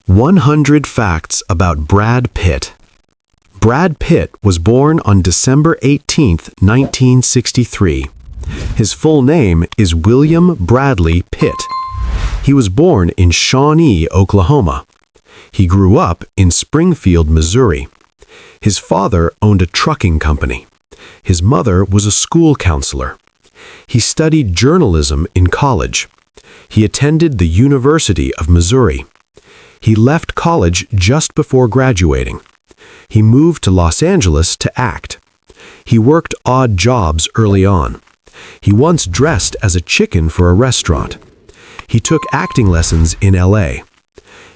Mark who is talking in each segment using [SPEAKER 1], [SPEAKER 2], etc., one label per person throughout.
[SPEAKER 1] 100 Facts About Brad Pitt. Brad Pitt was born on December 18, 1963. His full name is William Bradley Pitt. He was born in Shawnee, Oklahoma. He grew up in Springfield, Missouri. His father owned a trucking company. His mother was a school counselor. He studied journalism in college. He attended the University of Missouri. He left college just before graduating. He moved to Los Angeles to act. He worked odd jobs early on. He once dressed as a chicken for a restaurant. He took acting lessons in LA.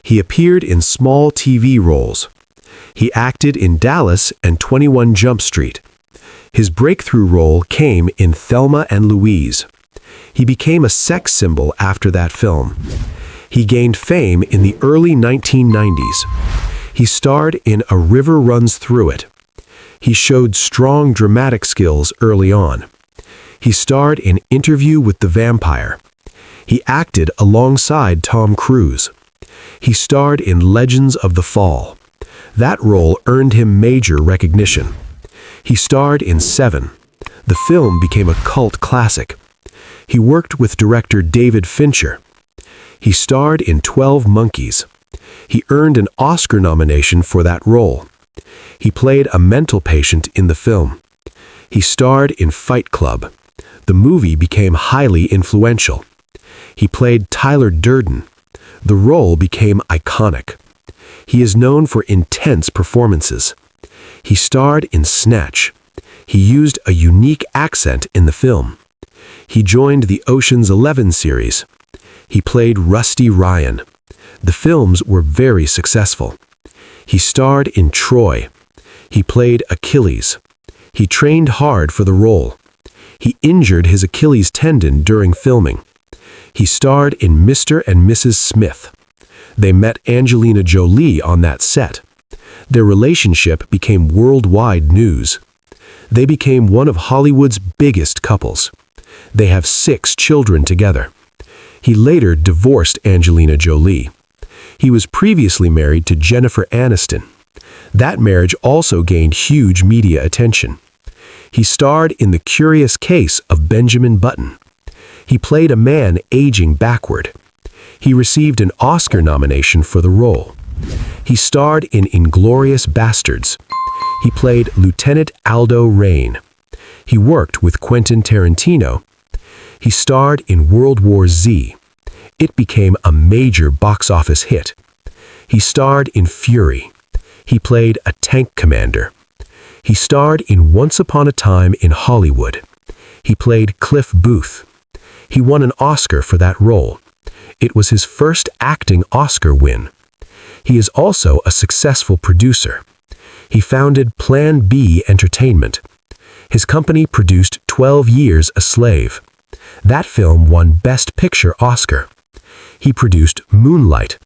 [SPEAKER 1] He appeared in small TV roles. He acted in Dallas and 21 Jump Street. His breakthrough role came in Thelma and Louise. He became a sex symbol after that film. He gained fame in the early 1990s. He starred in A River Runs Through It. He showed strong dramatic skills early on. He starred in Interview with the Vampire. He acted alongside Tom Cruise. He starred in Legends of the Fall. That role earned him major recognition. He starred in Seven. The film became a cult classic. He worked with director David Fincher. He starred in 12 Monkeys. He earned an Oscar nomination for that role. He played a mental patient in the film. He starred in Fight Club. The movie became highly influential. He played Tyler Durden. The role became iconic. He is known for intense performances. He starred in Snatch. He used a unique accent in the film. He joined the Ocean's 11 series. He played Rusty Ryan. The films were very successful. He starred in Troy. He played Achilles. He trained hard for the role. He injured his Achilles tendon during filming. He starred in Mr. and Mrs. Smith. They met Angelina Jolie on that set. Their relationship became worldwide news. They became one of Hollywood's biggest couples. They have 6 children together. He later divorced Angelina Jolie. He was previously married to Jennifer Aniston. That marriage also gained huge media attention. He starred in The Curious Case of Benjamin Button. He played a man aging backward. He received an Oscar nomination for the role. He starred in Inglourious Basterds. He played Lieutenant Aldo Raine. He worked with Quentin Tarantino. He starred in World War Z. It became a major box office hit. He starred in Fury. He played a tank commander. He starred in Once Upon a Time in Hollywood. He played Cliff Booth. He won an Oscar for that role. It was his first acting Oscar win. He is also a successful producer. He founded Plan B Entertainment. His company produced 12 Years a Slave. That film won Best Picture Oscar. He produced Moonlight.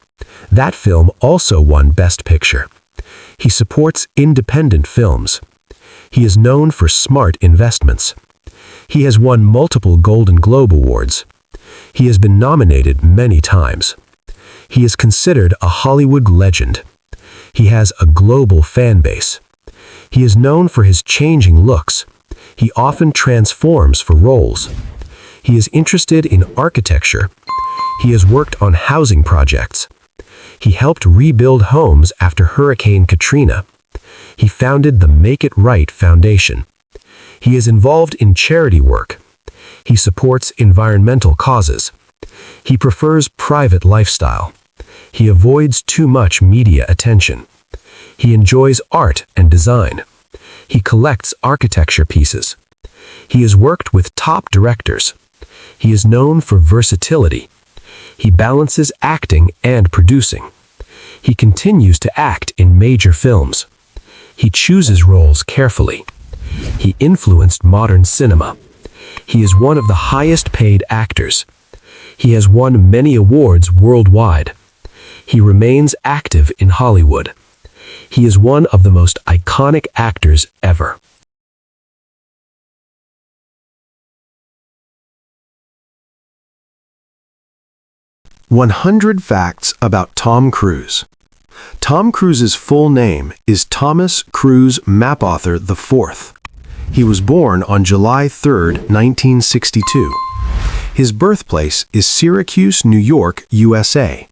[SPEAKER 1] That film also won Best Picture. He supports independent films. He is known for smart investments. He has won multiple Golden Globe Awards. He has been nominated many times. He is considered a Hollywood legend. He has a global fan base. He is known for his changing looks. He often transforms for roles. He is interested in architecture. He has worked on housing projects. He helped rebuild homes after Hurricane Katrina. He founded the Make It Right Foundation. He is involved in charity work. He supports environmental causes. He prefers private lifestyle. He avoids too much media attention. He enjoys art and design. He collects architecture pieces. He has worked with top directors. He is known for versatility. He balances acting and producing. He continues to act in major films. He chooses roles carefully. He influenced modern cinema. He is one of the highest paid actors. He has won many awards worldwide. He remains active in Hollywood. He is one of the most iconic actors ever. 100 Facts About Tom Cruise. Tom Cruise's full name is Thomas Cruise Mapother IV. He was born on July 3, 1962. His birthplace is Syracuse, New York, USA.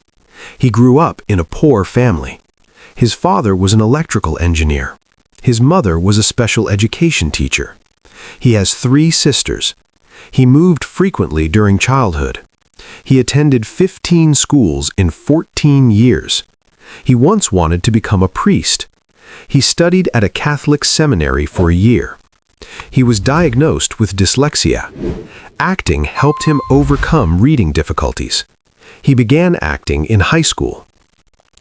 [SPEAKER 1] He grew up in a poor family. His father was an electrical engineer. His mother was a special education teacher. He has 3 sisters. He moved frequently during childhood. He attended 15 schools in 14 years. He once wanted to become a priest. He studied at a Catholic seminary for a year. He was diagnosed with dyslexia. Acting helped him overcome reading difficulties. He began acting in high school.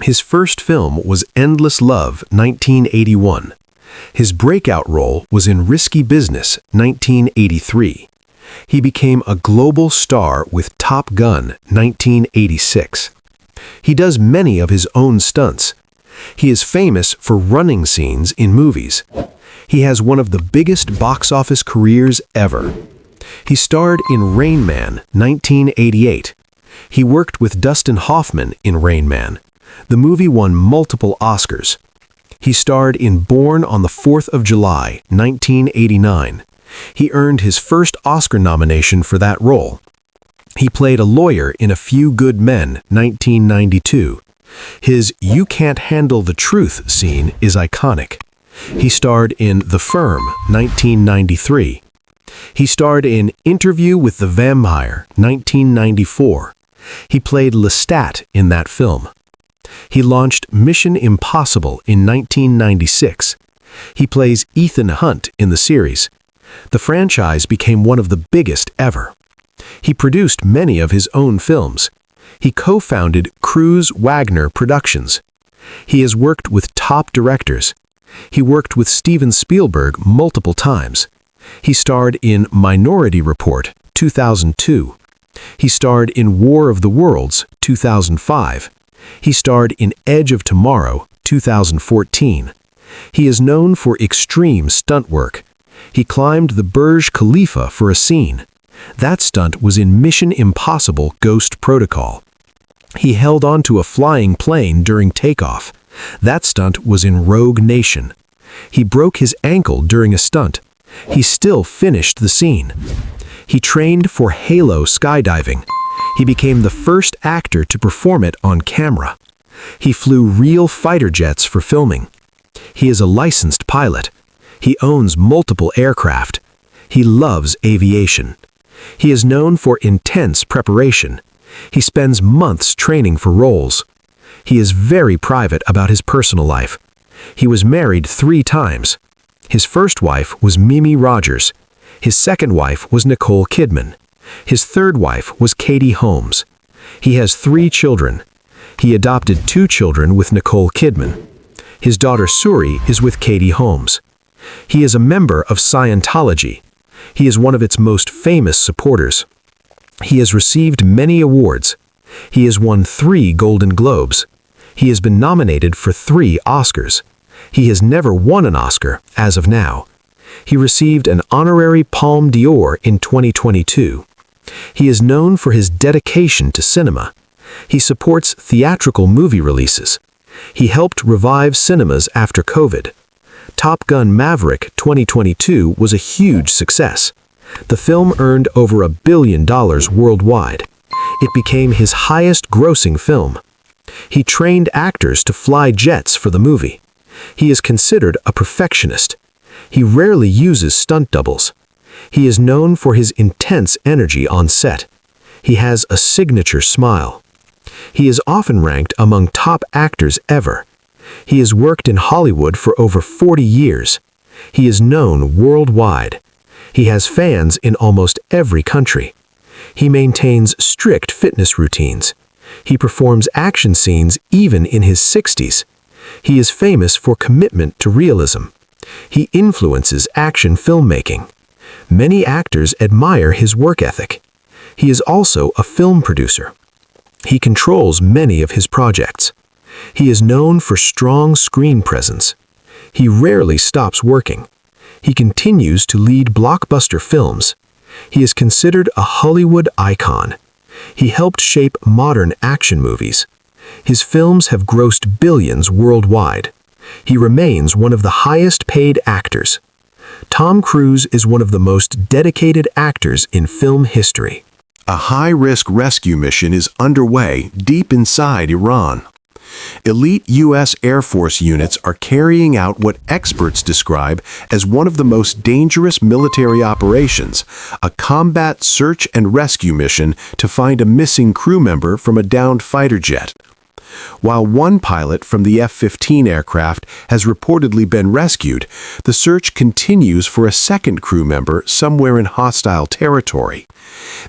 [SPEAKER 1] His first film was Endless Love, 1981. His breakout role was in Risky Business, 1983. He became a global star with Top Gun, 1986. He does many of his own stunts. He is famous for running scenes in movies. He has one of the biggest box office careers ever. He starred in Rain Man, 1988. He worked with Dustin Hoffman in Rain Man. The movie won multiple Oscars. He starred in Born on the 4th of July, 1989. He earned his first Oscar nomination for that role. He played a lawyer in A Few Good Men, 1992. His You Can't Handle the Truth scene is iconic. He starred in The Firm, 1993. He starred in Interview with the Vampire, 1994. He played Lestat in that film. He launched Mission Impossible in 1996. He plays Ethan Hunt in the series. The franchise became one of the biggest ever. He produced many of his own films. He co-founded Cruise Wagner Productions. He has worked with top directors. He worked with Steven Spielberg multiple times. He starred in Minority Report, 2002. He starred in War of the Worlds, 2005. He starred in Edge of Tomorrow, 2014. He is known for extreme stunt work. He climbed the Burj Khalifa for a scene. That stunt was in Mission Impossible Ghost Protocol. He held onto a flying plane during takeoff. That stunt was in Rogue Nation. He broke his ankle during a stunt. He still finished the scene. He trained for Halo skydiving. He became the first actor to perform it on camera. He flew real fighter jets for filming. He is a licensed pilot. He owns multiple aircraft. He loves aviation. He is known for intense preparation. He spends months training for roles. He is very private about his personal life. He was married 3 times. His first wife was Mimi Rogers. His second wife was Nicole Kidman. His third wife was Katie Holmes. He has 3 children. He adopted 2 children with Nicole Kidman. His daughter Suri is with Katie Holmes. He is a member of Scientology. He is one of its most famous supporters. He has received many awards. He has won 3 Golden Globes. He has been nominated for 3 Oscars. He has never won an Oscar as of now. He received an honorary Palme d'Or in 2022. He is known for his dedication to cinema. He supports theatrical movie releases. He helped revive cinemas after COVID. Top Gun Maverick 2022 was a huge success. The film earned over $1 billion worldwide. It became his highest-grossing film. He trained actors to fly jets for the movie. He is considered a perfectionist. He rarely uses stunt doubles. He is known for his intense energy on set. He has a signature smile. He is often ranked among top actors ever. He has worked in Hollywood for over 40 years. He is known worldwide. He has fans in almost every country. He maintains strict fitness routines. He performs action scenes even in his 60s. He is famous for commitment to realism. He influences action filmmaking. Many actors admire his work ethic. He is also a film producer. He controls many of his projects. He is known for strong screen presence. He rarely stops working. He continues to lead blockbuster films. He is considered a Hollywood icon. He helped shape modern action movies.
[SPEAKER 2] His films have grossed billions worldwide. He remains one of the highest-paid actors. Tom Cruise is one of the most dedicated actors in film history.
[SPEAKER 1] A high-risk rescue mission is underway deep inside Iran. Elite U.S. Air Force units are carrying out what experts describe as one of the most dangerous military operations, a combat search and rescue mission to find a missing crew member from a downed fighter jet. While one pilot from the F-15 aircraft has reportedly been rescued, the search continues for a second crew member somewhere in hostile territory.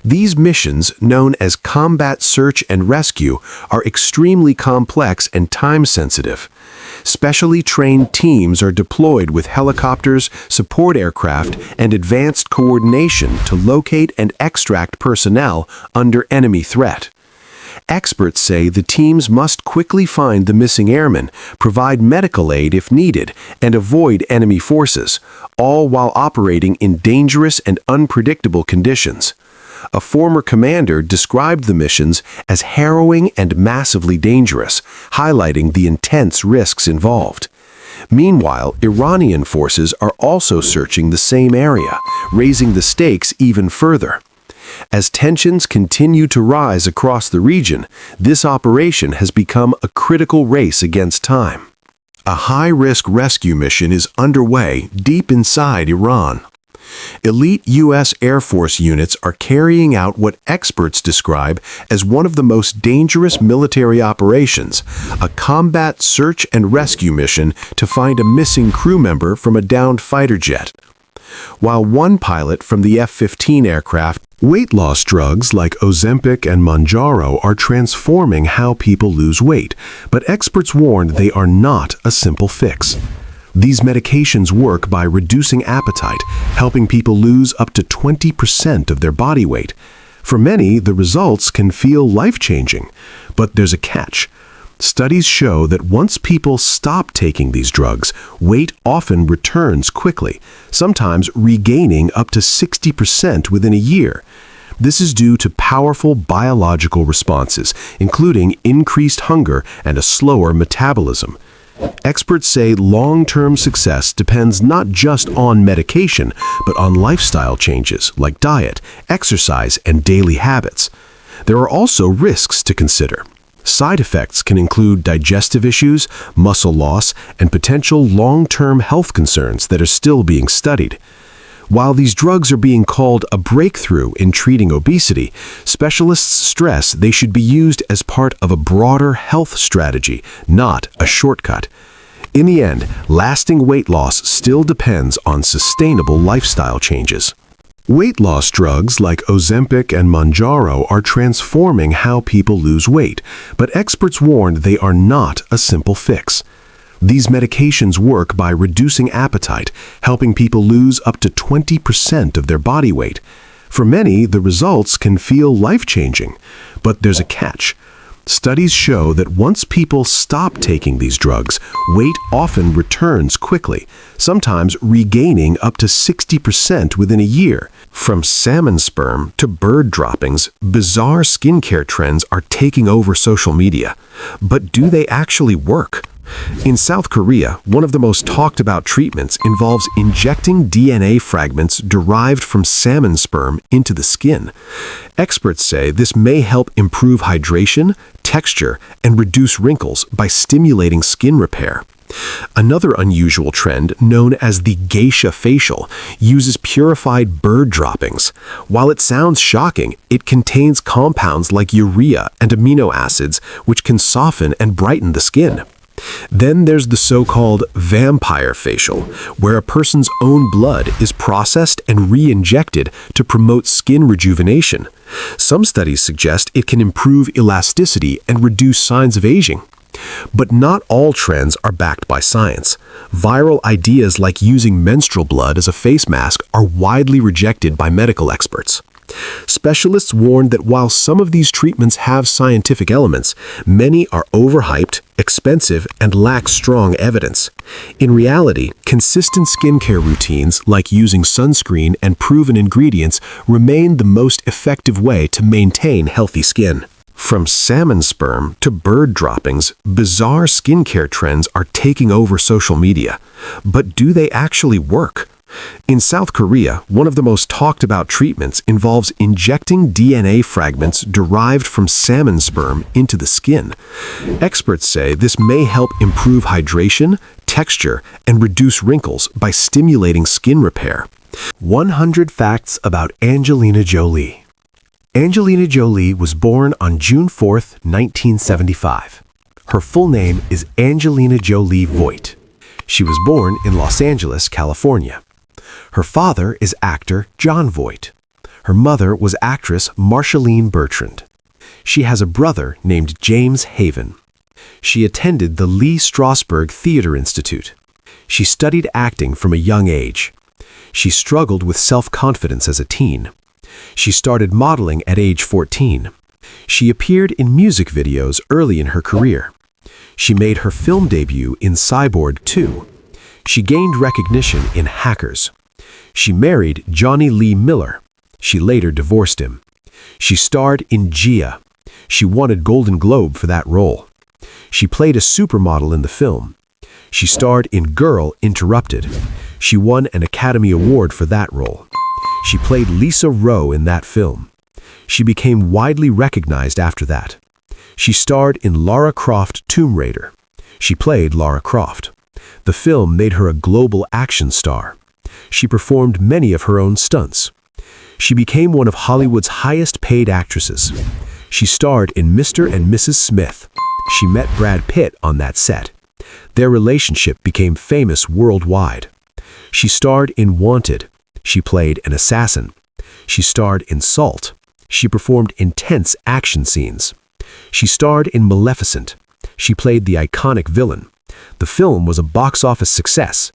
[SPEAKER 1] These missions, known as combat search and rescue, are extremely complex and time-sensitive. Specially trained teams are deployed with helicopters, support aircraft, and advanced coordination to locate and extract personnel under enemy threat. Experts say the teams must quickly find the missing airmen, provide medical aid if needed, and avoid enemy forces, all while operating in dangerous and unpredictable conditions. A former commander described the missions as harrowing and massively dangerous, highlighting the intense risks involved. Meanwhile, Iranian forces are also searching the same area, raising the stakes even further. As tensions continue to rise across the region, this operation has become a critical race against time. A high-risk rescue mission is underway deep inside Iran. Elite U.S. Air Force units are carrying out what experts describe as one of the most dangerous military operations, a combat search and rescue mission to find a missing crew member from a downed fighter jet. While one pilot from the F-15 aircraft, weight loss drugs like Ozempic and Mounjaro are transforming how people lose weight, but experts warned they are not a simple fix. These medications work by reducing appetite, helping people lose up to 20% of their body weight. For many, the results can feel life-changing, but there's a catch. Studies show that once people stop taking these drugs, weight often returns quickly, sometimes regaining up to 60% within a year. This is due to powerful biological responses, including increased hunger and a slower metabolism. Experts say long-term success depends not just on medication, but on lifestyle changes like diet, exercise, and daily habits. There are also risks to consider. Side effects can include digestive issues, muscle loss, and potential long-term health concerns that are still being studied. While these drugs are being called a breakthrough in treating obesity, specialists stress they should be used as part of a broader health strategy, not a shortcut. In the end, lasting weight loss still depends on sustainable lifestyle changes. Weight loss drugs like Ozempic and Mounjaro are transforming how people lose weight, but experts warned they are not a simple fix. These medications work by reducing appetite, helping people lose up to 20% of their body weight. For many, the results can feel life-changing, but there's a catch. Studies show that once people stop taking these drugs, weight often returns quickly, sometimes regaining up to 60% within a year. From salmon sperm to bird droppings, bizarre skincare trends are taking over social media. But do they actually work? In South Korea, one of the most talked about treatments involves injecting DNA fragments derived from salmon sperm into the skin. Experts say this may help improve hydration, texture, and reduce wrinkles by stimulating skin repair. Another unusual trend, known as the geisha facial, uses purified bird droppings. While it sounds shocking, it contains compounds like urea and amino acids, which can soften and brighten the skin. Then there's the so-called vampire facial, where a person's own blood is processed and re-injected to promote skin rejuvenation. Some studies suggest it can improve elasticity and reduce signs of aging. But not all trends are backed by science. Viral ideas like using menstrual blood as a face mask are widely rejected by medical experts. Specialists warn that while some of these treatments have scientific elements, many are overhyped, expensive, and lack strong evidence. In reality, consistent skincare routines like using sunscreen and proven ingredients remain the most effective way to maintain healthy skin. From salmon sperm to bird droppings, bizarre skincare trends are taking over social media. But do they actually work? In South Korea, one of the most talked about treatments involves injecting DNA fragments derived from salmon sperm into the skin. Experts say this may help improve hydration, texture, and reduce wrinkles by stimulating skin repair. 100 facts about Angelina Jolie. Angelina Jolie was born on June 4, 1975. Her full name is Angelina Jolie Voigt. She was born in Los Angeles, California. Her father is actor John Voight. Her mother was actress Marceline Bertrand. She has a brother named James Haven. She attended the Lee Strasberg Theater Institute. She studied acting from a young age. She struggled with self-confidence as a teen. She started modeling at age 14. She appeared in music videos early in her career. She made her film debut in Cyborg 2. She gained recognition in Hackers. She married Johnny Lee Miller. She later divorced him. She starred in Gia. She won a Golden Globe for that role. She played a supermodel in the film. She starred in Girl, Interrupted. She won an Academy Award for that role. She played Lisa Rowe in that film. She became widely recognized after that. She starred in Lara Croft Tomb Raider. She played Lara Croft. The film made her a global action star. She performed many of her own stunts. She became one of Hollywood's highest-paid actresses. She starred in Mr. and Mrs. Smith. She met Brad Pitt on that set. Their relationship became famous worldwide. She starred in Wanted. She played an assassin. She starred in Salt. She performed intense action scenes. She starred in Maleficent. She played the iconic villain. The film was a box office success.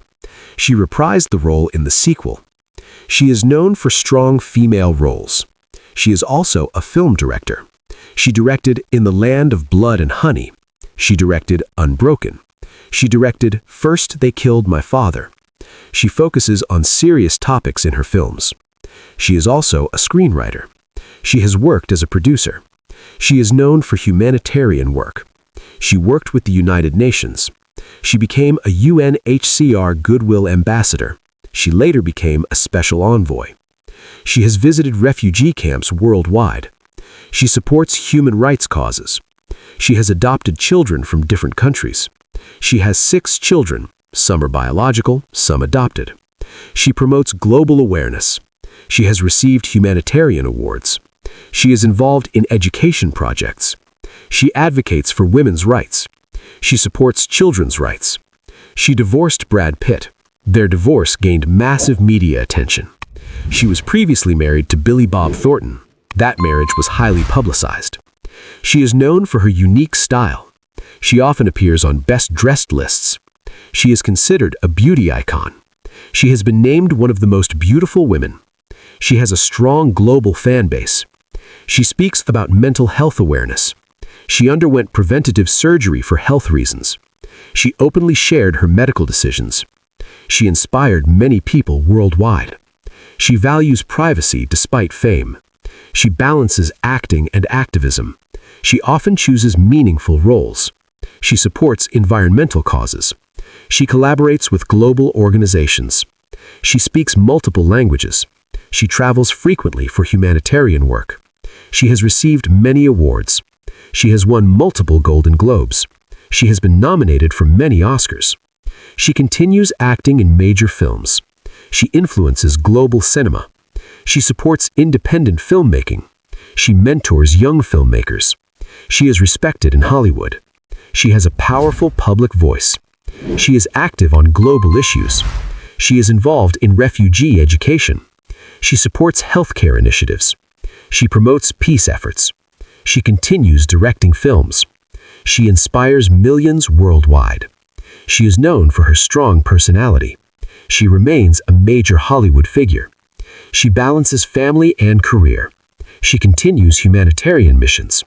[SPEAKER 1] She reprised the role in the sequel. She is known for strong female roles. She is also a film director. She directed In the Land of Blood and Honey. She directed Unbroken. She directed First They Killed My Father. She focuses on serious topics in her films. She is also a screenwriter. She has worked as a producer. She is known for humanitarian work. She worked with the United Nations. She became a UNHCR Goodwill Ambassador. She later became a special envoy. She has visited refugee camps worldwide. She supports human rights causes. She has adopted children from different countries. She has 6 children, some are biological, some adopted. She promotes global awareness. She has received humanitarian awards. She is involved in education projects. She advocates for women's rights. She supports children's rights. She divorced Brad Pitt. Their divorce gained massive media attention. She was previously married to Billy Bob Thornton. That marriage was highly publicized. She is known for her unique style. She often appears on best-dressed lists. She is considered a beauty icon. She has been named one of the most beautiful women. She has a strong global fan base. She speaks about mental health awareness. She underwent preventative surgery for health reasons. She openly shared her medical decisions. She inspired many people worldwide. She values privacy despite fame. She balances acting and activism. She often chooses meaningful roles. She supports environmental causes. She collaborates with global organizations. She speaks multiple languages. She travels frequently for humanitarian work. She has received many awards. She has won multiple Golden Globes. She has been nominated for many Oscars. She continues acting in major films. She influences global cinema. She supports independent filmmaking. She mentors young filmmakers. She is respected in Hollywood. She has a powerful public voice. She is active on global issues. She is involved in refugee education. She supports healthcare initiatives. She promotes peace efforts. She continues directing films. She inspires millions worldwide. She is known for her strong personality. She remains a major Hollywood figure. She balances family and career. She continues humanitarian missions.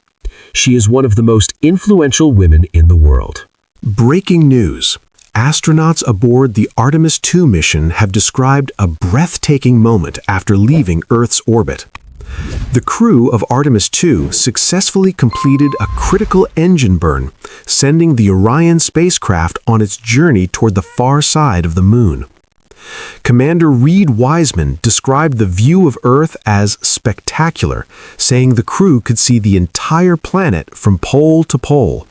[SPEAKER 1] She is one of the most influential women in the world.
[SPEAKER 2] Breaking news. Astronauts aboard the Artemis II mission have described a breathtaking moment after leaving Earth's orbit.
[SPEAKER 1] The crew of Artemis 2 successfully completed a critical engine burn, sending the Orion spacecraft on its journey toward the far side of the Moon. Commander Reed Wiseman described the view of Earth as spectacular, saying the crew could see the entire planet from pole to pole.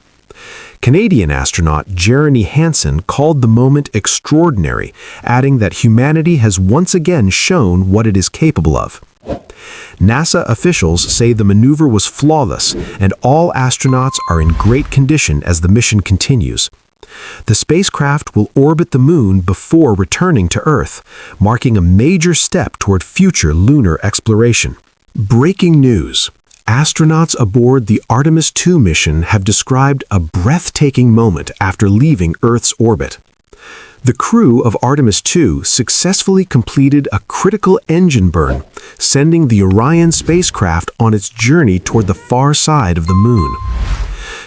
[SPEAKER 1] Canadian astronaut Jeremy Hansen called the moment extraordinary, adding that humanity has once again shown what it is capable of. NASA officials say the maneuver was flawless, and all astronauts are in great condition as the mission continues. The spacecraft will orbit the Moon before returning to Earth, marking a major step toward future lunar exploration. Breaking news. Astronauts aboard the Artemis 2 mission have described a breathtaking moment after leaving Earth's orbit. The crew of Artemis 2 successfully completed a critical engine burn, sending the Orion spacecraft on its journey toward the far side of the Moon.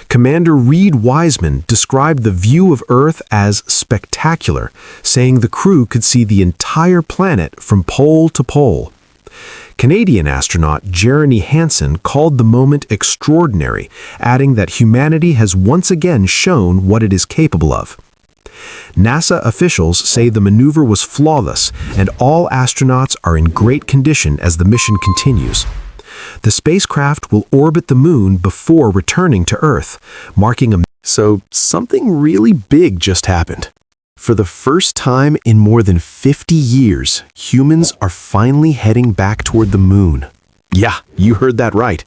[SPEAKER 1] Commander Reed Wiseman described the view of Earth as spectacular, saying the crew could see the entire planet from pole to pole. Canadian astronaut Jeremy Hansen called the moment extraordinary, adding that humanity has once again shown what it is capable of. NASA officials say the maneuver was flawless, and all astronauts are in great condition as the mission continues. The spacecraft will orbit the Moon before returning to Earth, marking a... So, something really big just happened. For the first time in more than 50 years, humans are finally heading back toward the Moon. Yeah, you heard that right.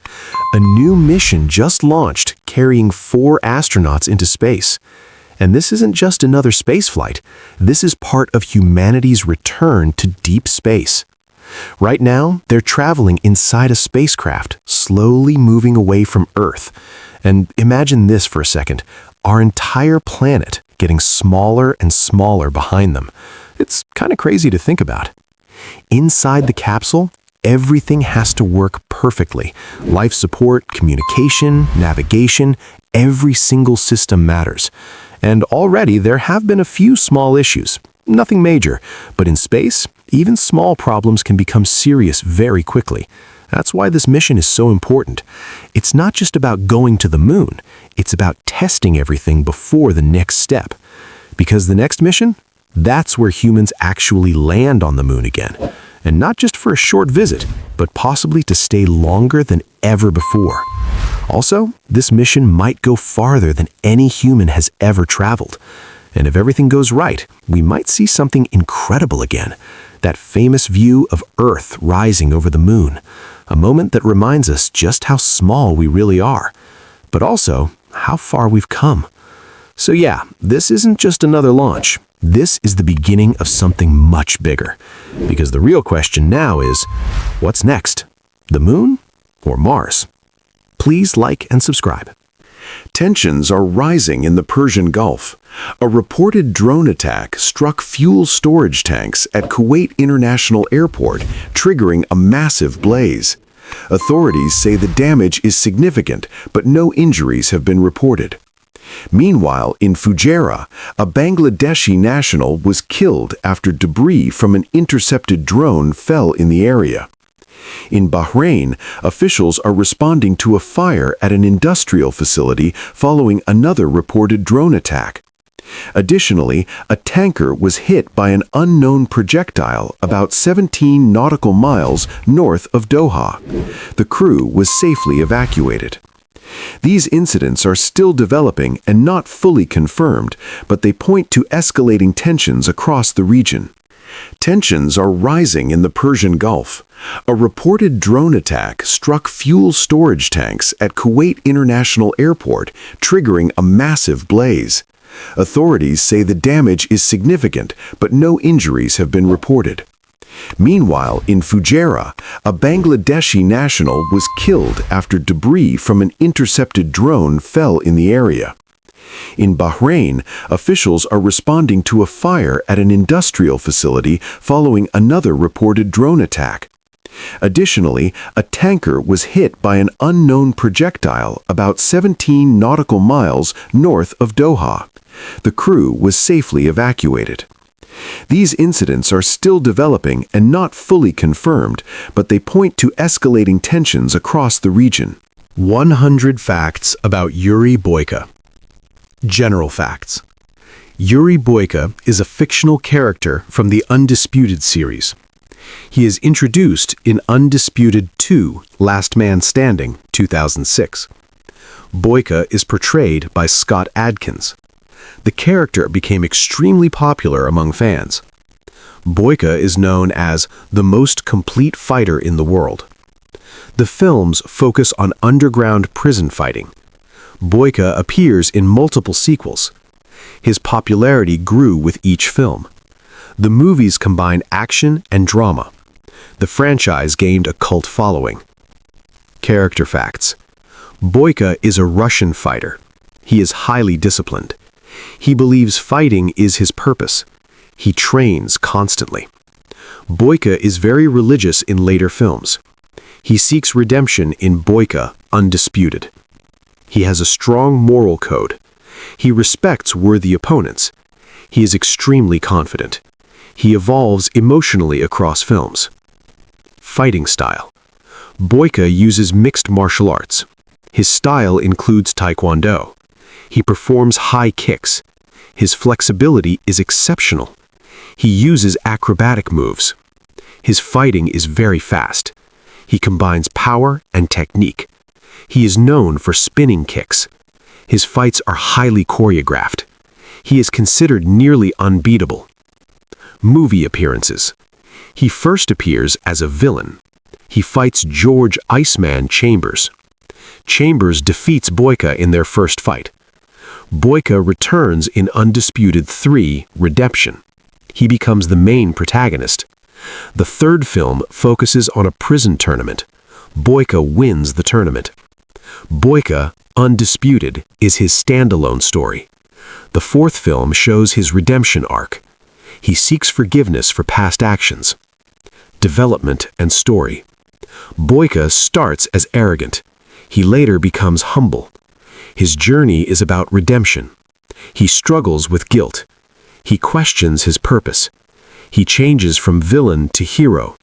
[SPEAKER 1] A new mission just launched, carrying 4 astronauts into space. And this isn't just another spaceflight. This is part of humanity's return to deep space. Right now, they're traveling inside a spacecraft, slowly moving away from Earth. And imagine this for a second. Our entire planet getting smaller and smaller behind them. It's kind of crazy to think about. Inside the capsule, everything has to work perfectly. Life support, communication, navigation, every single system matters. And already there have been a few small issues. Nothing major, but in space, even small problems can become serious very quickly. That's why this mission is so important. It's not just about going to the Moon, it's about testing everything before the next step. Because the next mission, that's where humans actually land on the Moon again. And not just for a short visit, but possibly to stay longer than ever before. Also, this mission might go farther than any human has ever traveled. And if everything goes right, we might see something incredible again. That famous view of Earth rising over the Moon. A moment that reminds us just how small we really are, but also how far we've come. So yeah, this isn't just another launch. This is the beginning of something much bigger. Because the real question now is, what's next? The Moon or Mars? Please like and subscribe.
[SPEAKER 3] Tensions are rising in the Persian Gulf. A reported drone attack struck fuel storage tanks at Kuwait International Airport, triggering a massive blaze. Authorities say the damage is significant, but no injuries have been reported. Meanwhile, in Fujairah, a Bangladeshi national was killed after debris from an intercepted drone fell in the area. In Bahrain, officials are responding to a fire at an industrial facility following another reported drone attack. Additionally, a tanker was hit by an unknown projectile about 17 nautical miles north of Doha. The crew was safely evacuated. These incidents are still developing and not fully confirmed, but they point to escalating tensions across the region. Tensions are rising in the Persian Gulf. A reported drone attack struck fuel storage tanks at Kuwait International Airport, triggering a massive blaze. Authorities say the damage is significant, but no injuries have been reported. Meanwhile, in Fujairah, a Bangladeshi national was killed after debris from an intercepted drone fell in the area. In Bahrain, officials are responding to a fire at an industrial facility following another reported drone attack. Additionally, a tanker was hit by an unknown projectile about 17 nautical miles north of Doha. The crew was safely evacuated. These incidents are still developing and not fully confirmed, but they point to escalating tensions across the region.
[SPEAKER 1] 100 facts about Yuri Boyka. General facts. Yuri Boyka is a fictional character from the Undisputed series. He is introduced in Undisputed 2, Last Man Standing, 2006. Boyka is portrayed by Scott Adkins. The character became extremely popular among fans. Boyka is known as the most complete fighter in the world. The films focus on underground prison fighting. Boyka appears in multiple sequels. His popularity grew with each film. The movies combine action and drama. The franchise gained a cult following. Character facts. Boyka is a Russian fighter. He is highly disciplined. He believes fighting is his purpose. He trains constantly. Boyka is very religious in later films. He seeks redemption in Boyka Undisputed. He has a strong moral code. He respects worthy opponents. He is extremely confident. He evolves emotionally across films. Fighting style. Boyka uses mixed martial arts. His style includes Taekwondo. He performs high kicks. His flexibility is exceptional. He uses acrobatic moves. His fighting is very fast. He combines power and technique. He is known for spinning kicks. His fights are highly choreographed. He is considered nearly unbeatable. Movie appearances. He first appears as a villain. He fights George Iceman Chambers. Chambers defeats Boyka in their first fight. Boyka returns in Undisputed 3, Redemption. He becomes the main protagonist. The third film focuses on a prison tournament. Boyka wins the tournament. Boyka, Undisputed, is his standalone story. The fourth film shows his redemption arc. He seeks forgiveness for past actions. Development and story. Boyka starts as arrogant. He later becomes humble. His journey is about redemption. He struggles with guilt. He questions his purpose. He changes from villain to hero.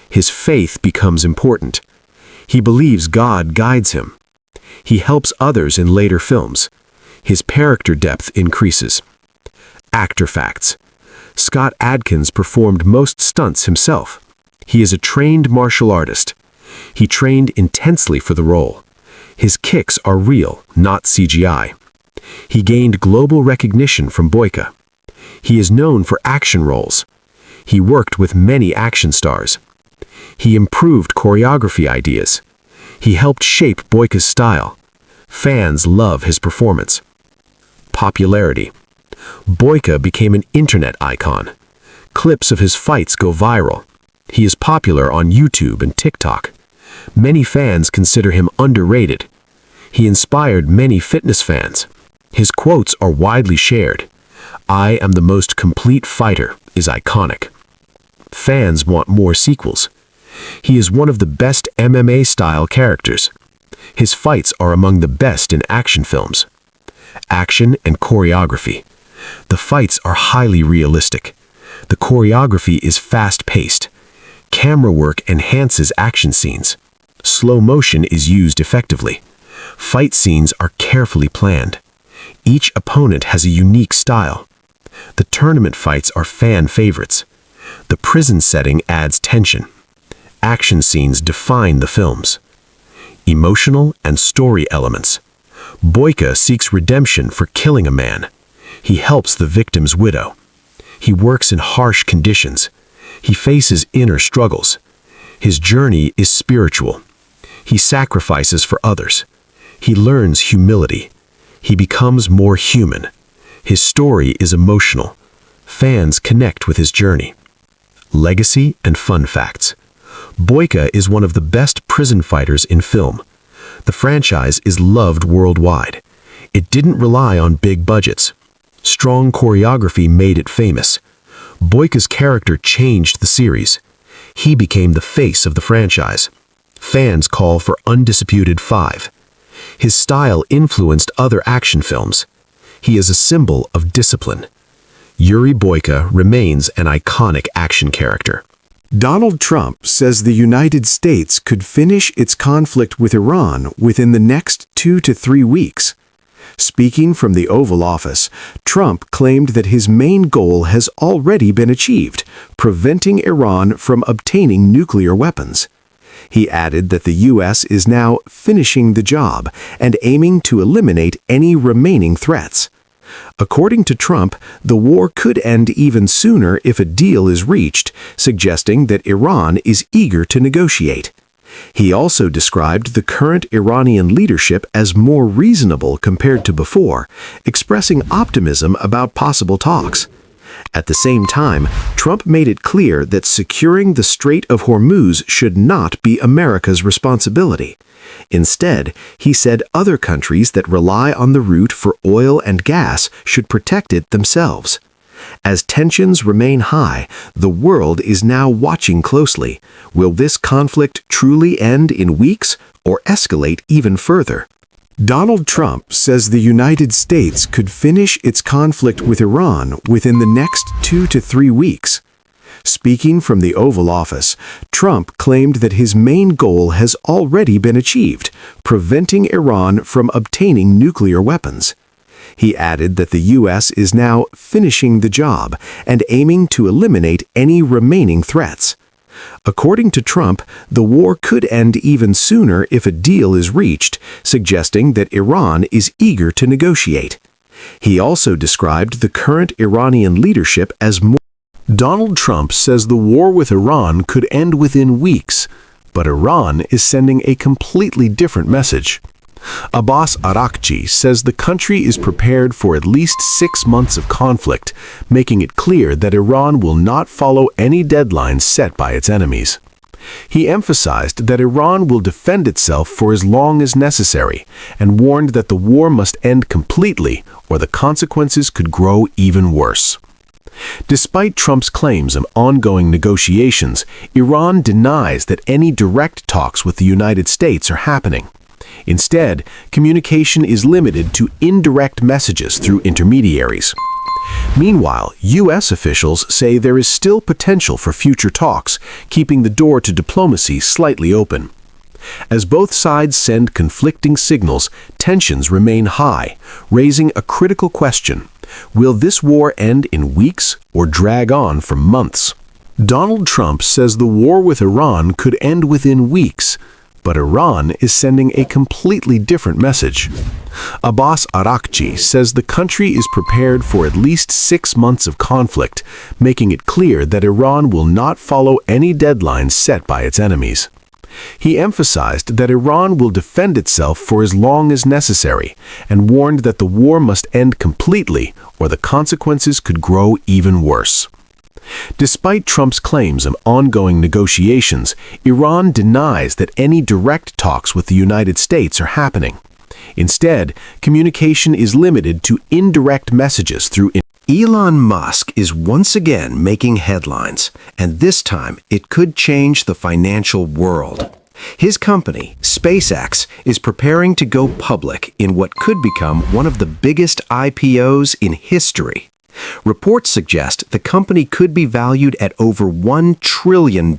[SPEAKER 1] His faith becomes important. He believes God guides him. He helps others in later films. His character depth increases. Actor facts. Scott Adkins performed most stunts himself. He is a trained martial artist. He trained intensely for the role. His kicks are real, not CGI. He gained global recognition from Boyka. He is known for action roles. He worked with many action stars. He improved choreography ideas. He helped shape Boyka's style. Fans love his performance. Popularity. Boyka became an internet icon. Clips of his fights go viral. He is popular on YouTube and TikTok. Many fans consider him underrated. He inspired many fitness fans. His quotes are widely shared. "I am the most complete fighter" is iconic. Fans want more sequels. He is one of the best MMA-style characters. His fights are among the best in action films. Action and choreography. The fights are highly realistic. The choreography is fast-paced. Camera work enhances action scenes. Slow motion is used effectively. Fight scenes are carefully planned. Each opponent has a unique style. The tournament fights are fan favorites. The prison setting adds tension. Action scenes define the films. Emotional and story elements. Boyka seeks redemption for killing a man. He helps the victim's widow. He works in harsh conditions. He faces inner struggles. His journey is spiritual. He sacrifices for others. He learns humility. He becomes more human. His story is emotional. Fans connect with his journey. Legacy and fun facts. Boyka is one of the best prison fighters in film. The franchise is loved worldwide. It didn't rely on big budgets. Strong choreography made it famous. Boyka's character changed the series. He became the face of the franchise. Fans call for Undisputed 5. His style influenced other action films. He is a symbol of discipline.
[SPEAKER 2] Yuri Boyka remains an iconic action character.
[SPEAKER 3] Donald Trump says the United States could finish its conflict with Iran within the next 2 to 3 weeks. Speaking from the Oval Office, Trump claimed that his main goal has already been achieved, preventing Iran from obtaining nuclear weapons. He added that the U.S. is now finishing the job and aiming to eliminate any remaining threats. According to Trump, the war could end even sooner if a deal is reached, suggesting that Iran is eager to negotiate. He also described the current Iranian leadership as more reasonable compared to before, expressing optimism about possible talks. At the same time, Trump made it clear that securing the Strait of Hormuz should not be America's responsibility. Instead, he said other countries that rely on the route for oil and gas should protect it themselves. As tensions remain high, the world is now watching closely. Will this conflict truly end in weeks or escalate even further? Donald Trump says the United States could finish its conflict with Iran within the next 2 to 3 weeks. Speaking from the Oval Office, Trump claimed that his main goal has already been achieved, preventing Iran from obtaining nuclear weapons. He added that the U.S. is now finishing the job and aiming to eliminate any remaining threats. According to Trump, the war could end even sooner if a deal is reached, suggesting that Iran is eager to negotiate. He also described the current Iranian leadership as more.
[SPEAKER 1] Donald Trump says the war with Iran could end within weeks, but Iran is sending a completely different message. Abbas Araghchi says the country is prepared for at least 6 months of conflict, making it clear that Iran will not follow any deadlines set by its enemies. He emphasized that Iran will defend itself for as long as necessary and warned that the war must end completely or the consequences could grow even worse. Despite Trump's claims of ongoing negotiations, Iran denies that any direct talks with the United States are happening. Instead, communication is limited to indirect messages through intermediaries. Meanwhile, U.S. officials say there is still potential for future talks, keeping the door to diplomacy slightly open. As both sides send conflicting signals, tensions remain high, raising a critical question. Will this war end in weeks or drag on for months? Donald Trump says the war with Iran could end within weeks, but Iran is sending a completely different message. Abbas Araghchi says the country is prepared for at least 6 months of conflict, making it clear that Iran will not follow any deadlines set by its enemies. He emphasized that Iran will defend itself for as long as necessary and warned that the war must end completely or the consequences could grow even worse. Despite Trump's claims of ongoing negotiations, Iran denies that any direct talks with the United States are happening. Instead, communication is limited to indirect messages through.
[SPEAKER 2] Elon Musk is once again making headlines, and this time it could change the financial world. His company, SpaceX, is preparing to go public in what could become one of the biggest IPOs in history. Reports suggest the company could be valued at over $1 trillion.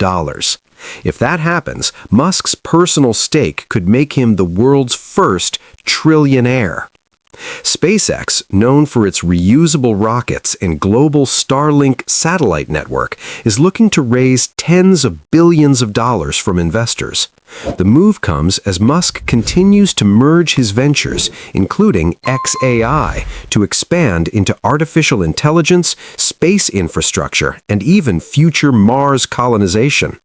[SPEAKER 2] If that happens, Musk's personal stake could make him the world's first trillionaire. SpaceX, known for its reusable rockets and global Starlink satellite network, is looking to raise tens of billions of dollars from investors. The move comes as Musk continues to merge his ventures, including xAI, to expand into artificial intelligence, space infrastructure, and even future Mars colonization.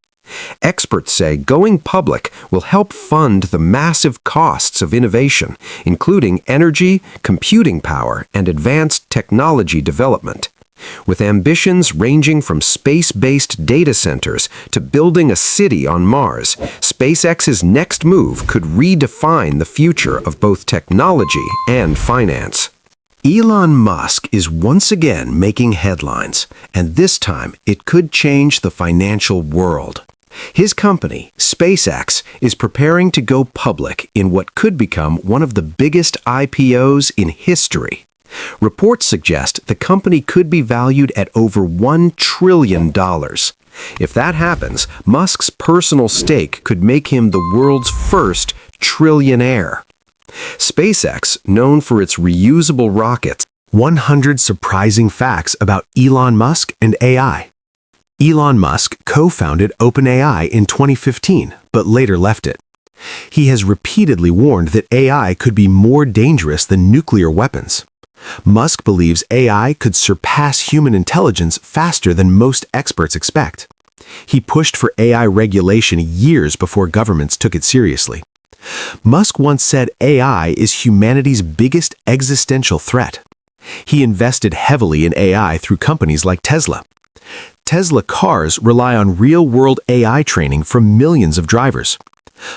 [SPEAKER 2] Experts say going public will help fund the massive costs of innovation, including energy, computing power, and advanced technology development. With ambitions ranging from space-based data centers to building a city on Mars, SpaceX's next move could redefine the future of both technology and finance. Elon Musk is once again making headlines, and this time it could change the financial world. His company, SpaceX, is preparing to go public in what could become one of the biggest IPOs in history. Reports suggest the company could be valued at over $1 trillion. If that happens, Musk's personal stake could make him the world's first trillionaire. SpaceX, known for its reusable rockets,
[SPEAKER 1] 100 surprising facts about Elon Musk and AI. Elon Musk co-founded OpenAI in 2015, but later left it. He has repeatedly warned that AI could be more dangerous than nuclear weapons. Musk believes AI could surpass human intelligence faster than most experts expect. He pushed for AI regulation years before governments took it seriously. Musk once said AI is humanity's biggest existential threat. He invested heavily in AI through companies like Tesla. Tesla cars rely on real-world AI training from millions of drivers.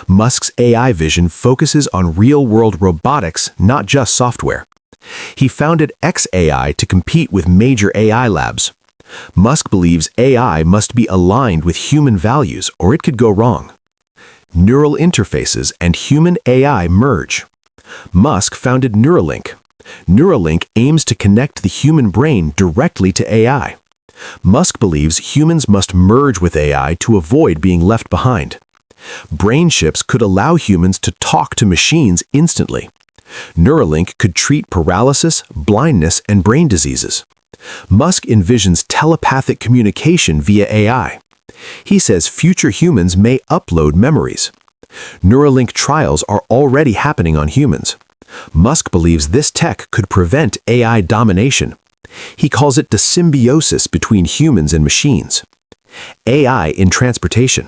[SPEAKER 1] Musk's AI vision focuses on real-world robotics, not just software. He founded xAI to compete with major AI labs. Musk believes AI must be aligned with human values or it could go wrong. Neural interfaces and human AI merge. Musk founded Neuralink. Neuralink aims to connect the human brain directly to AI. Musk believes humans must merge with AI to avoid being left behind. Brain chips could allow humans to talk to machines instantly. Neuralink could treat paralysis, blindness, and brain diseases. Musk envisions telepathic communication via AI. He says future humans may upload memories. Neuralink trials are already happening on humans. Musk believes this tech could prevent AI domination. He calls it the symbiosis between humans and machines. AI in transportation.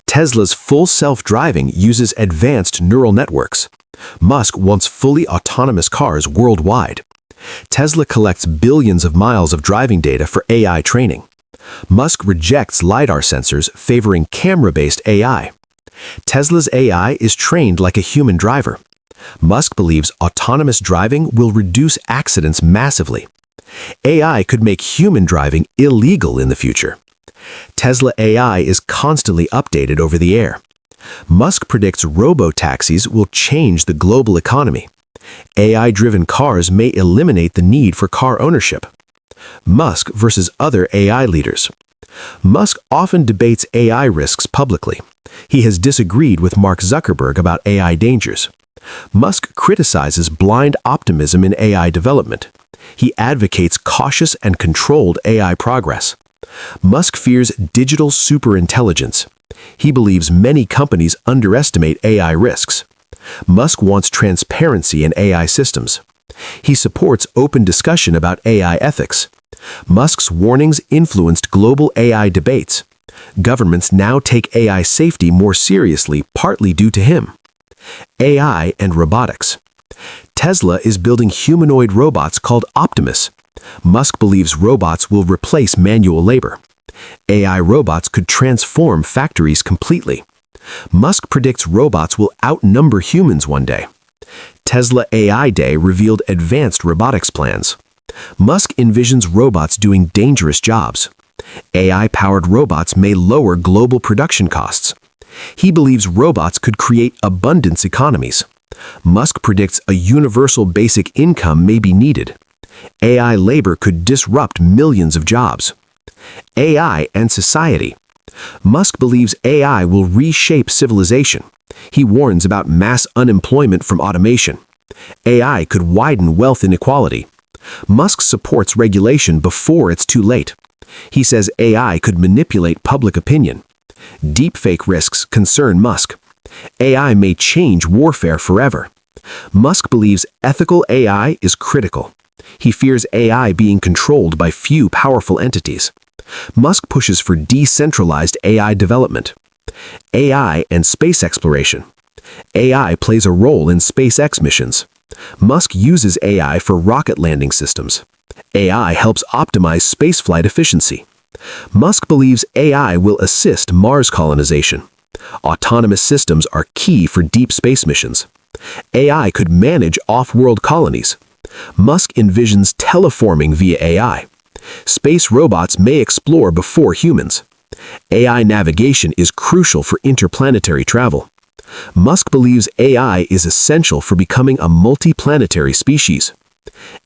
[SPEAKER 1] Tesla's full self-driving uses advanced neural networks. Musk wants fully autonomous cars worldwide. Tesla collects billions of miles of driving data for AI training. Musk rejects LiDAR sensors, favoring camera-based AI. Tesla's AI is trained like a human driver. Musk believes autonomous driving will reduce accidents massively. AI could make human driving illegal in the future. Tesla AI is constantly updated over the air. Musk predicts robo-taxis will change the global economy. AI-driven cars may eliminate the need for car ownership. Musk versus other AI leaders. Musk often debates AI risks publicly. He has disagreed with Mark Zuckerberg about AI dangers. Musk criticizes blind optimism in AI development. He advocates cautious and controlled AI progress. Musk fears digital superintelligence. He believes many companies underestimate AI risks. Musk wants transparency in AI systems. He supports open discussion about AI ethics. Musk's warnings influenced global AI debates. Governments now take AI safety more seriously, partly due to him. AI and robotics. Tesla is building humanoid robots called Optimus. Musk believes robots will replace manual labor. AI robots could transform factories completely. Musk predicts robots will outnumber humans one day. Tesla AI Day revealed advanced robotics plans. Musk envisions robots doing dangerous jobs. AI-powered robots may lower global production costs. He believes robots could create abundance economies. Musk predicts a universal basic income may be needed. AI labor could disrupt millions of jobs. AI and society. Musk believes AI will reshape civilization. He warns about mass unemployment from automation. AI could widen wealth inequality. Musk supports regulation before it's too late. He says AI could manipulate public opinion. Deepfake risks concern Musk. AI may change warfare forever. Musk believes ethical AI is critical. He fears AI being controlled by few powerful entities. Musk pushes for decentralized AI development. AI and space exploration. AI plays a role in SpaceX missions. Musk uses AI for rocket landing systems. AI helps optimize spaceflight efficiency. Musk believes AI will assist Mars colonization. Autonomous systems are key for deep space missions. AI could manage off-world colonies. Musk envisions teleforming via AI. Space robots may explore before humans. AI navigation is crucial for interplanetary travel. Musk believes AI is essential for becoming a multiplanetary species.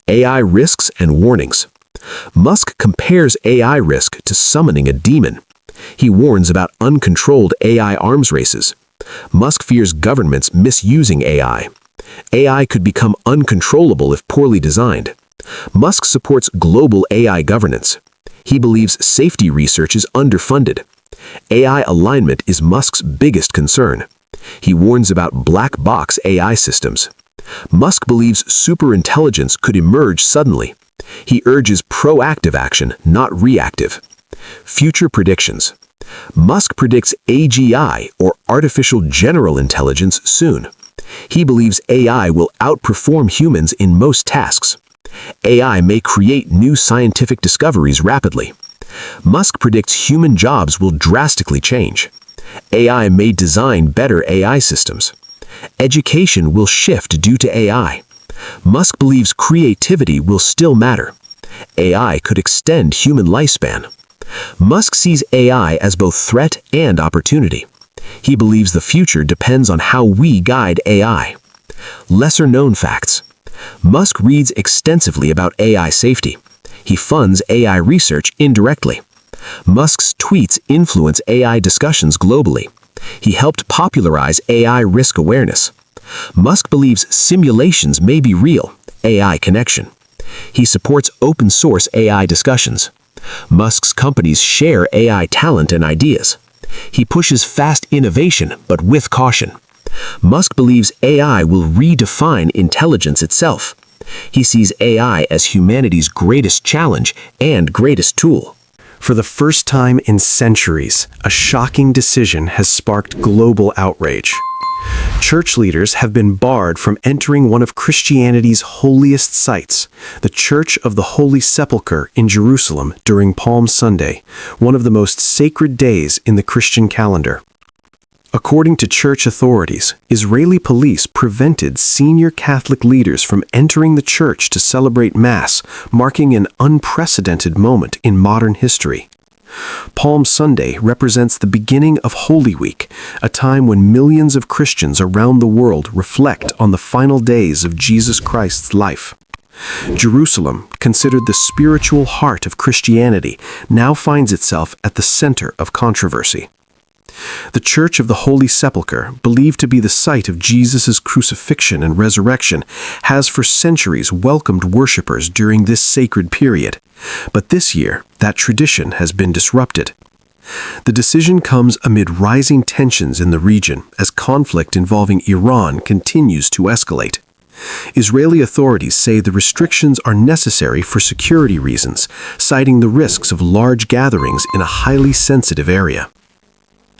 [SPEAKER 1] AI risks and warnings. Musk compares AI risk to summoning a demon. He warns about uncontrolled AI arms races. Musk fears governments misusing AI. AI could become uncontrollable if poorly designed. Musk supports global AI governance. He believes safety research is underfunded. AI alignment is Musk's biggest concern. He warns about black box AI systems. Musk believes superintelligence could emerge suddenly. He urges proactive action, not reactive. Future predictions. Musk predicts AGI, or artificial general intelligence, soon. He believes AI will outperform humans in most tasks. AI may create new scientific discoveries rapidly. Musk predicts human jobs will drastically change. AI may design better AI systems. Education will shift due to AI. Musk believes creativity will still matter. AI could extend human lifespan. Musk sees AI as both threat and opportunity. He believes the future depends on how we guide AI. Lesser-known facts. Musk reads extensively about AI safety. He funds AI research indirectly. Musk's tweets influence AI discussions globally. He helped popularize AI risk awareness. Musk believes simulations may be real, AI connection. He supports open-source AI discussions. Musk's companies share AI talent and ideas. He pushes fast innovation, but with caution. Musk believes AI will redefine intelligence itself. He sees AI as humanity's greatest challenge and greatest tool.
[SPEAKER 2] For the first time in centuries, a shocking decision has sparked global outrage. Church leaders have been barred from entering one of Christianity's holiest sites, the Church of the Holy Sepulchre in Jerusalem during Palm Sunday, one of the most sacred days in the Christian calendar. According to church authorities, Israeli police prevented senior Catholic leaders from entering the church to celebrate Mass, marking an unprecedented moment in modern history. Palm Sunday represents the beginning of Holy Week, a time when millions of Christians around the world reflect on the final days of Jesus Christ's life. Jerusalem, considered the spiritual heart of Christianity, now finds itself at the center of controversy. The Church of the Holy Sepulchre, believed to be the site of Jesus' crucifixion and resurrection, has for centuries welcomed worshippers during this sacred period. But this year, that tradition has been disrupted. The decision comes amid rising tensions in the region as conflict involving Iran continues to escalate. Israeli authorities say the restrictions are necessary for security reasons, citing the risks of large gatherings in a highly sensitive area.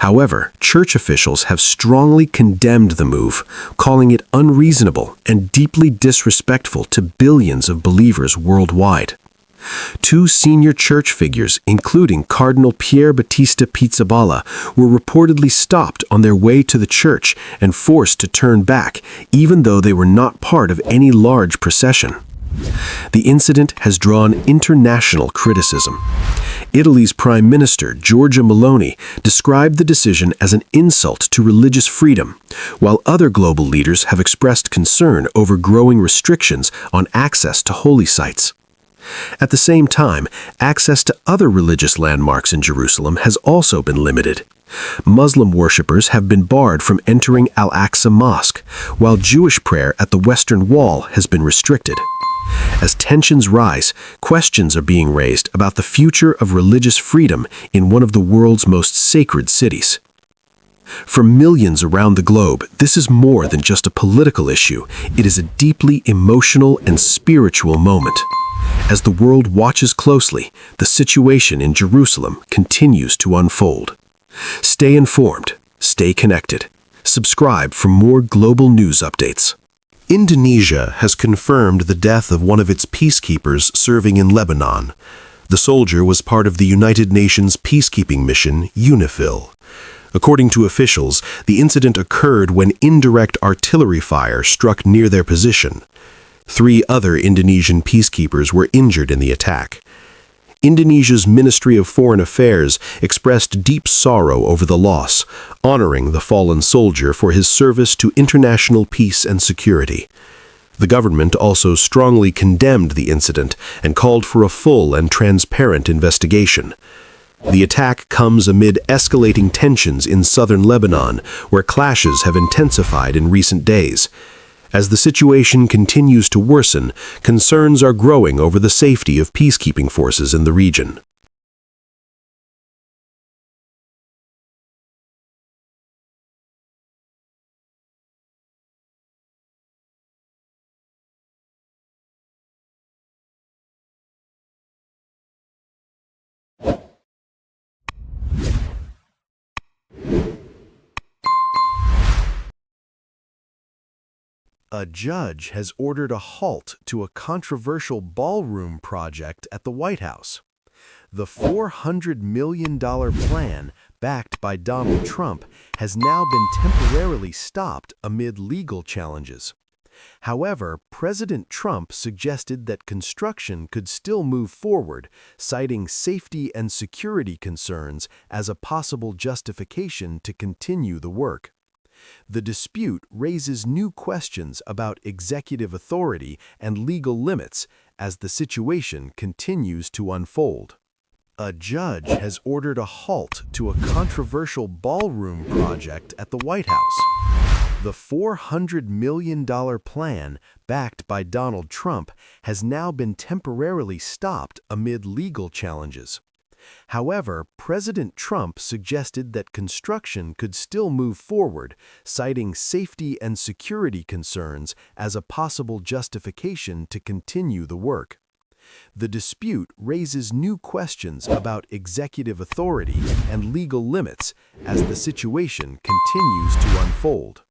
[SPEAKER 2] However, church officials have strongly condemned the move, calling it unreasonable and deeply disrespectful to billions of believers worldwide. Two senior church figures, including Cardinal Pier Battista Pizzaballa, were reportedly stopped on their way to the church and forced to turn back, even though they were not part of any large procession. The incident has drawn international criticism. Italy's Prime Minister, Giorgia Meloni, described the decision as an insult to religious freedom, while other global leaders have expressed concern over growing restrictions on access to holy sites. At the same time, access to other religious landmarks in Jerusalem has also been limited. Muslim worshippers have been barred from entering Al-Aqsa Mosque, while Jewish prayer at the Western Wall has been restricted. As tensions rise, questions are being raised about the future of religious freedom in one of the world's most sacred cities. For millions around the globe, this is more than just a political issue. It is a deeply emotional and spiritual moment. As the world watches closely, the situation in Jerusalem continues to unfold. Stay informed, stay connected. Subscribe for more global news updates.
[SPEAKER 3] Indonesia has confirmed the death of one of its peacekeepers serving in Lebanon. The soldier was part of the United Nations peacekeeping mission, UNIFIL. According to officials, the incident occurred when indirect artillery fire struck near their position. 3 other Indonesian peacekeepers were injured in the attack. Indonesia's Ministry of Foreign Affairs expressed deep sorrow over the loss, honoring the fallen soldier for his service to international peace and security.
[SPEAKER 1] The government also strongly condemned the incident and called for a full and transparent investigation. The attack comes amid escalating tensions in southern Lebanon, where clashes have intensified in recent days. As the situation continues to worsen, concerns are growing over the safety of peacekeeping forces in the region. A judge has ordered a halt to a controversial ballroom project at the White House. The $400 million plan, backed by Donald Trump, has now been temporarily stopped amid legal challenges. However, President Trump suggested that construction could still move forward, citing safety and security concerns as a possible justification to continue the work. The dispute raises new questions about executive authority and legal limits as the situation continues to unfold. A judge has ordered a halt to a controversial ballroom project at the White House. The $400 million plan, backed by Donald Trump, has now been temporarily stopped amid legal challenges. However, President Trump suggested that construction could still move forward, citing safety and security concerns as a possible justification to continue the work. The dispute raises new questions about executive authority and legal limits as the situation continues to unfold.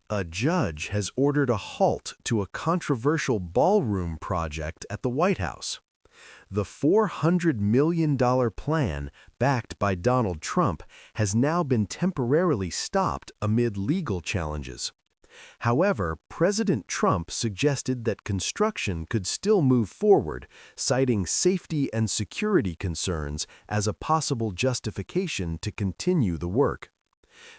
[SPEAKER 1] A judge has ordered a halt to a controversial ballroom project at the White House. The $400 million plan, backed by Donald Trump, has now been temporarily stopped amid legal challenges. However, President Trump suggested that construction could still move forward, citing safety and security concerns as a possible justification to continue the work.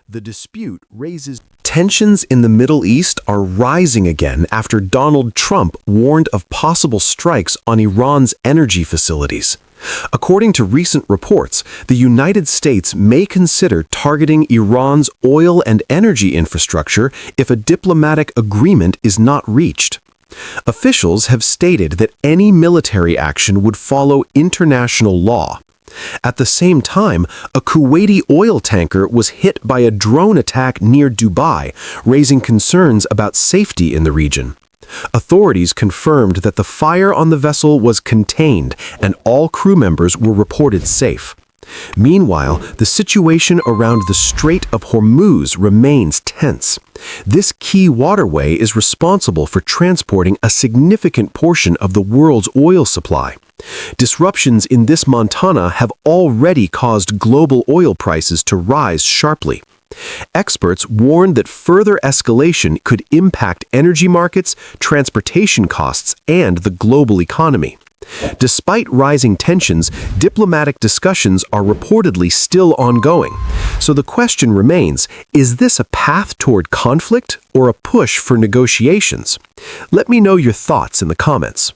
[SPEAKER 1] The dispute raises tensions in the Middle East are rising again after Donald Trump warned of possible strikes on Iran's energy facilities. According to recent reports, the United States may consider targeting Iran's oil and energy infrastructure if a diplomatic agreement is not reached. Officials have stated that any military action would follow international law. At the same time, a Kuwaiti oil tanker was hit by a drone attack near Dubai, raising concerns about safety in the region. Authorities confirmed that the fire on the vessel was contained and all crew members were reported safe. Meanwhile, the situation around the Strait of Hormuz remains tense. This key waterway is responsible for transporting a significant portion of the world's oil supply. Disruptions in this Montana have already caused global oil prices to rise sharply. Experts warn that further escalation could impact energy markets, transportation costs, and the global economy. Despite rising tensions, diplomatic discussions are reportedly still ongoing. So the question remains, is this a path toward conflict or a push for negotiations? Let me know your thoughts in the comments.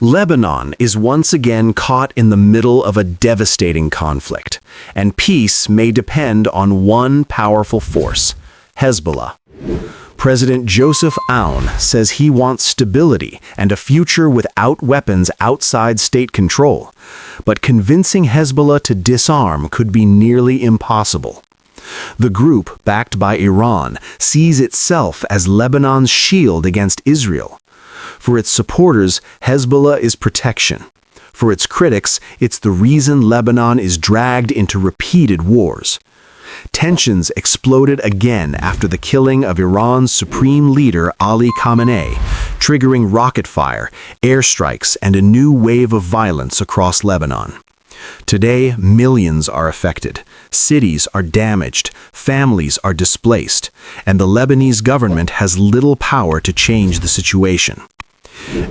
[SPEAKER 1] Lebanon is once again caught in the middle of a devastating conflict, and peace may depend on one powerful force, Hezbollah. President Joseph Aoun says he wants stability and a future without weapons outside state control, but convincing Hezbollah to disarm could be nearly impossible. The group, backed by Iran, sees itself as Lebanon's shield against Israel. For its supporters, Hezbollah is protection. For its critics, it's the reason Lebanon is dragged into repeated wars. Tensions exploded again after the killing of Iran's supreme leader Ali Khamenei, triggering rocket fire, airstrikes, and a new wave of violence across Lebanon. Today, millions are affected, cities are damaged, families are displaced, and the Lebanese government has little power to change the situation.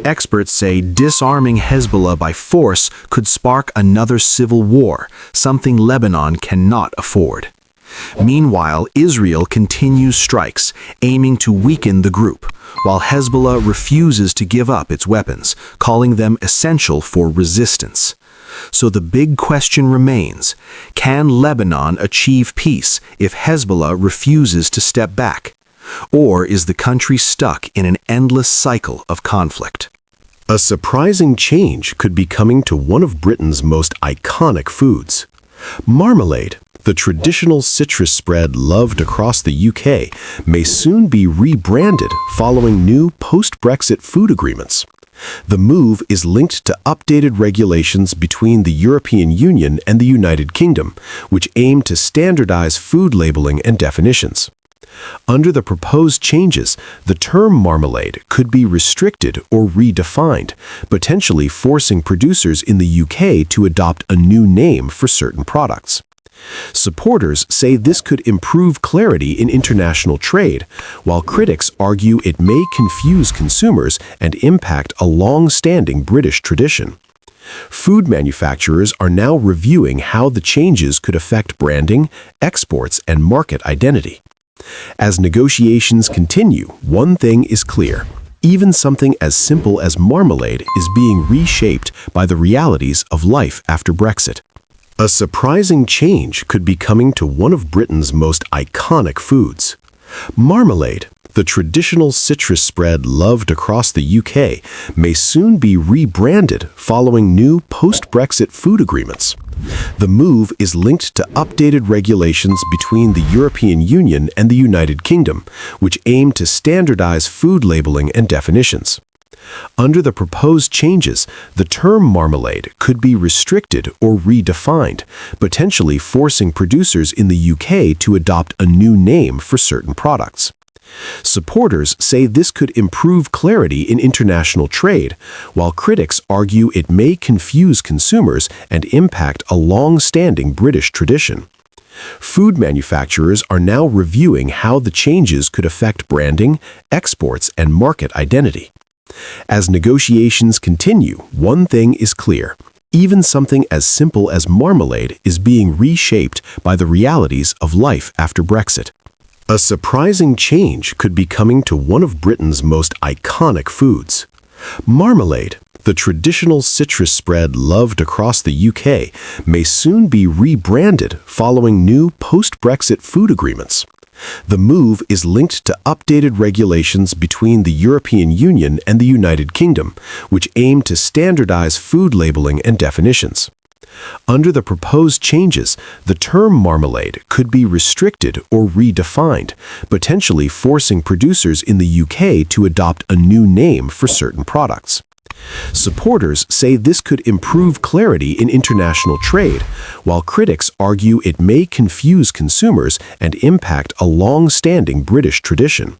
[SPEAKER 1] Experts say disarming Hezbollah by force could spark another civil war, something Lebanon cannot afford. Meanwhile, Israel continues strikes, aiming to weaken the group, while Hezbollah refuses to give up its weapons, calling them essential for resistance. So the big question remains, can Lebanon achieve peace if Hezbollah refuses to step back? Or is the country stuck in an endless cycle of conflict?
[SPEAKER 3] A surprising change could be coming to one of Britain's most iconic foods. Marmalade, the traditional citrus spread loved across the UK, may soon be rebranded following new post-Brexit food agreements. The move is linked to updated regulations between the European Union and the United Kingdom, which aim to standardize food labeling and definitions. Under the proposed changes, the term marmalade could be restricted or redefined, potentially forcing producers in the UK to adopt a new name for certain products. Supporters say this could improve clarity in international trade, while critics argue it may confuse consumers and impact a long-standing British tradition. Food manufacturers are now reviewing how the changes could affect branding, exports, and market identity. As negotiations continue, one thing is clear. Even something as simple as marmalade is being reshaped by the realities of life after Brexit. A surprising change could be coming to one of Britain's most iconic foods. Marmalade, the traditional citrus spread loved across the UK, may soon be rebranded following new post-Brexit food agreements. The move is linked to updated regulations between the European Union and the United Kingdom, which aim to standardize food labeling and definitions. Under the proposed changes, the term marmalade could be restricted or redefined, potentially forcing producers in the UK to adopt a new name for certain products. Supporters say this could improve clarity in international trade, while critics argue it may confuse consumers and impact a long-standing British tradition. Food manufacturers are now reviewing how the changes could affect branding, exports, and market identity. As negotiations continue, one thing is clear. Even something as simple as marmalade is being reshaped by the realities of life after Brexit. A surprising change could be coming to one of Britain's most iconic foods. Marmalade, the traditional citrus spread loved across the UK, may soon be rebranded following new post-Brexit food agreements. The move is linked to updated regulations between the European Union and the United Kingdom, which aim to standardize food labeling and definitions. Under the proposed changes, the term marmalade could be restricted or redefined, potentially forcing producers in the UK to adopt a new name for certain products. Supporters say this could improve clarity in international trade, while critics argue it may confuse consumers and impact a long-standing British tradition.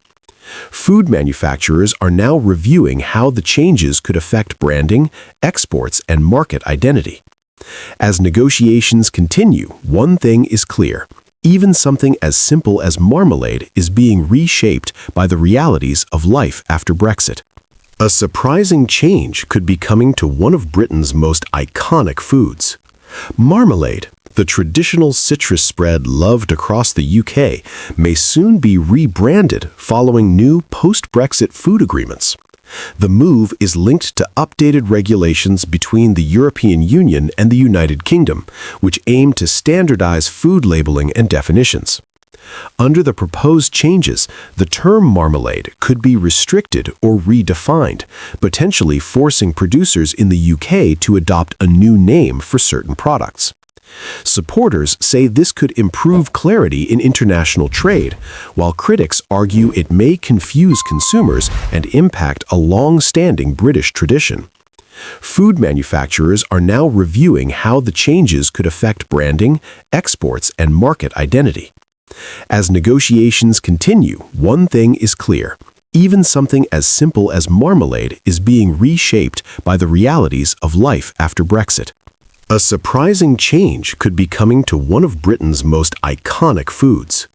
[SPEAKER 3] Food manufacturers are now reviewing how the changes could affect branding, exports, and market identity. As negotiations continue, one thing is clear. Even something as simple as marmalade is being reshaped by the realities of life after Brexit. A surprising change could be coming to one of Britain's most iconic foods. Marmalade, the traditional citrus spread loved across the UK, may soon be rebranded following new post-Brexit food agreements. The move is linked to updated regulations between the European Union and the United Kingdom, which aim to standardize food labeling and definitions. Under the proposed changes, the term marmalade could be restricted or redefined, potentially forcing producers in the UK to adopt a new name for certain products. Supporters say this could improve clarity in international trade, while critics argue it may confuse consumers and impact a long-standing British tradition. Food manufacturers are now reviewing how the changes could affect branding, exports, and market identity. As negotiations continue, one thing is clear. Even something as simple as marmalade is being reshaped by the realities of life after Brexit. A surprising change could be coming to one of Britain's most iconic foods.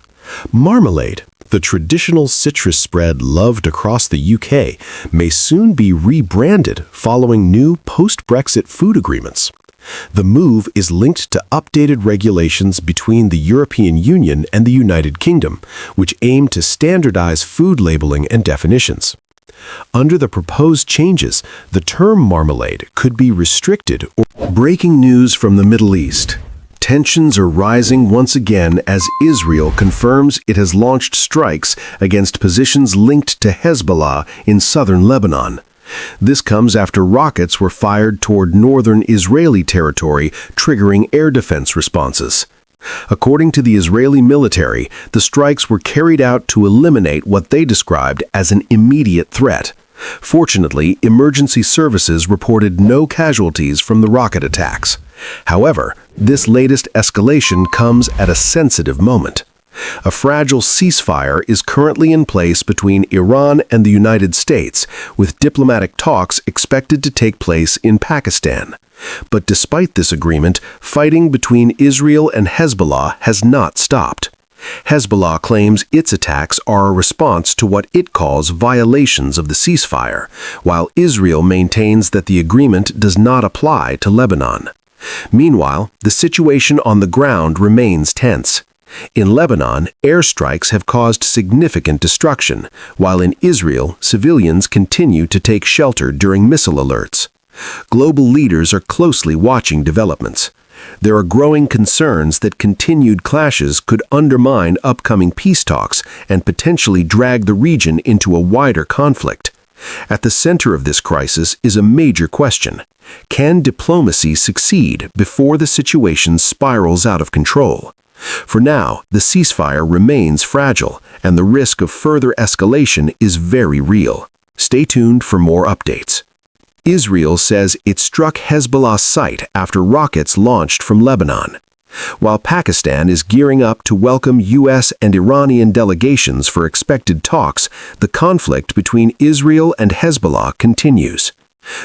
[SPEAKER 3] Marmalade, the traditional citrus spread loved across the UK, may soon be rebranded following new post-Brexit food agreements.
[SPEAKER 4] The move is linked to updated regulations between the European Union and the United Kingdom, which aim to standardize food labeling and definitions. Under the proposed changes, the term marmalade could be restricted or...
[SPEAKER 2] Breaking news from the Middle East. Tensions are rising once again as Israel confirms it has launched strikes against positions linked to Hezbollah in southern Lebanon. This comes after rockets were fired toward northern Israeli territory, triggering air defense responses. According to the Israeli military, the strikes were carried out to eliminate what they described as an immediate threat. Fortunately, emergency services reported no casualties from the rocket attacks. However, this latest escalation comes at a sensitive moment. A fragile ceasefire is currently in place between Iran and the United States, with diplomatic talks expected to take place in Pakistan. But despite this agreement, fighting between Israel and Hezbollah has not stopped. Hezbollah claims its attacks are a response to what it calls violations of the ceasefire, while Israel maintains that the agreement does not apply to Lebanon. Meanwhile, the situation on the ground remains tense. In Lebanon, airstrikes have caused significant destruction, while in Israel, civilians continue to take shelter during missile alerts. Global leaders are closely watching developments. There are growing concerns that continued clashes could undermine upcoming peace talks and potentially drag the region into a wider conflict. At the center of this crisis is a major question. Can diplomacy succeed before the situation spirals out of control? For now, the ceasefire remains fragile, and the risk of further escalation is very real. Stay tuned for more updates. Israel says it struck Hezbollah's site after rockets launched from Lebanon. While Pakistan is gearing up to welcome U.S. and Iranian delegations for expected talks, the conflict between Israel and Hezbollah continues.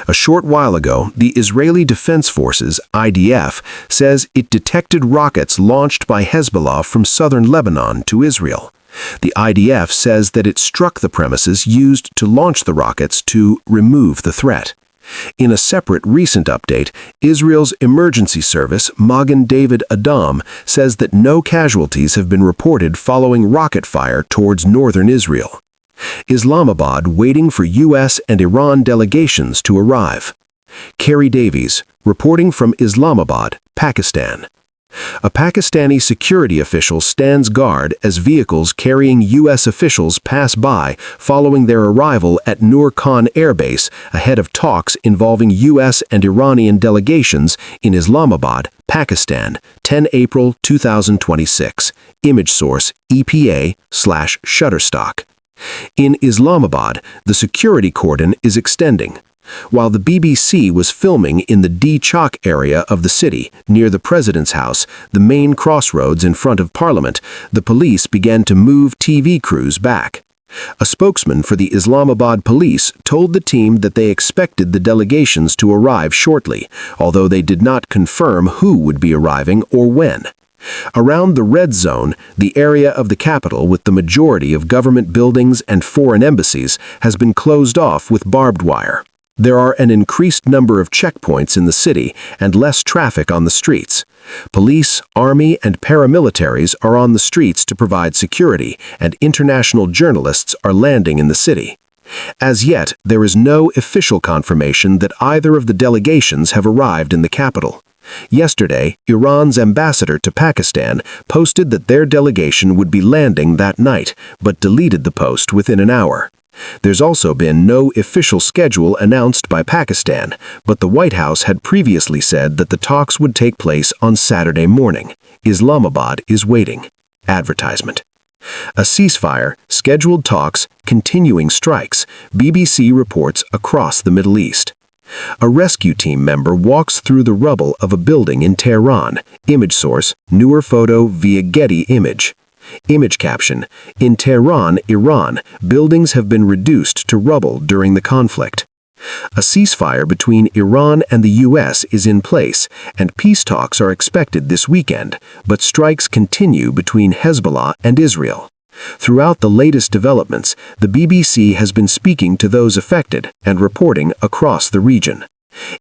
[SPEAKER 2] A short while ago, the Israeli Defense Forces, IDF, says it detected rockets launched by Hezbollah from southern Lebanon to Israel. The IDF says that it struck the premises used to launch the rockets to remove the threat. In a separate recent update, Israel's emergency service, Magen David Adom, says that no casualties have been reported following rocket fire towards northern Israel. Islamabad waiting for U.S. and Iran delegations to arrive. Carrie Davies, reporting from Islamabad, Pakistan. A Pakistani security official stands guard as vehicles carrying U.S. officials pass by following their arrival at Nur Khan Air Base ahead of talks involving U.S. and Iranian delegations in Islamabad, Pakistan, 10 April 2026. Image source, EPA/Shutterstock. In Islamabad, the security cordon is extending. While the BBC was filming in the D Chowk area of the city, near the President's house, the main crossroads in front of Parliament, the police began to move TV crews back. A spokesman for the Islamabad police told the team that they expected the delegations to arrive shortly, although they did not confirm who would be arriving or when. Around the Red Zone, the area of the capital with the majority of government buildings and foreign embassies, has been closed off with barbed wire. There are an increased number of checkpoints in the city and less traffic on the streets. Police, army, and paramilitaries are on the streets to provide security, and international journalists are landing in the city. As yet, there is no official confirmation that either of the delegations have arrived in the capital. Yesterday, Iran's ambassador to Pakistan posted that their delegation would be landing that night, but deleted the post within an hour. There's also been no official schedule announced by Pakistan, but the White House had previously said that the talks would take place on Saturday morning. Islamabad is waiting. Advertisement. A ceasefire, scheduled talks, continuing strikes, BBC reports across the Middle East. A rescue team member walks through the rubble of a building in Tehran. Image source, newer photo via Getty Image. Image caption, in Tehran, Iran, buildings have been reduced to rubble during the conflict. A ceasefire between Iran and the U.S. is in place, and peace talks are expected this weekend, but strikes continue between Hezbollah and Israel. Throughout the latest developments, the BBC has been speaking to those affected and reporting across the region.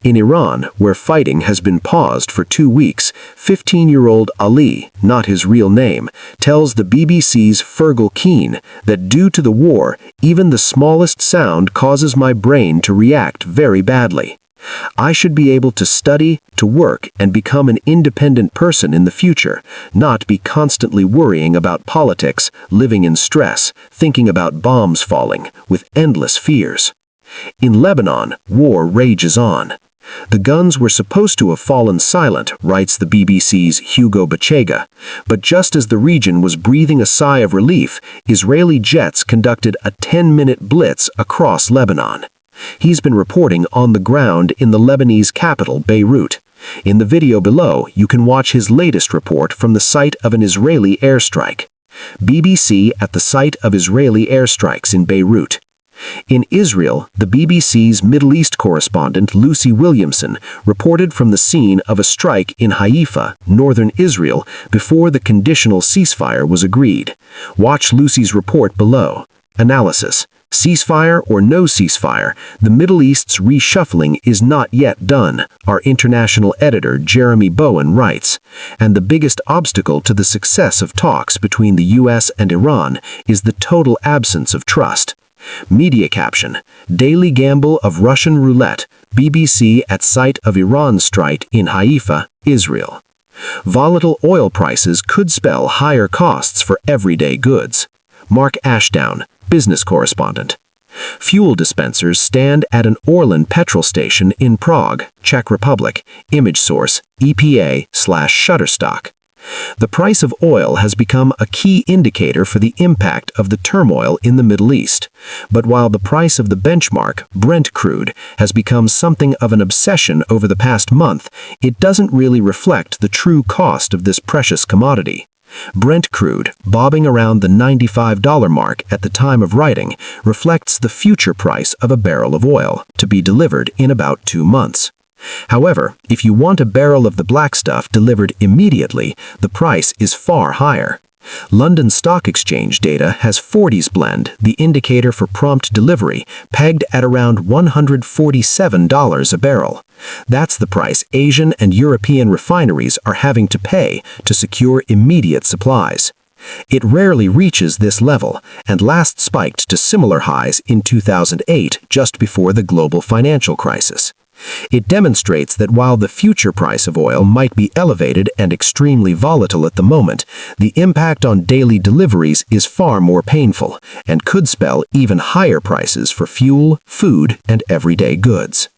[SPEAKER 2] In Iran, where fighting has been paused for 2 weeks, 15-year-old Ali, not his real name, tells the BBC's Fergal Keane that due to the war, even the smallest sound causes my brain to react very badly. I should be able to study, to work, and become an independent person in the future, not be constantly worrying about politics, living in stress, thinking about bombs falling, with endless fears. In Lebanon, war rages on. The guns were supposed to have fallen silent, writes the BBC's Hugo Bachega, but just as the region was breathing a sigh of relief, Israeli jets conducted a 10-minute blitz across Lebanon. He's been reporting on the ground in the Lebanese capital, Beirut. In the video below, you can watch his latest report from the site of an Israeli airstrike. BBC at the site of Israeli airstrikes in Beirut. In Israel, the BBC's Middle East correspondent Lucy Williamson reported from the scene of a strike in Haifa, northern Israel, before the conditional ceasefire was agreed. Watch Lucy's report below. Analysis. Ceasefire or no ceasefire, the Middle East's reshuffling is not yet done, our international editor Jeremy Bowen writes, and the biggest obstacle to the success of talks between the US and Iran is the total absence of trust. Media caption, Daily Gamble of Russian Roulette, BBC at site of Iran strike in Haifa, Israel. Volatile oil prices could spell higher costs for everyday goods. Mark Ashdown, business correspondent. Fuel dispensers stand at an Orlen petrol station in Prague, Czech Republic. Image source, EPA/Shutterstock. The price of oil has become a key indicator for the impact of the turmoil in the Middle East. But while the price of the benchmark, Brent crude, has become something of an obsession over the past month, it doesn't really reflect the true cost of this precious commodity. Brent crude, bobbing around the $95 mark at the time of writing, reflects the future price of a barrel of oil, to be delivered in about 2 months. However, if you want a barrel of the black stuff delivered immediately, the price is far higher. London Stock Exchange data has 40s blend, the indicator for prompt delivery, pegged at around $147 a barrel. That's the price Asian and European refineries are having to pay to secure immediate supplies. It rarely reaches this level, and last spiked to similar highs in 2008, just before the global financial crisis. It demonstrates that while the future price of oil might be elevated and extremely volatile at the moment, the impact on daily deliveries is far more painful and could spell even higher prices for fuel, food, and everyday goods.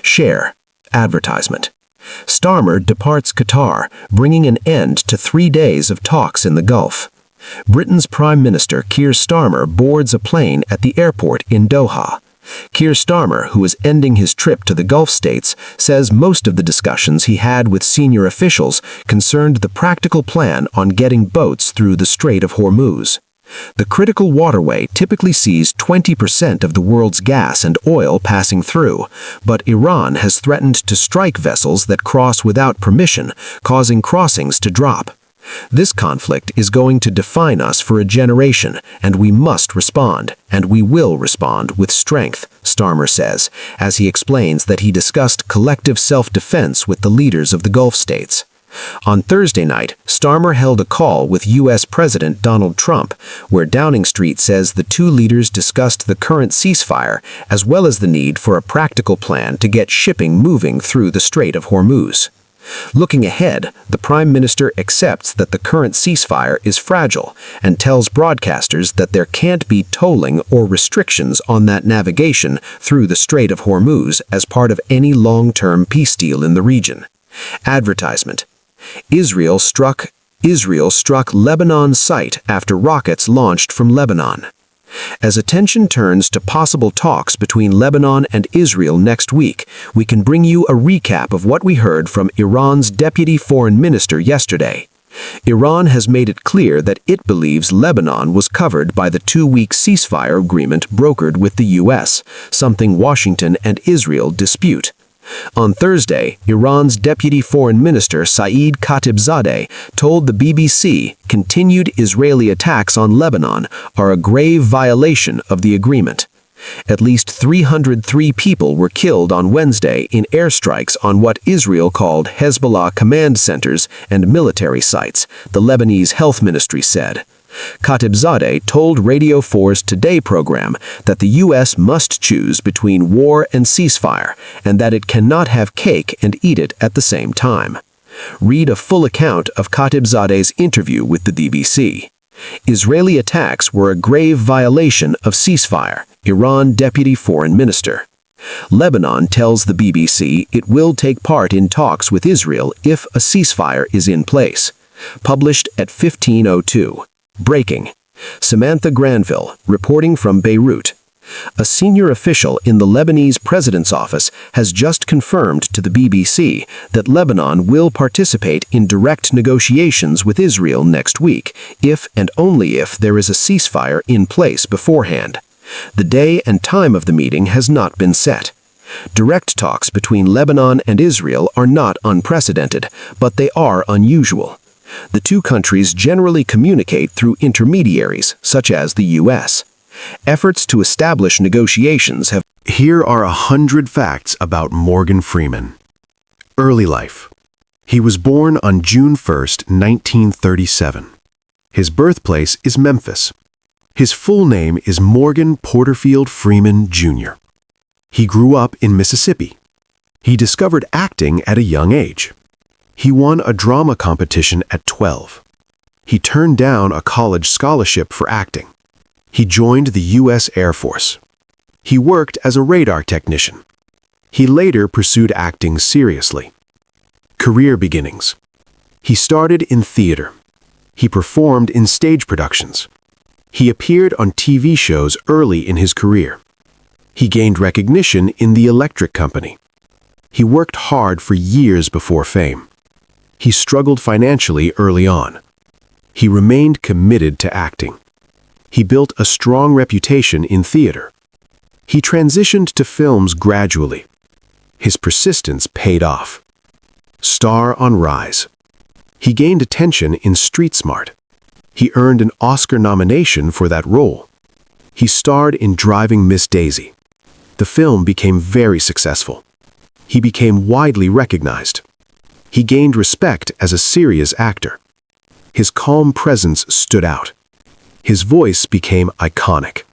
[SPEAKER 2] Share. Advertisement. Starmer departs Qatar, bringing an end to 3 days of talks in the Gulf. Britain's Prime Minister Keir Starmer boards a plane at the airport in Doha. Keir Starmer, who is ending his trip to the Gulf states, says most of the discussions he had with senior officials concerned the practical plan on getting boats through the Strait of Hormuz. The critical waterway typically sees 20% of the world's gas and oil passing through, but Iran has threatened to strike vessels that cross without permission, causing crossings to drop. This conflict is going to define us for a generation, and we must respond, and we will respond with strength, Starmer says, as he explains that he discussed collective self-defense with the leaders of the Gulf states. On Thursday night, Starmer held a call with U.S. President Donald Trump, where Downing Street says the two leaders discussed the current ceasefire, as well as the need for a practical plan to get shipping moving through the Strait of Hormuz. Looking ahead, the Prime Minister accepts that the current ceasefire is fragile and tells broadcasters that there can't be tolling or restrictions on that navigation through the Strait of Hormuz as part of any long-term peace deal in the region. Advertisement. Israel struck Lebanon's site after rockets launched from Lebanon. As attention turns to possible talks between Lebanon and Israel next week, we can bring you a recap of what we heard from Iran's deputy foreign minister yesterday. Iran has made it clear that it believes Lebanon was covered by the 2-week ceasefire agreement brokered with the U.S., something Washington and Israel dispute. On Thursday, Iran's deputy foreign minister Saeed Khatibzadeh told the BBC continued Israeli attacks on Lebanon are a grave violation of the agreement.
[SPEAKER 4] At least 303 people were killed on Wednesday in airstrikes on what Israel called Hezbollah command centers and military sites, the Lebanese health ministry said. Khatibzadeh told Radio 4's Today program that the U.S. must choose between war and ceasefire, and that it cannot have cake and eat it at the same time. Read a full account of Khatibzadeh's interview with the BBC. Israeli attacks were a grave violation of ceasefire, Iran Deputy Foreign Minister. Lebanon tells the BBC it will take part in talks with Israel if a ceasefire is in place. Published at 15:02. Breaking. Samantha Granville, reporting from Beirut. A senior official in the Lebanese president's office has just confirmed to the BBC that Lebanon will participate in direct negotiations with Israel next week, if and only if there is a ceasefire in place beforehand. The day and time of the meeting has not been set. Direct talks between Lebanon and Israel are not unprecedented, but they are unusual. The two countries generally communicate through intermediaries, such as the U.S. Efforts to establish negotiations have...
[SPEAKER 1] Here are 100 facts about Morgan Freeman. Early life. He was born on June 1, 1937. His birthplace is Memphis. His full name is Morgan Porterfield Freeman, Jr. He grew up in Mississippi. He discovered acting at a young age. He won a drama competition at 12. He turned down a college scholarship for acting. He joined the U.S. Air Force. He worked as a radar technician. He later pursued acting seriously. Career beginnings. He started in theater. He performed in stage productions. He appeared on TV shows early in his career. He gained recognition in the electric company. He worked hard for years before fame. He struggled financially early on. He remained committed to acting. He built a strong reputation in theater. He transitioned to films gradually. His persistence paid off. Star on rise. He gained attention in Street Smart. He earned an Oscar nomination for that role. He starred in Driving Miss Daisy. The film became very successful. He became widely recognized. He gained respect as a serious actor. His calm presence stood out. His voice became iconic.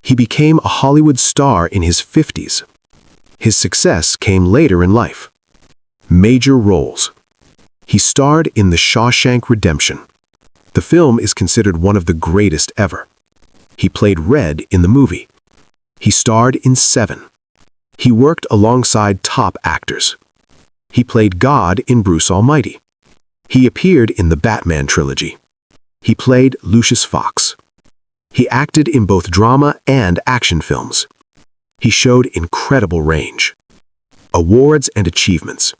[SPEAKER 1] He became a Hollywood star in his 50s. His success came later in life. Major roles. He starred in The Shawshank Redemption. The film is considered one of the greatest ever. He played Red in the movie. He starred in Seven. He worked alongside top actors. He played God in Bruce Almighty. He appeared in the Batman trilogy. He played Lucius Fox. He acted in both drama and action films. He showed incredible range. Awards and achievements.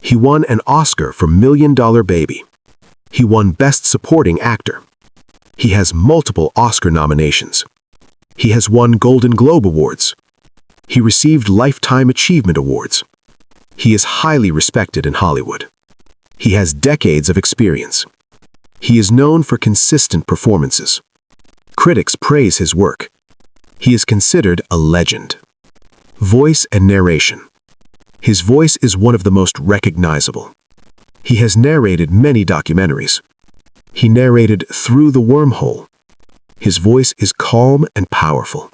[SPEAKER 1] He won an Oscar for Million Dollar Baby. He won Best Supporting Actor. He has multiple Oscar nominations. He has won Golden Globe Awards. He received Lifetime Achievement Awards. He is highly respected in Hollywood. He has decades of experience. He is known for consistent performances. Critics praise his work. He is considered a legend. Voice and narration. His voice is one of the most recognizable. He has narrated many documentaries. He narrated Through the Wormhole. His voice is calm and powerful.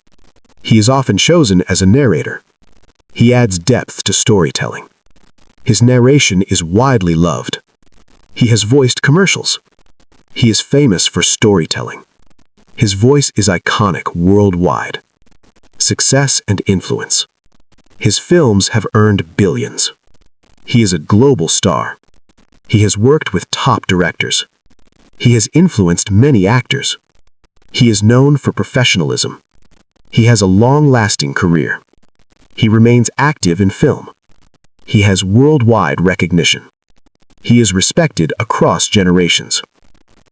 [SPEAKER 1] He is often chosen as a narrator. He adds depth to storytelling. His narration is widely loved. He has voiced commercials. He is famous for storytelling. His voice is iconic worldwide. Success and influence. His films have earned billions. He is a global star. He has worked with top directors. He has influenced many actors. He is known for professionalism. He has a long-lasting career. He remains active in film. He has worldwide recognition. He is respected across generations.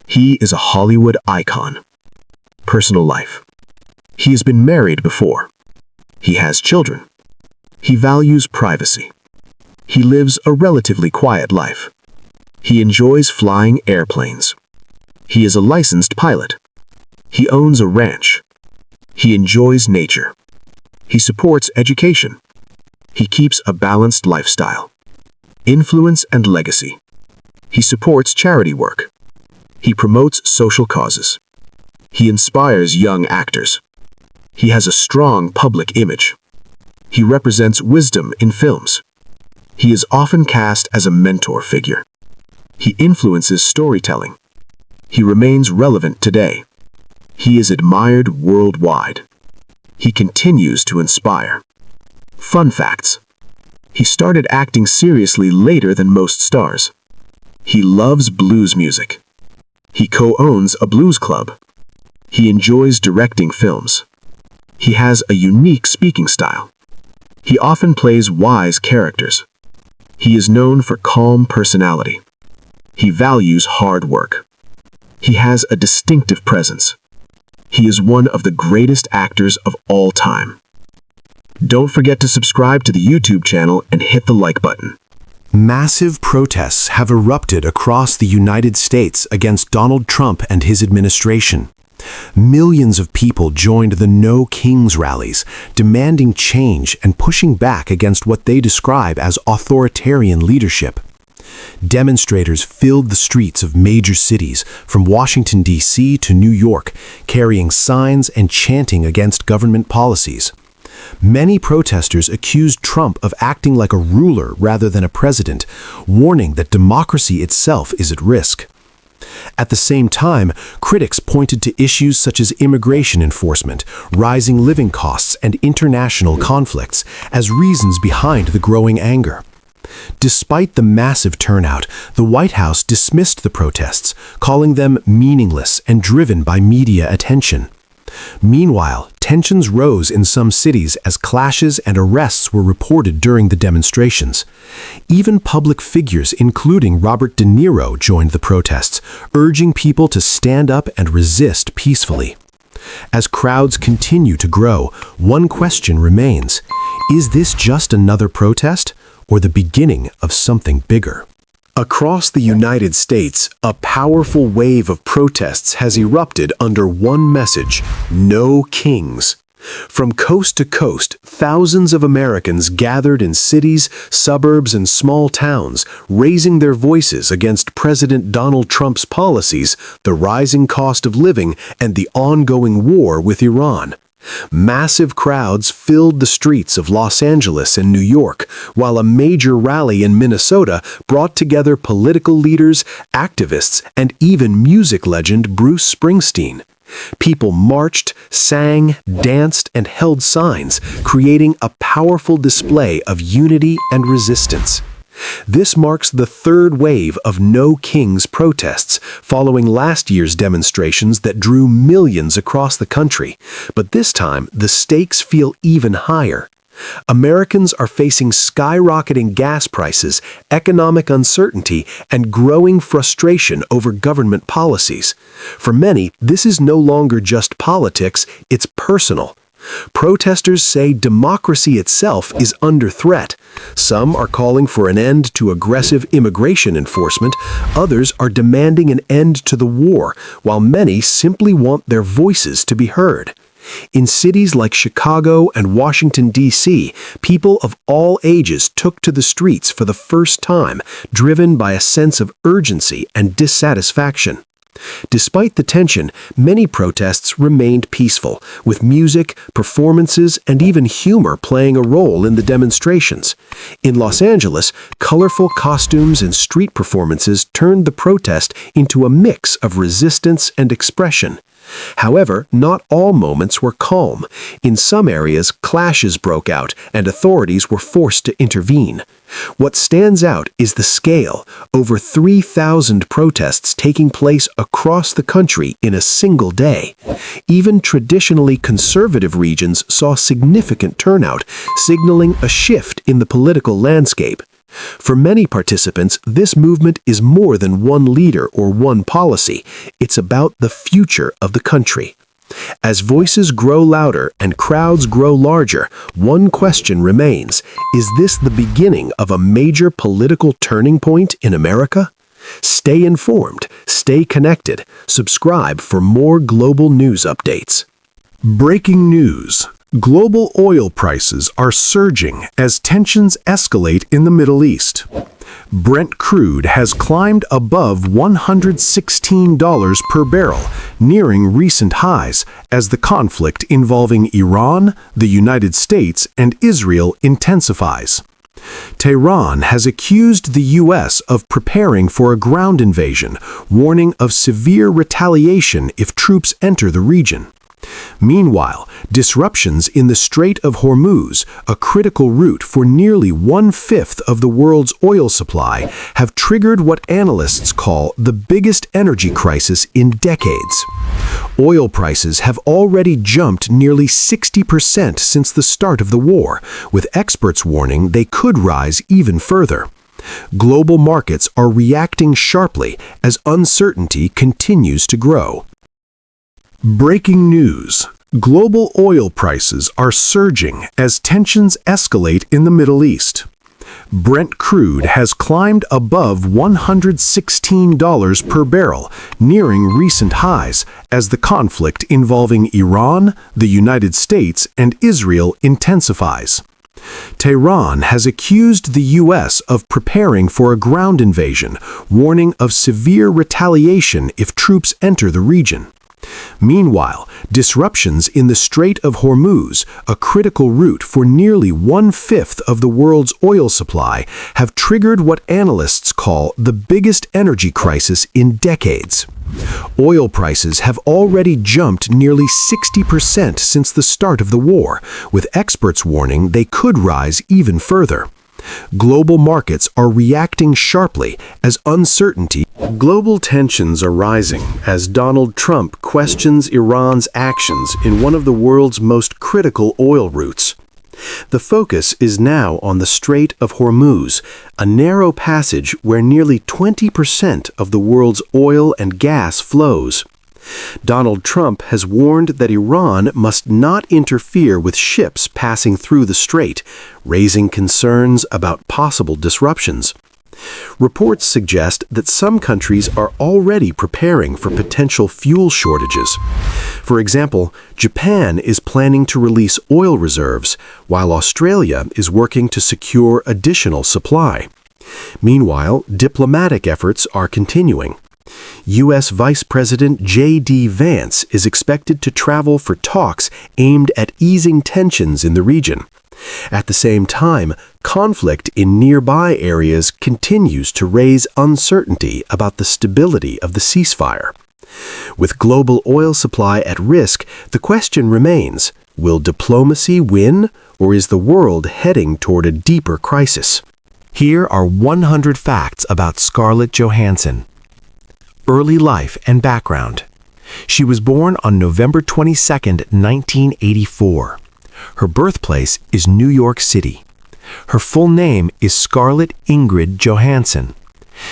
[SPEAKER 1] He is a Hollywood icon. Personal life. He has been married before. He has children. He values privacy. He lives a relatively quiet life. He enjoys flying airplanes. He is a licensed pilot. He owns a ranch. He enjoys nature. He supports education. He keeps a balanced lifestyle. Influence and legacy. He supports charity work. He promotes social causes. He inspires young actors. He has a strong public image. He represents wisdom in films. He is often cast as a mentor figure. He influences storytelling. He remains relevant today. He is admired worldwide. He continues to inspire. Fun facts. He started acting seriously later than most stars. He loves blues music. He co-owns a blues club. He enjoys directing films. He has a unique speaking style. He often plays wise characters. He is known for calm personality. He values hard work. He has a distinctive presence. He is one of the greatest actors of all time. Don't forget to subscribe to the YouTube channel and hit the like button.
[SPEAKER 4] Massive protests have erupted across the United States against Donald Trump and his administration. Millions of people joined the No Kings rallies, demanding change and pushing back against what they describe as authoritarian leadership. Demonstrators filled the streets of major cities, from Washington, D.C. to New York, carrying signs and chanting against government policies. Many protesters accused Trump of acting like a ruler rather than a president, warning that democracy itself is at risk. At the same time, critics pointed to issues such as immigration enforcement, rising living costs, and international conflicts as reasons behind the growing anger. Despite the massive turnout, the White House dismissed the protests, calling them meaningless and driven by media attention. Meanwhile, tensions rose in some cities as clashes and arrests were reported during the demonstrations. Even public figures, including Robert De Niro, joined the protests, urging people to stand up and resist peacefully. As crowds continue to grow, one question remains: is this just another protest, or the beginning of something bigger? Across the United States, a powerful wave of protests has erupted under one message: No Kings. From coast to coast, thousands of Americans gathered in cities, suburbs, and small towns, raising their voices against President Donald Trump's policies, the rising cost of living, and the ongoing war with Iran. Massive crowds filled the streets of Los Angeles and New York, while a major rally in Minnesota brought together political leaders, activists, and even music legend Bruce Springsteen. People marched, sang, danced, and held signs, creating a powerful display of unity and resistance. This marks the third wave of No Kings protests, following last year's demonstrations that drew millions across the country. But this time, the stakes feel even higher. Americans are facing skyrocketing gas prices, economic uncertainty, and growing frustration over government policies. For many, this is no longer just politics, it's personal. Protesters say democracy itself is under threat. Some are calling for an end to aggressive immigration enforcement, others are demanding an end to the war, while many simply want their voices to be heard. In cities like Chicago and Washington, D.C., people of all ages took to the streets for the first time, driven by a sense of urgency and dissatisfaction. Despite the tension, many protests remained peaceful, with music, performances, and even humor playing a role in the demonstrations. In Los Angeles, colorful costumes and street performances turned the protest into a mix of resistance and expression. However, not all moments were calm. In some areas, clashes broke out, and authorities were forced to intervene. What stands out is the scale: over 3,000 protests taking place across the country in a single day. Even traditionally conservative regions saw significant turnout, signaling a shift in the political landscape. For many participants, this movement is more than one leader or one policy. It's about the future of the country. As voices grow louder and crowds grow larger, one question remains: is this the beginning of a major political turning point in America? Stay informed, stay connected, subscribe for more global news updates.
[SPEAKER 3] Breaking news.
[SPEAKER 1] Global oil prices are surging as tensions escalate in the Middle East. Brent crude has climbed above $116 per barrel, nearing recent highs as the conflict involving Iran, the United States, and Israel intensifies. Tehran has accused the U.S. of preparing for a ground invasion, warning of severe retaliation if troops enter the region. Meanwhile, disruptions in the Strait of Hormuz, a critical route for nearly one-fifth of the world's oil supply, have triggered what analysts call the biggest energy crisis in decades. Oil prices have already jumped nearly 60% since the start of the war, with experts warning they could rise even further. Global markets are reacting sharply as uncertainty continues to grow. Breaking news. Global oil prices are surging as tensions escalate in the Middle East. Brent crude has climbed above $116 per barrel, nearing recent highs as the conflict involving Iran, the United States, and Israel intensifies. Tehran has accused the U.S. of preparing for a ground invasion, warning of severe retaliation if troops enter the region. Meanwhile, disruptions in the Strait of Hormuz, a critical route for nearly one-fifth of the world's oil supply, have triggered what analysts call the biggest energy crisis in decades. Oil prices have already jumped nearly 60% since the start of the war, with experts warning they could rise even further. Global markets are reacting sharply as uncertainty. Global tensions are rising as Donald Trump questions Iran's actions in one of the world's most critical oil routes. The focus is now on the Strait of Hormuz, a narrow passage where nearly 20% of the world's oil and gas flows. Donald Trump has warned that Iran must not interfere with ships passing through the strait, raising concerns about possible disruptions. Reports suggest that some countries are already preparing for potential fuel shortages. For example, Japan is planning to release oil reserves, while Australia is working to secure additional supply. Meanwhile, diplomatic efforts are continuing. U.S. Vice President J.D. Vance is expected to travel for talks aimed at easing tensions in the region. At the same time, conflict in nearby areas continues to raise uncertainty about the stability of the ceasefire. With global oil supply at risk, the question remains, will diplomacy win, or is the world heading toward a deeper crisis?
[SPEAKER 4] Here are 100 facts about Scarlett Johansson. Early life and background. She was born on November 22, 1984. Her birthplace is New York City. Her full name is Scarlett Ingrid Johansson.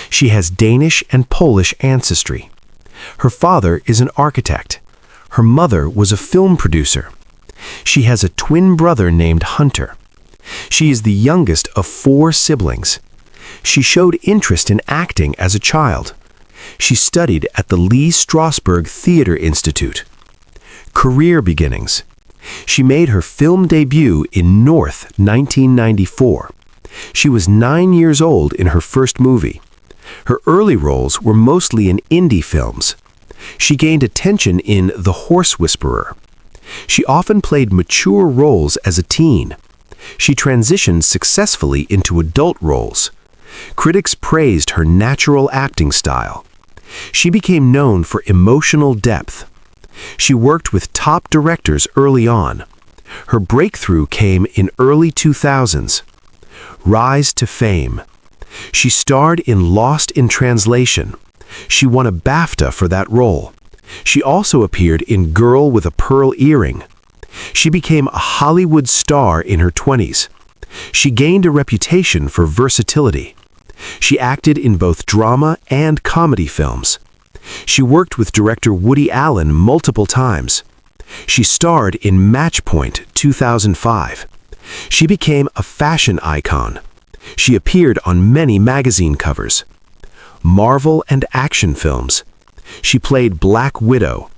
[SPEAKER 4] She has Danish and Polish ancestry. Her father is an architect. Her mother was a film producer. She has a twin brother named Hunter. She is the youngest of 4 siblings. She showed interest in acting as a child. She studied at the Lee Strasberg Theater Institute. Career beginnings. She made her film debut in North, 1994. She was 9 years old in her first movie. Her early roles were mostly in indie films. She gained attention in The Horse Whisperer. She often played mature roles as a teen. She transitioned successfully into adult roles. Critics praised her natural acting style. She became known for emotional depth. She worked with top directors early on. Her breakthrough came in early 2000s. Rise to fame. She starred in Lost in Translation. She won a BAFTA for that role. She also appeared in Girl with a Pearl Earring. She became a Hollywood star in her 20s. She gained a reputation for versatility. She acted in both drama and comedy films. She worked with director Woody Allen multiple times. She starred in Matchpoint 2005. She became a fashion icon. She appeared on many magazine covers. Marvel and action films. She played Black Widow.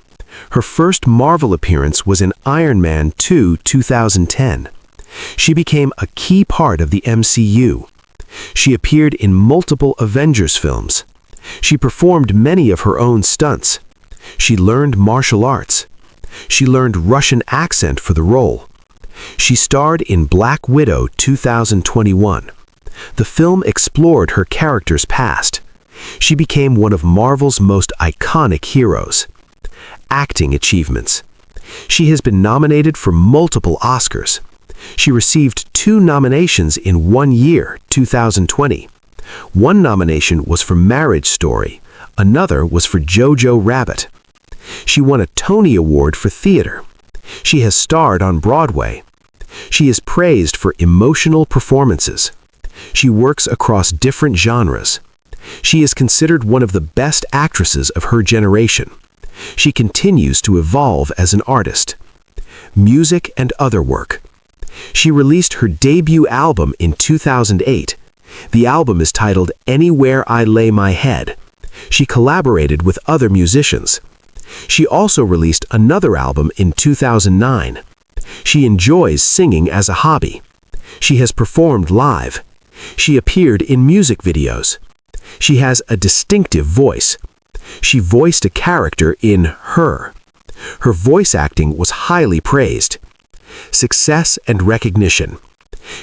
[SPEAKER 1] Her first Marvel appearance was in Iron Man 2, 2010. She became a key part of the MCU. She appeared in multiple Avengers films. She performed many of her own stunts. She learned martial arts. She learned Russian accent for the role. She starred in Black Widow 2021. The film explored her character's past. She became one of Marvel's most iconic heroes. Acting achievements. She has been nominated for multiple Oscars. She received 2 nominations in 1 year, 2020. One nomination was for Marriage Story. Another was for Jojo Rabbit. She won a Tony Award for theater. She has starred on Broadway. She is praised for emotional performances. She works across different genres. She is considered one of the best actresses of her generation. She continues to evolve as an artist. Music and other work. She released her debut album in 2008. The album is titled Anywhere I Lay My Head. She collaborated with other musicians. She also released another album in 2009. She enjoys singing as a hobby. She has performed live. She appeared in music videos. She has a distinctive voice. She voiced a character in Her. Her voice acting was highly praised. Success and recognition.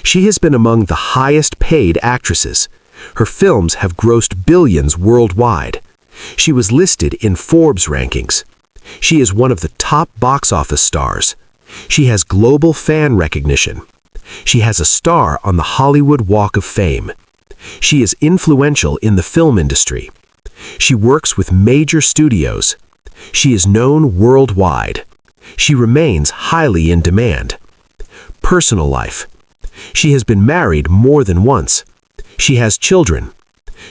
[SPEAKER 1] She has been among the highest paid actresses. Her films have grossed billions worldwide. She was listed in Forbes rankings. She is one of the top box office stars. She has global fan recognition. She has a star on the Hollywood Walk of Fame. She is influential in the film industry. She works with major studios. She is known worldwide. She remains highly in demand. Personal life. She has been married more than once. She has children.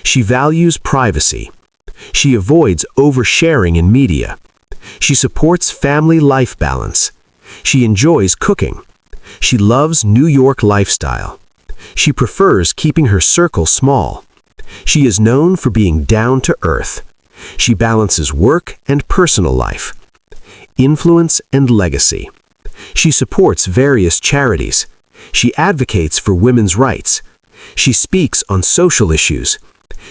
[SPEAKER 1] She values privacy. She avoids oversharing in media. She supports family life balance. She enjoys cooking. She loves New York lifestyle. She prefers keeping her circle small. She is known for being down to earth. She balances work and personal life. Influence and legacy. She supports various charities. She advocates for women's rights. She speaks on social issues.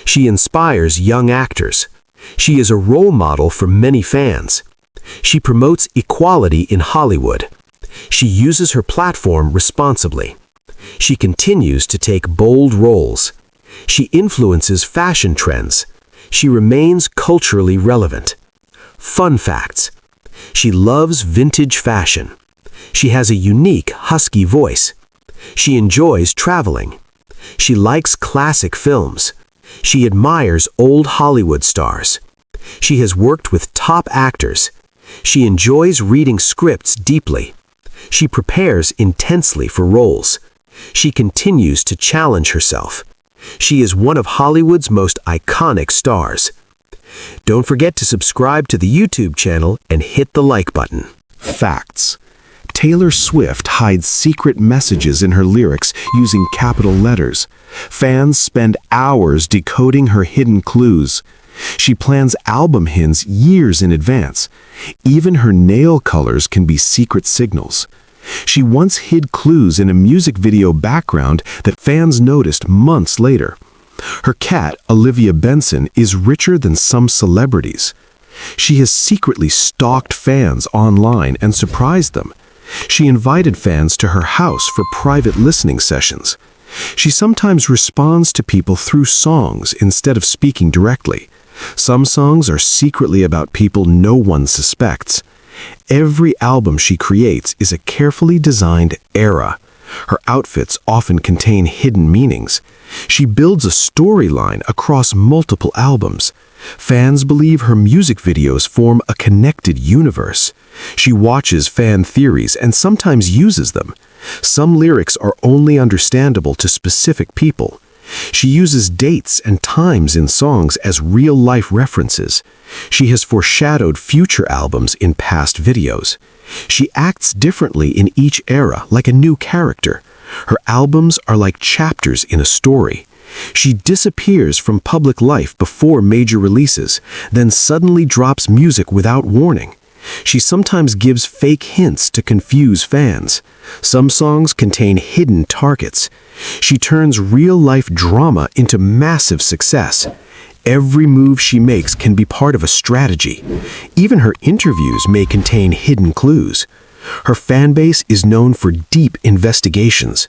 [SPEAKER 1] She inspires young actors. She is a role model for many fans. She promotes equality in Hollywood. She uses her platform responsibly. She continues to take bold roles. She influences fashion trends. She remains culturally relevant. Fun facts. She loves vintage fashion. She has a unique husky voice. She enjoys traveling. She likes classic films. She admires old Hollywood stars. She has worked with top actors. She enjoys reading scripts deeply. She prepares intensely for roles. She continues to challenge herself. She is one of Hollywood's most iconic stars. Don't forget to subscribe to the YouTube channel and hit the like button.
[SPEAKER 4] Facts. Taylor Swift hides secret messages in her lyrics using capital letters. Fans spend hours decoding her hidden clues. She plans album hints years in advance. Even her nail colors can be secret signals. She once hid clues in a music video background that fans noticed months later. Her cat, Olivia Benson, is richer than some celebrities. She has secretly stalked fans online and surprised them. She invited fans to her house for private listening sessions. She sometimes responds to people through songs instead of speaking directly. Some songs are secretly about people no one suspects. Every album she creates is a carefully designed era. Her outfits often contain hidden meanings. She builds a storyline across multiple albums. Fans believe her music videos form a connected universe. She watches fan theories and sometimes uses them. Some lyrics are only understandable to specific people. She uses dates and times in songs as real-life references. She has foreshadowed future albums in past videos. She acts differently in each era, like a new character. Her albums are like chapters in a story. She disappears from public life before major releases, then suddenly drops music without warning. She sometimes gives fake hints to confuse fans. Some songs contain hidden targets. She turns real-life drama into massive success. Every move she makes can be part of a strategy. Even her interviews may contain hidden clues. Her fan base is known for deep investigations.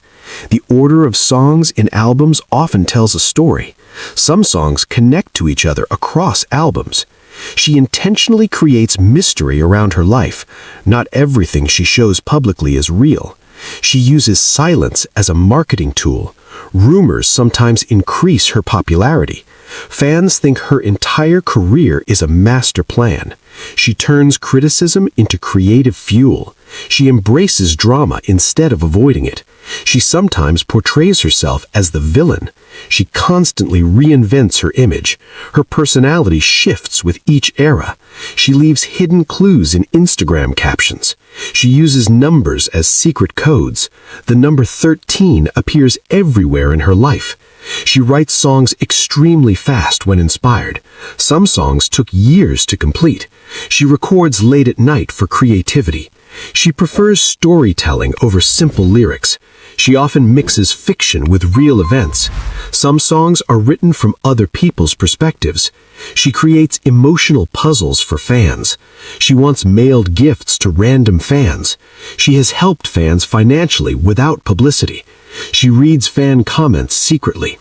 [SPEAKER 4] The order of songs in albums often tells a story. Some songs connect to each other across albums. She intentionally creates mystery around her life. Not everything she shows publicly is real. She uses silence as a marketing tool. Rumors sometimes increase her popularity. Fans think her entire career is a master plan. She turns criticism into creative fuel. She embraces drama instead of avoiding it. She sometimes portrays herself as the villain. She constantly reinvents her image. Her personality shifts with each era. She leaves hidden clues in Instagram captions. She uses numbers as secret codes. The number 13 appears everywhere in her life. She writes songs extremely fast when inspired. Some songs took years to complete. She records late at night for creativity. She prefers storytelling over simple lyrics. She often mixes fiction with real events. Some songs are written from other people's perspectives. She creates emotional puzzles for fans. She once mailed gifts to random fans. She has helped fans financially without publicity. She reads fan comments secretly.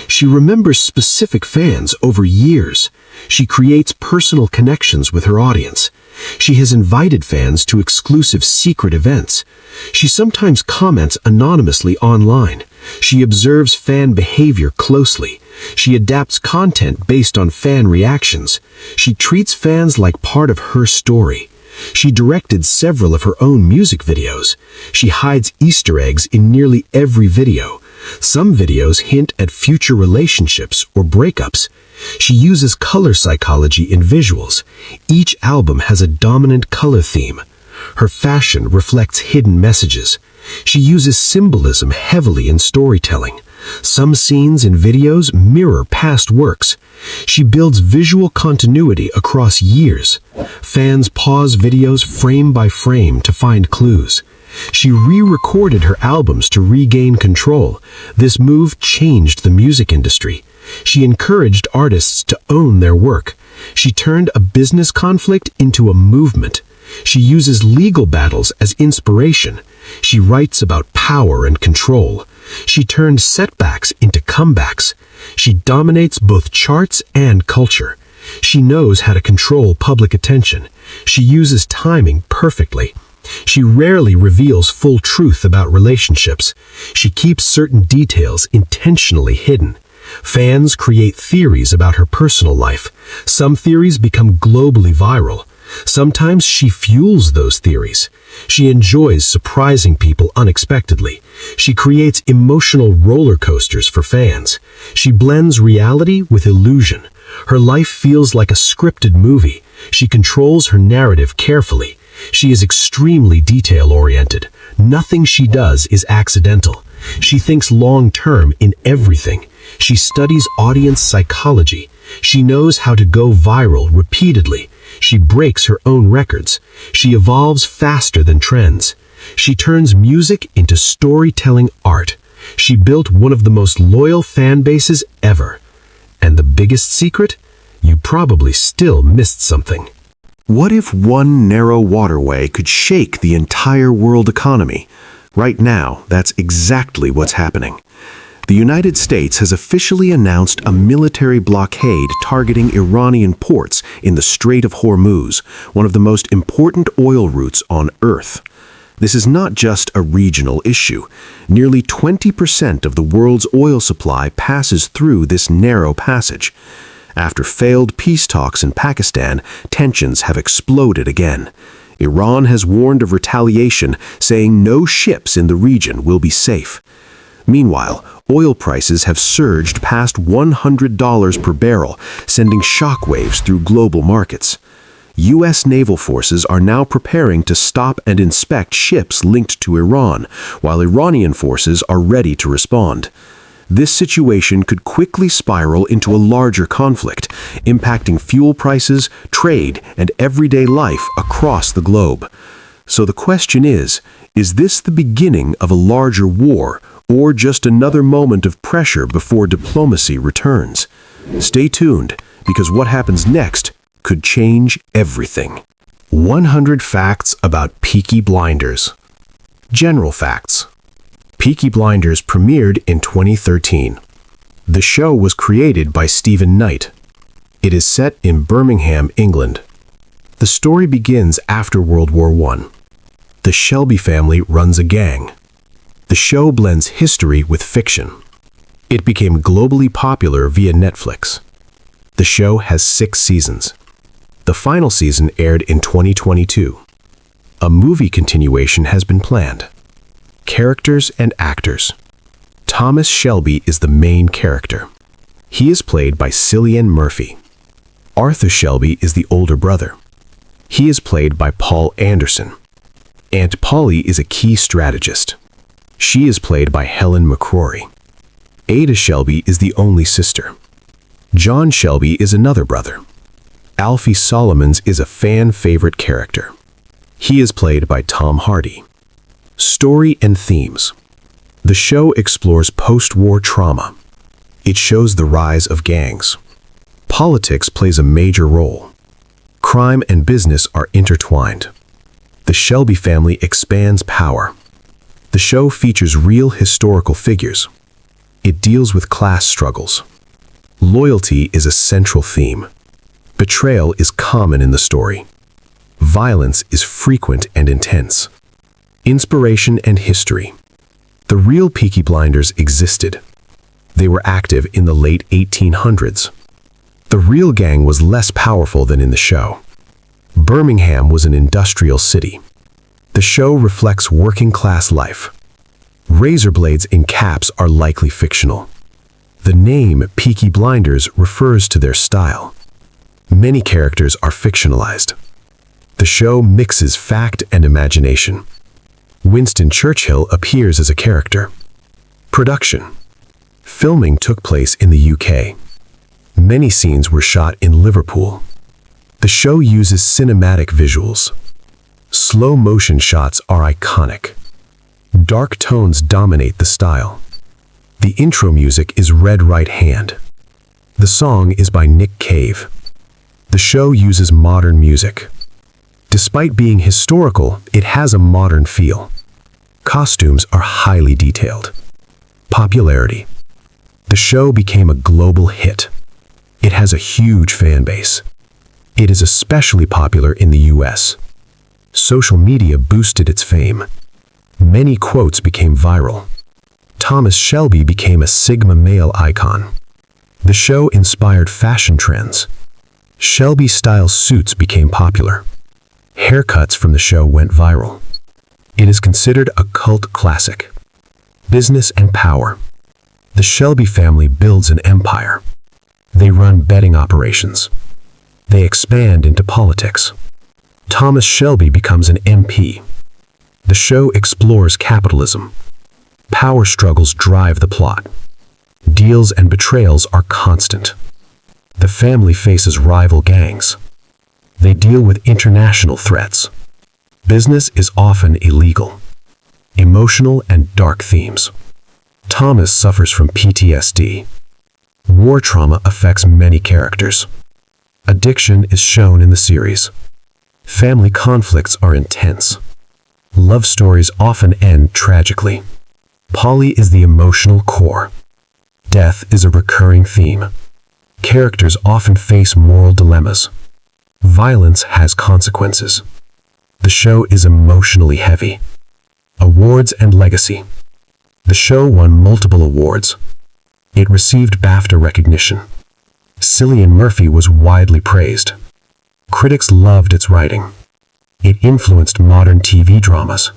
[SPEAKER 4] She remembers specific fans over years. She creates personal connections with her audience. She has invited fans to exclusive secret events. She sometimes comments anonymously online. She observes fan behavior closely. She adapts content based on fan reactions. She treats fans like part of her story. She directed several of her own music videos. She hides Easter eggs in nearly every video. Some videos hint at future relationships or breakups. She uses color psychology in visuals. Each album has a dominant color theme. Her fashion reflects hidden messages. She uses symbolism heavily in storytelling. Some scenes in videos mirror past works. She builds visual continuity across years. Fans pause videos frame by frame to find clues. She re-recorded her albums to regain control. This move changed the music industry. She encouraged artists to own their work. She turned a business conflict into a movement. She uses legal battles as inspiration. She writes about power and control. She turned setbacks into comebacks. She dominates both charts and culture. She knows how to control public attention. She uses timing perfectly. She rarely reveals full truth about relationships. She keeps certain details intentionally hidden. Fans create theories about her personal life. Some theories become globally viral. Sometimes she fuels those theories. She enjoys surprising people unexpectedly. She creates emotional roller coasters for fans. She blends reality with illusion. Her life feels like a scripted movie. She controls her narrative carefully. She is extremely detail-oriented. Nothing she does is accidental. She thinks long-term in everything. She studies audience psychology. She knows how to go viral repeatedly. She breaks her own records. She evolves faster than trends. She turns music into storytelling art. She built one of the most loyal fan bases ever. And the biggest secret? You probably still missed something.
[SPEAKER 3] What if one narrow waterway could shake the entire world economy? Right now, that's exactly what's happening. The United States has officially announced a military blockade targeting Iranian ports in the Strait of Hormuz, one of the most important oil routes on Earth. This is not just a regional issue. Nearly 20% of the world's oil supply passes through this narrow passage. After failed peace talks in Pakistan, tensions have exploded again. Iran has warned of retaliation, saying no ships in the region will be safe. Meanwhile, oil prices have surged past $100 per barrel, sending shockwaves through global markets. U.S. naval forces are now preparing to stop and inspect ships linked to Iran, while Iranian forces are ready to respond.
[SPEAKER 4] This situation could quickly spiral into a larger conflict, impacting fuel prices, trade, and everyday life across the globe. So the question is this the beginning of a larger war, or just another moment of pressure before diplomacy returns? Stay tuned, because what happens next could change everything.
[SPEAKER 1] 100 facts about Peaky Blinders. General facts. Peaky Blinders premiered in 2013. The show was created by Stephen Knight. It is set in Birmingham, England. The story begins after World War I. The Shelby family runs a gang. The show blends history with fiction. It became globally popular via Netflix. The show has 6 seasons. The final season aired in 2022. A movie continuation has been planned. Characters and actors. Thomas Shelby is the main character. He is played by Cillian Murphy. Arthur Shelby is the older brother. He is played by Paul Anderson. Aunt Polly is a key strategist. She is played by Helen McCrory. Ada Shelby is the only sister. John Shelby is another brother. Alfie Solomons is a fan-favorite character. He is played by Tom Hardy. Story and themes. The show explores post-war trauma. It shows the rise of gangs. Politics plays a major role. Crime and business are intertwined. The Shelby family expands power. The show features real historical figures. It deals with class struggles. Loyalty is a central theme. Betrayal is common in the story. Violence is frequent and intense. Inspiration and history. The real Peaky Blinders existed. They were active in the late 1800s. The real gang was less powerful than in the show. Birmingham was an industrial city. The show reflects working-class life. Razor blades in caps are likely fictional. The name Peaky Blinders refers to their style. Many characters are fictionalized. The show mixes fact and imagination. Winston Churchill appears as a character. Production. Filming took place in the UK. Many scenes were shot in Liverpool. The show uses cinematic visuals. Slow motion shots are iconic. Dark tones dominate the style. The intro music is Red Right Hand. The song is by Nick Cave. The show uses modern music. Despite being historical, it has a modern feel. Costumes are highly detailed. Popularity. The show became a global hit. It has a huge fan base. It is especially popular in the US. Social media boosted its fame. Many quotes became viral. Thomas Shelby became a Sigma male icon. The show inspired fashion trends. Shelby-style suits became popular. Haircuts from the show went viral. It is considered a cult classic. Business and power. The Shelby family builds an empire. They run betting operations. They expand into politics. Thomas Shelby becomes an MP. The show explores capitalism. Power struggles drive the plot. Deals and betrayals are constant. The family faces rival gangs. They deal with international threats. Business is often illegal. Emotional and dark themes. Thomas suffers from PTSD. War trauma affects many characters. Addiction is shown in the series. Family conflicts are intense. Love stories often end tragically. Polly is the emotional core. Death is a recurring theme. Characters often face moral dilemmas. Violence has consequences. The show is emotionally heavy. Awards and legacy. The show won multiple awards. It received BAFTA recognition. Cillian Murphy was widely praised. Critics loved its writing. It influenced modern TV dramas.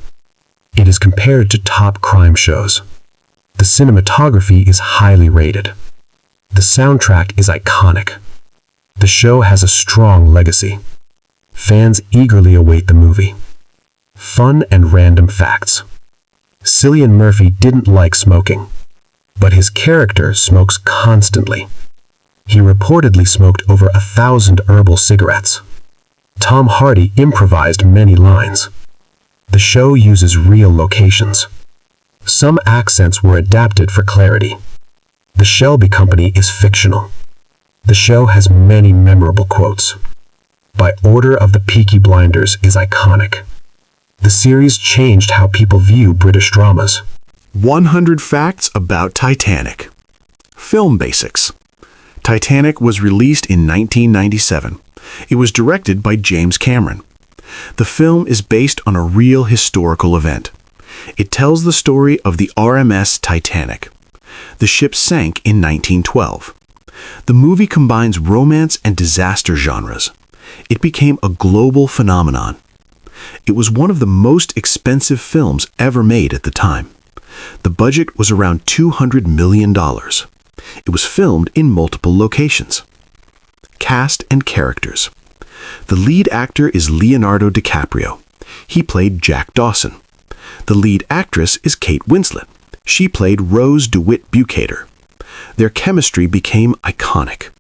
[SPEAKER 1] It is compared to top crime shows. The cinematography is highly rated. The soundtrack is iconic. The show has a strong legacy. Fans eagerly await the movie. Fun and random facts. Cillian Murphy didn't like smoking.
[SPEAKER 4] But his character smokes constantly. He reportedly smoked over 1,000 herbal cigarettes. Tom Hardy improvised many lines. The show uses real locations. Some accents were adapted for clarity. The Shelby Company is fictional. The show has many memorable quotes. By Order of the Peaky Blinders is iconic. The series changed how people view British dramas.
[SPEAKER 3] 100 Facts About Titanic. Film Basics. Titanic was released in 1997. It was directed by James Cameron. The film is based on a real historical event. It tells the story of the RMS Titanic. The ship sank in 1912. The movie combines romance and disaster genres. It became a global phenomenon. It was one of the most expensive films ever made at the time. The budget was around $200 million. It was filmed in multiple locations. Cast and characters. The lead actor is Leonardo DiCaprio. He played Jack Dawson. The lead actress is Kate Winslet. She played Rose DeWitt Bukater. Their chemistry became iconic.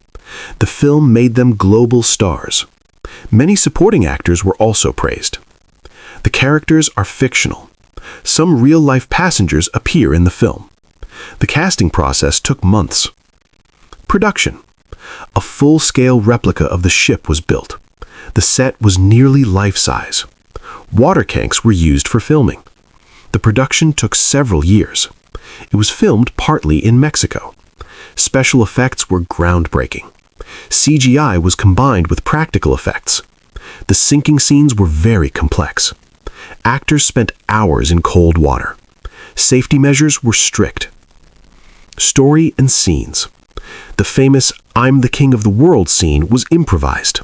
[SPEAKER 3] The film made them global stars. Many supporting actors were also praised. The characters are fictional. Some real-life passengers appear in the film. The casting process took months. Production. A full-scale replica of the ship was built. The set was nearly life-size. Water tanks were used for filming. The production took several years. It was filmed partly in Mexico. Special effects were groundbreaking. CGI was combined with practical effects. The sinking scenes were very complex. Actors spent hours in cold water. Safety measures were strict. Story and scenes. The famous "I'm the King of the World" scene was improvised.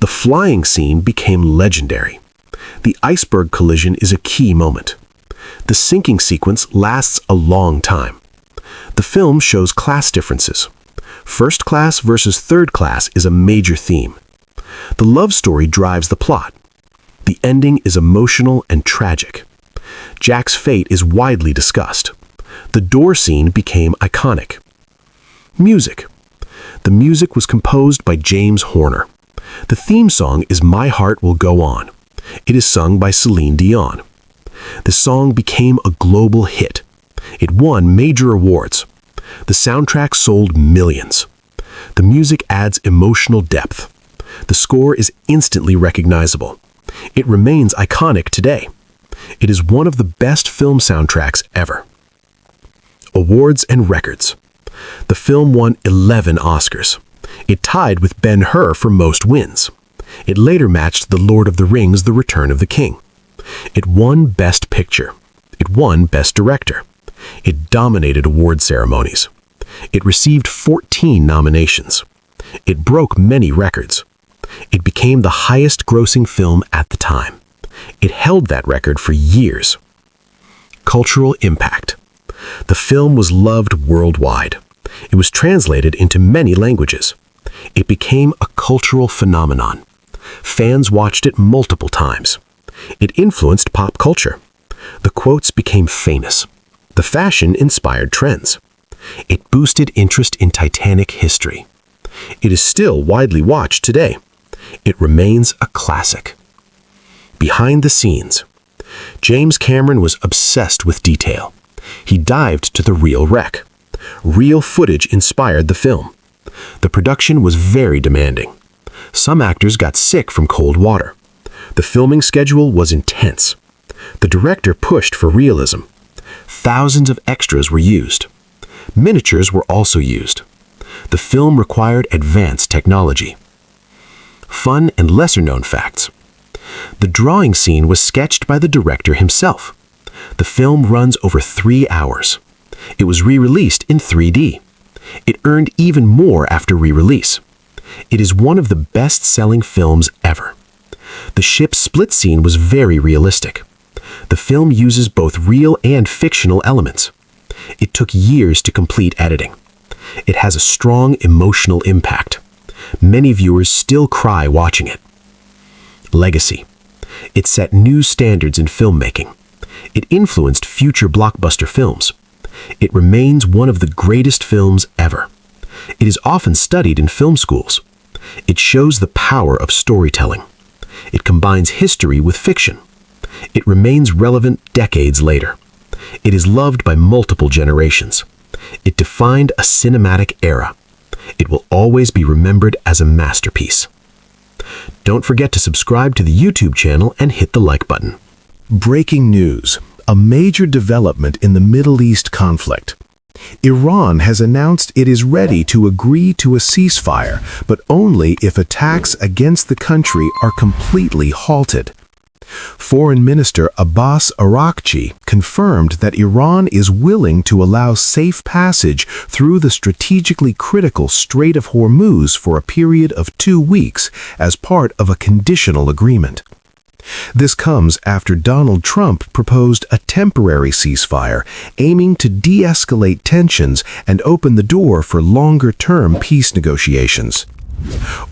[SPEAKER 3] The flying scene became legendary. The iceberg collision is a key moment. The sinking sequence lasts a long time. The film shows class differences. First class versus third class is a major theme. The love story drives the plot. The ending is emotional and tragic. Jack's fate is widely discussed. The door scene became iconic. Music. The music was composed by James Horner. The theme song is "My Heart Will Go On." It is sung by Celine Dion. The song became a global hit. It won major awards. The soundtrack sold millions. The music adds emotional depth. The score is instantly recognizable. It remains iconic today. It is one of the best film soundtracks ever. Awards and records. The film won 11 Oscars. It tied with Ben-Hur for most wins. It later matched The Lord of the Rings: The Return of the King. It won Best Picture. It won Best Director. It dominated award ceremonies. It received 14 nominations. It broke many records. It became the highest-grossing film at the time. It held that record for years. Cultural impact. The film was loved worldwide. It was translated into many languages. It became a cultural phenomenon. Fans watched it multiple times. It influenced pop culture. The quotes became famous. The fashion inspired trends. It boosted interest in Titanic history. It is still widely watched today. It remains a classic. Behind the scenes. James Cameron was obsessed with detail. He dived to the real wreck. Real footage inspired the film. The production was very demanding. Some actors got sick from cold water. The filming schedule was intense. The director pushed for realism. Thousands of extras were used. Miniatures were also used. The film required advanced technology. Fun and lesser-known facts. The drawing scene was sketched by the director himself. The film runs over 3 hours. It was re-released in 3D. It earned even more after re-release. It is one of the best-selling films ever. The ship split scene was very realistic. The film uses both real and fictional elements. It took years to complete editing. It has a strong emotional impact. Many viewers still cry watching it. Legacy. It set new standards in filmmaking. It influenced future blockbuster films.
[SPEAKER 4] It remains one of the greatest films ever. It is often studied in film schools. It shows the power of storytelling. It combines history with fiction. It remains relevant decades later. It is loved by multiple generations. It defined a cinematic era. It will always be remembered as a masterpiece. Don't forget to subscribe to the YouTube channel and hit the like button.
[SPEAKER 1] Breaking news: a major development in the Middle East conflict. Iran has announced it is ready to agree to a ceasefire, but only if attacks against the country are completely halted. Foreign Minister Abbas Araghchi confirmed that Iran is willing to allow safe passage through the strategically critical Strait of Hormuz for a period of 2 weeks as part of a conditional agreement. This comes after Donald Trump proposed a temporary ceasefire aiming to de-escalate tensions and open the door for longer-term peace negotiations.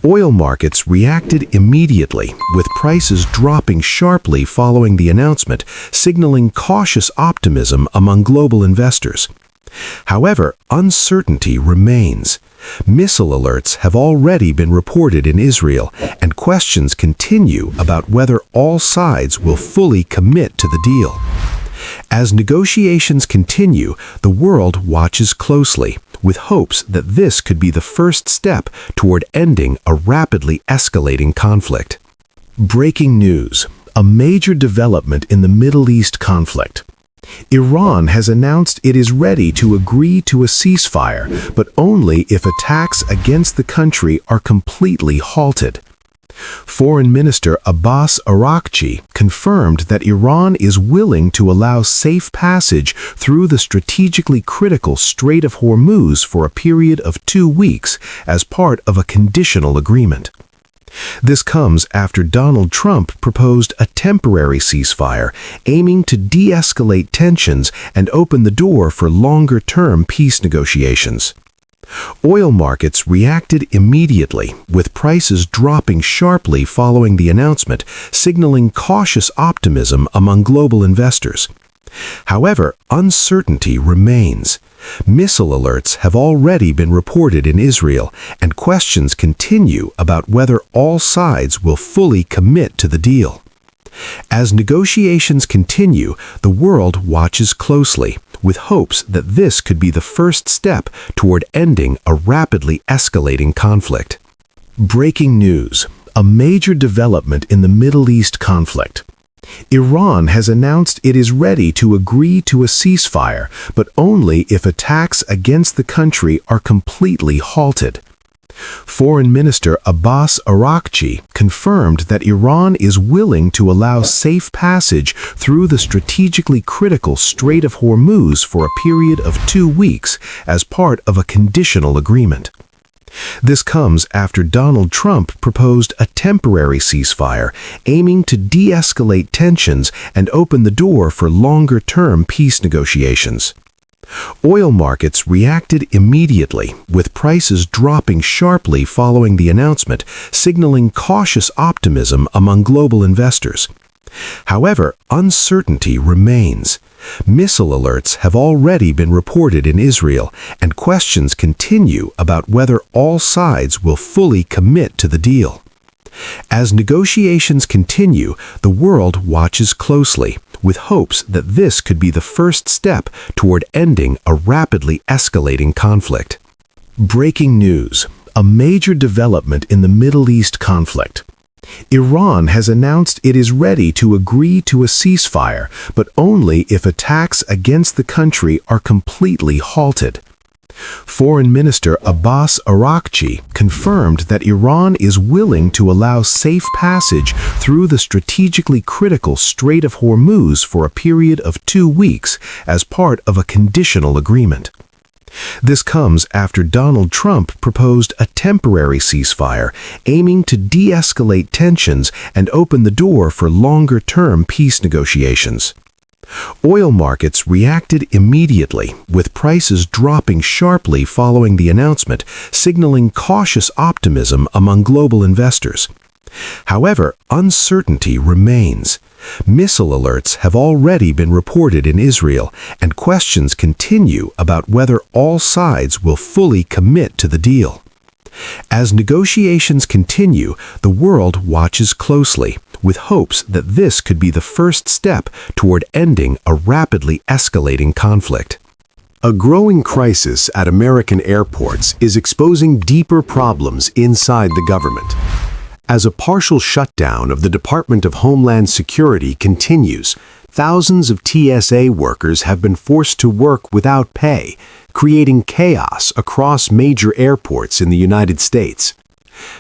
[SPEAKER 1] Oil markets reacted immediately, with prices dropping sharply following the announcement, signaling cautious optimism among global investors. However, uncertainty remains. Missile alerts have already been reported in Israel, and questions continue about whether all sides will fully commit to the deal. As negotiations continue, the world watches closely, with hopes that this could be the first step toward ending a rapidly escalating conflict. Breaking news: a major development in the Middle East conflict. Iran has announced it is ready to agree to a ceasefire, but only if attacks against the country are completely halted. Foreign Minister Abbas Araghchi confirmed that Iran is willing to allow safe passage through the strategically critical Strait of Hormuz for a period of 2 weeks as part of a conditional agreement. This comes after Donald Trump proposed a temporary ceasefire aiming to de-escalate tensions and open the door for longer-term peace negotiations. Oil markets reacted immediately, with prices dropping sharply following the announcement, signaling cautious optimism among global investors. However, uncertainty remains. Missile alerts have already been reported in Israel, and questions continue about whether all sides will fully commit to the deal. As negotiations continue, the world watches closely, with hopes that this could be the first step toward ending a rapidly escalating conflict. Breaking news: a major development in the Middle East conflict. Iran has announced it is ready to agree to a ceasefire, but only if attacks against the country are completely halted. Foreign Minister Abbas Araghchi confirmed that Iran is willing to allow safe passage through the strategically critical Strait of Hormuz for a period of 2 weeks as part of a conditional agreement. This comes after Donald Trump proposed a temporary ceasefire aiming to de-escalate tensions and open the door for longer-term peace negotiations. Oil markets reacted immediately, with prices dropping sharply following the announcement, signaling cautious optimism among global investors. However, uncertainty remains. Missile alerts have already been reported in Israel, and questions continue about whether all sides will fully commit to the deal. As negotiations continue, the world watches closely, with hopes that this could be the first step toward ending a rapidly escalating conflict. Breaking news: a major development in the Middle East conflict. Iran has announced it is ready to agree to a ceasefire, but only if attacks against the country are completely halted. Foreign Minister Abbas Araghchi confirmed that Iran is willing to allow safe passage through the strategically critical Strait of Hormuz for a period of 2 weeks as part of a conditional agreement. This comes after Donald Trump proposed a temporary ceasefire aiming to de-escalate tensions and open the door for longer-term peace negotiations. Oil markets reacted immediately, with prices dropping sharply following the announcement, signaling cautious optimism among global investors.
[SPEAKER 4] However, uncertainty remains. Missile alerts have already been reported in Israel, and questions continue about whether all sides will fully commit to the deal. As negotiations continue, the world watches closely, with hopes that this could be the first step toward ending a rapidly escalating conflict. A growing crisis at American airports is exposing deeper problems inside the government. As a partial shutdown of the Department of Homeland Security continues, thousands of TSA workers have been forced to work without pay, creating chaos across major airports in the United States.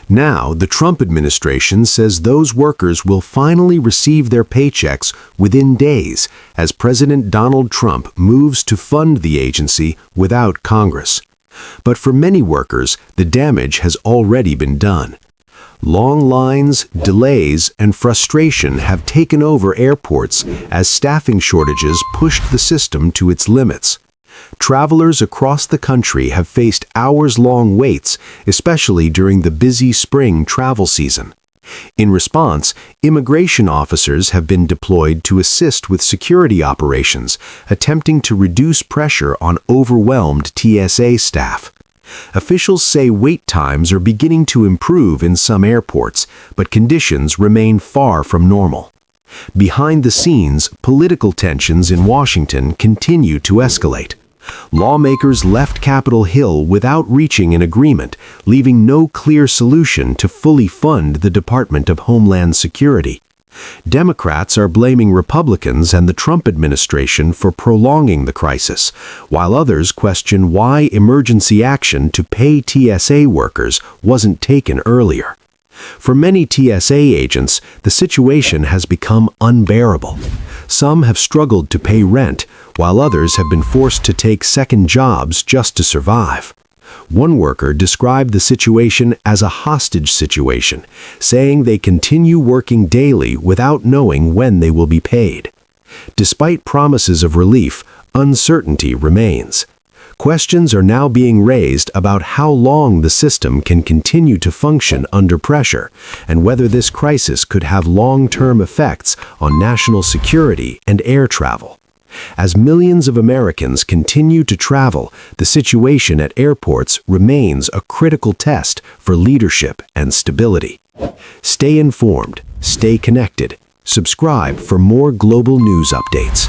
[SPEAKER 4] Now, the Trump administration says those workers will finally receive their paychecks within days as President Donald Trump moves to fund the agency without Congress. But for many workers, the damage has already been done. Long lines, delays, and frustration have taken over airports as staffing shortages pushed the system to its limits. Travelers across the country have faced hours-long waits, especially during the busy spring travel season. In response, immigration officers have been deployed to assist with security operations, attempting to reduce pressure on overwhelmed TSA staff. Officials say wait times are beginning to improve in some airports, but conditions remain far from normal. Behind the scenes, political tensions in Washington continue to escalate. Lawmakers left Capitol Hill without reaching an agreement, leaving no clear solution to fully fund the Department of Homeland Security. Democrats are blaming Republicans and the Trump administration for prolonging the crisis, while others question why emergency action to pay TSA workers wasn't taken earlier. For many TSA agents, the situation has become unbearable. Some have struggled to pay rent, while others have been forced to take second jobs just to survive. One worker described the situation as a hostage situation, saying they continue working daily without knowing when they will be paid. Despite promises of relief, uncertainty remains. Questions are now being raised about how long the system can continue to function under pressure, and whether this crisis could have long-term effects on national security and air travel. As millions of Americans continue to travel, the situation at airports remains a critical test for leadership and stability. Stay informed, stay connected. Subscribe for more global news updates.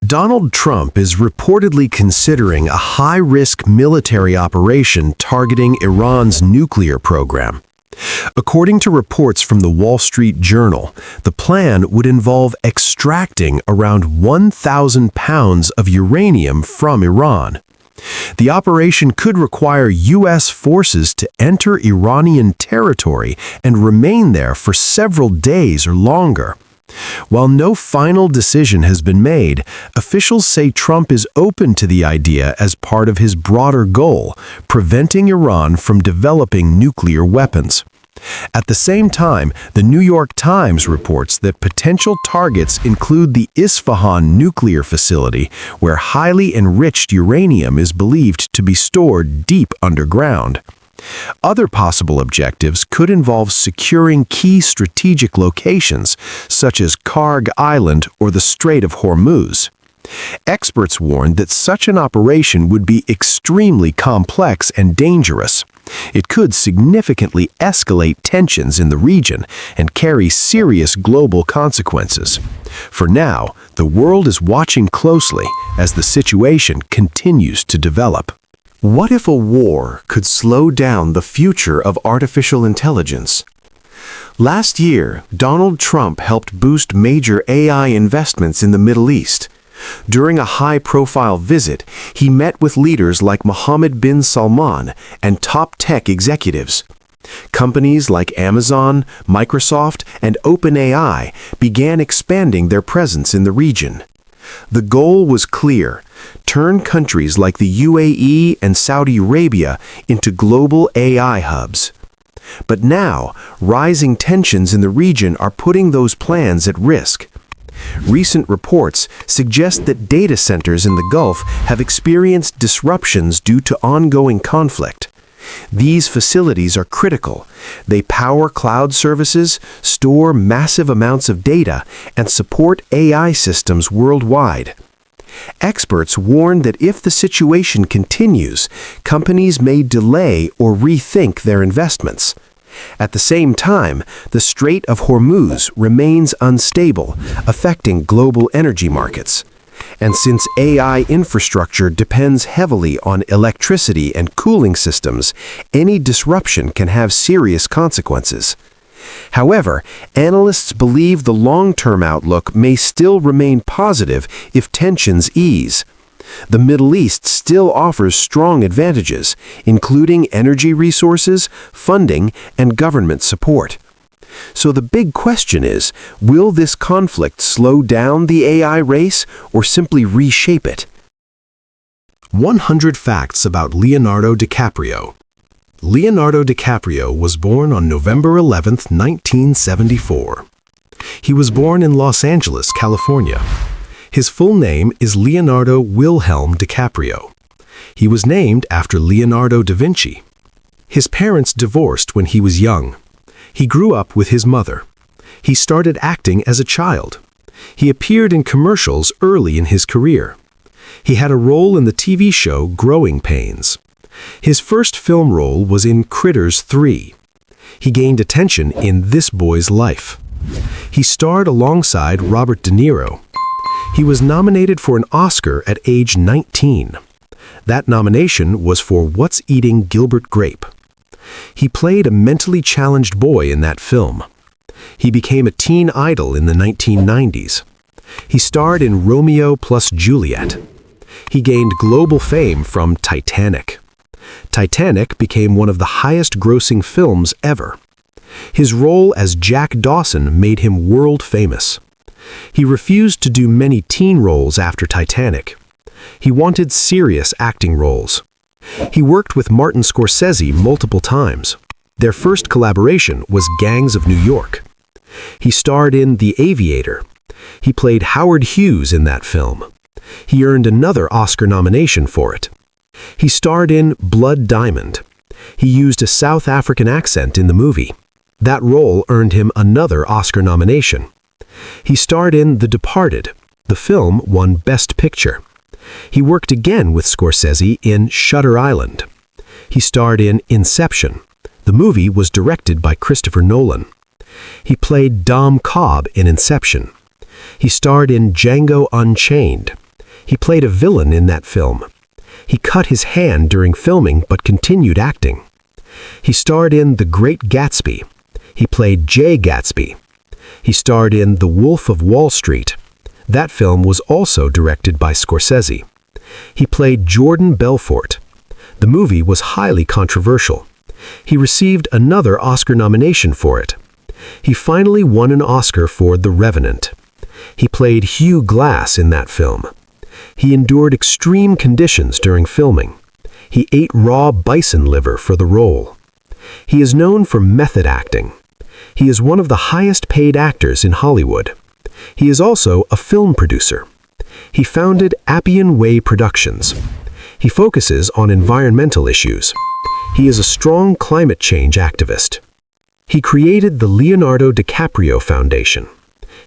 [SPEAKER 4] Donald Trump is reportedly considering a high-risk military operation targeting Iran's nuclear program. According to reports from the Wall Street Journal, the plan would involve extracting around 1,000 pounds of uranium from Iran. The operation could require U.S. forces to enter Iranian territory and remain there for several days or longer. While no final decision has been made, officials say Trump is open to the idea as part of his broader goal, preventing Iran from developing nuclear weapons. At the same time, the New York Times reports that potential targets include the Isfahan nuclear facility, where highly enriched uranium is believed to be stored deep underground. Other possible objectives could involve securing key strategic locations, such as Karg Island or the Strait of Hormuz. Experts warned that such an operation would be extremely complex and dangerous. It could significantly escalate tensions in the region and carry serious global consequences. For now, the world is watching closely as the situation continues to develop. What if a war could slow down the future of artificial intelligence? Last year, Donald Trump helped boost major AI investments in the Middle East. During a high-profile visit, he met with leaders like Mohammed bin Salman and top tech executives. Companies like Amazon, Microsoft, and OpenAI began expanding their presence in the region. The goal was clear: turn countries like the UAE and Saudi Arabia into global AI hubs. But now, rising tensions in the region are putting those plans at risk. Recent reports suggest that data centers in the Gulf have experienced disruptions due to ongoing conflict. These facilities are critical. They power cloud services, store massive amounts of data, and support AI systems worldwide. Experts warn that if the situation continues, companies may delay or rethink their investments. At the same time, the Strait of Hormuz remains unstable, affecting global energy markets. And since AI infrastructure depends heavily on electricity and cooling systems, any disruption can have serious consequences. However, analysts believe the long-term outlook may still remain positive if tensions ease. The Middle East still offers strong advantages, including energy resources, funding, and government support. So the big question is, will this conflict slow down the AI race or simply reshape it?
[SPEAKER 1] 100 facts about Leonardo DiCaprio. Leonardo DiCaprio was born on November 11, 1974. He was born in Los Angeles, California. His full name is Leonardo Wilhelm DiCaprio. He was named after Leonardo da Vinci. His parents divorced when he was young. He grew up with his mother. He started acting as a child. He appeared in commercials early in his career. He had a role in the TV show Growing Pains. His first film role was in Critters 3. He gained attention in This Boy's Life. He starred alongside Robert De Niro. He was nominated for an Oscar at age 19. That nomination was for What's Eating Gilbert Grape. He played a mentally challenged boy in that film. He became a teen idol in the 1990s. He starred in Romeo plus Juliet. He gained global fame from Titanic. Titanic became one of the highest-grossing films ever. His role as Jack Dawson made him world famous. He refused to do many teen roles after Titanic. He wanted serious acting roles. He worked with Martin Scorsese multiple times. Their first collaboration was Gangs of New York. He starred in The Aviator. He played Howard Hughes in that film. He earned another Oscar nomination for it. He starred in Blood Diamond. He used a South African accent in the movie. That role earned him another Oscar nomination. He starred in The Departed. The film won Best Picture. He worked again with Scorsese in Shutter Island. He starred in Inception. The movie was directed by Christopher Nolan. He played Dom Cobb in Inception. He starred in Django Unchained. He played a villain in that film. He cut his hand during filming but continued acting. He starred in The Great Gatsby. He played Jay Gatsby. He starred in The Wolf of Wall Street. That film was also directed by Scorsese. He played Jordan Belfort. The movie was highly controversial. He received another Oscar nomination for it. He finally won an Oscar for The Revenant. He played Hugh Glass in that film. He endured extreme conditions during filming. He ate raw bison liver for the role. He is known for method acting. He is one of the highest-paid actors in Hollywood. He is also a film producer. He founded Appian Way Productions. He focuses on environmental issues. He is a strong climate change activist. He created the Leonardo DiCaprio Foundation.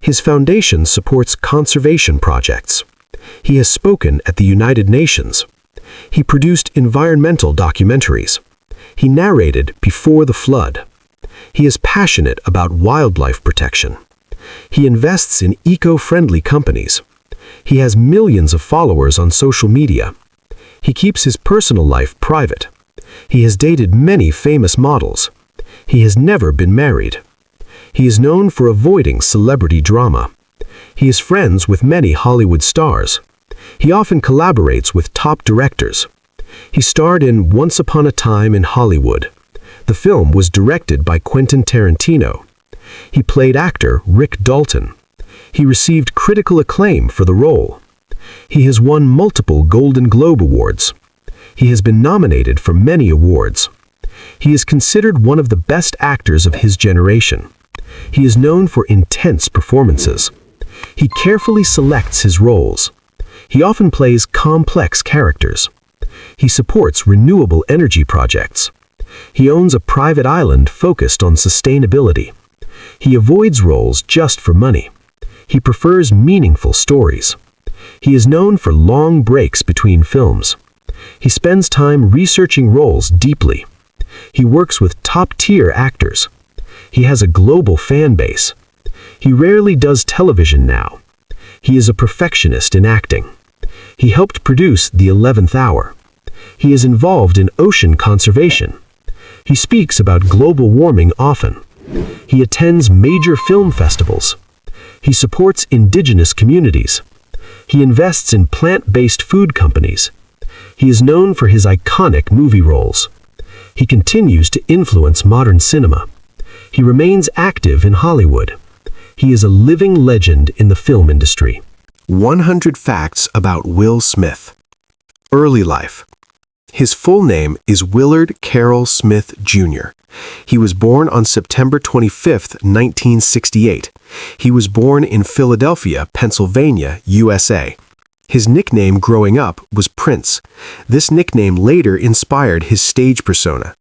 [SPEAKER 1] His foundation supports conservation projects. He has spoken at the United Nations. He produced environmental documentaries. He narrated Before the Flood. He is passionate about wildlife protection. He invests in eco-friendly companies. He has millions of followers on social media. He keeps his personal life private. He has dated many famous models. He has never been married. He is known for avoiding celebrity drama. He is friends with many Hollywood stars. He often collaborates with top directors. He starred in Once Upon a Time in Hollywood. The film was directed by Quentin Tarantino. He played actor Rick Dalton. He received critical acclaim for the role. He has won multiple Golden Globe Awards. He has been nominated for many awards. He is considered one of the best actors of his generation. He is known for intense performances. He carefully selects his roles. He often plays complex characters. He supports renewable energy projects. He owns a private island focused on sustainability. He avoids roles just for money. He prefers meaningful stories. He is known for long breaks between films. He spends time researching roles deeply. He works with top-tier actors. He has a global fan base. He rarely does television now. He is a perfectionist in acting. He helped produce The 11th Hour. He is involved in ocean conservation. He speaks about global warming often. He attends major film festivals. He supports indigenous communities. He invests in plant-based food companies. He is known for his iconic movie roles. He continues to influence modern cinema. He remains active in Hollywood. He is a living legend in the film industry.
[SPEAKER 4] 100 Facts About Will Smith. Early life. His full name is Willard Carroll Smith, Jr. He was born on September 25, 1968. He was born in Philadelphia, Pennsylvania, USA. His nickname growing up was Prince. This nickname later inspired his stage persona.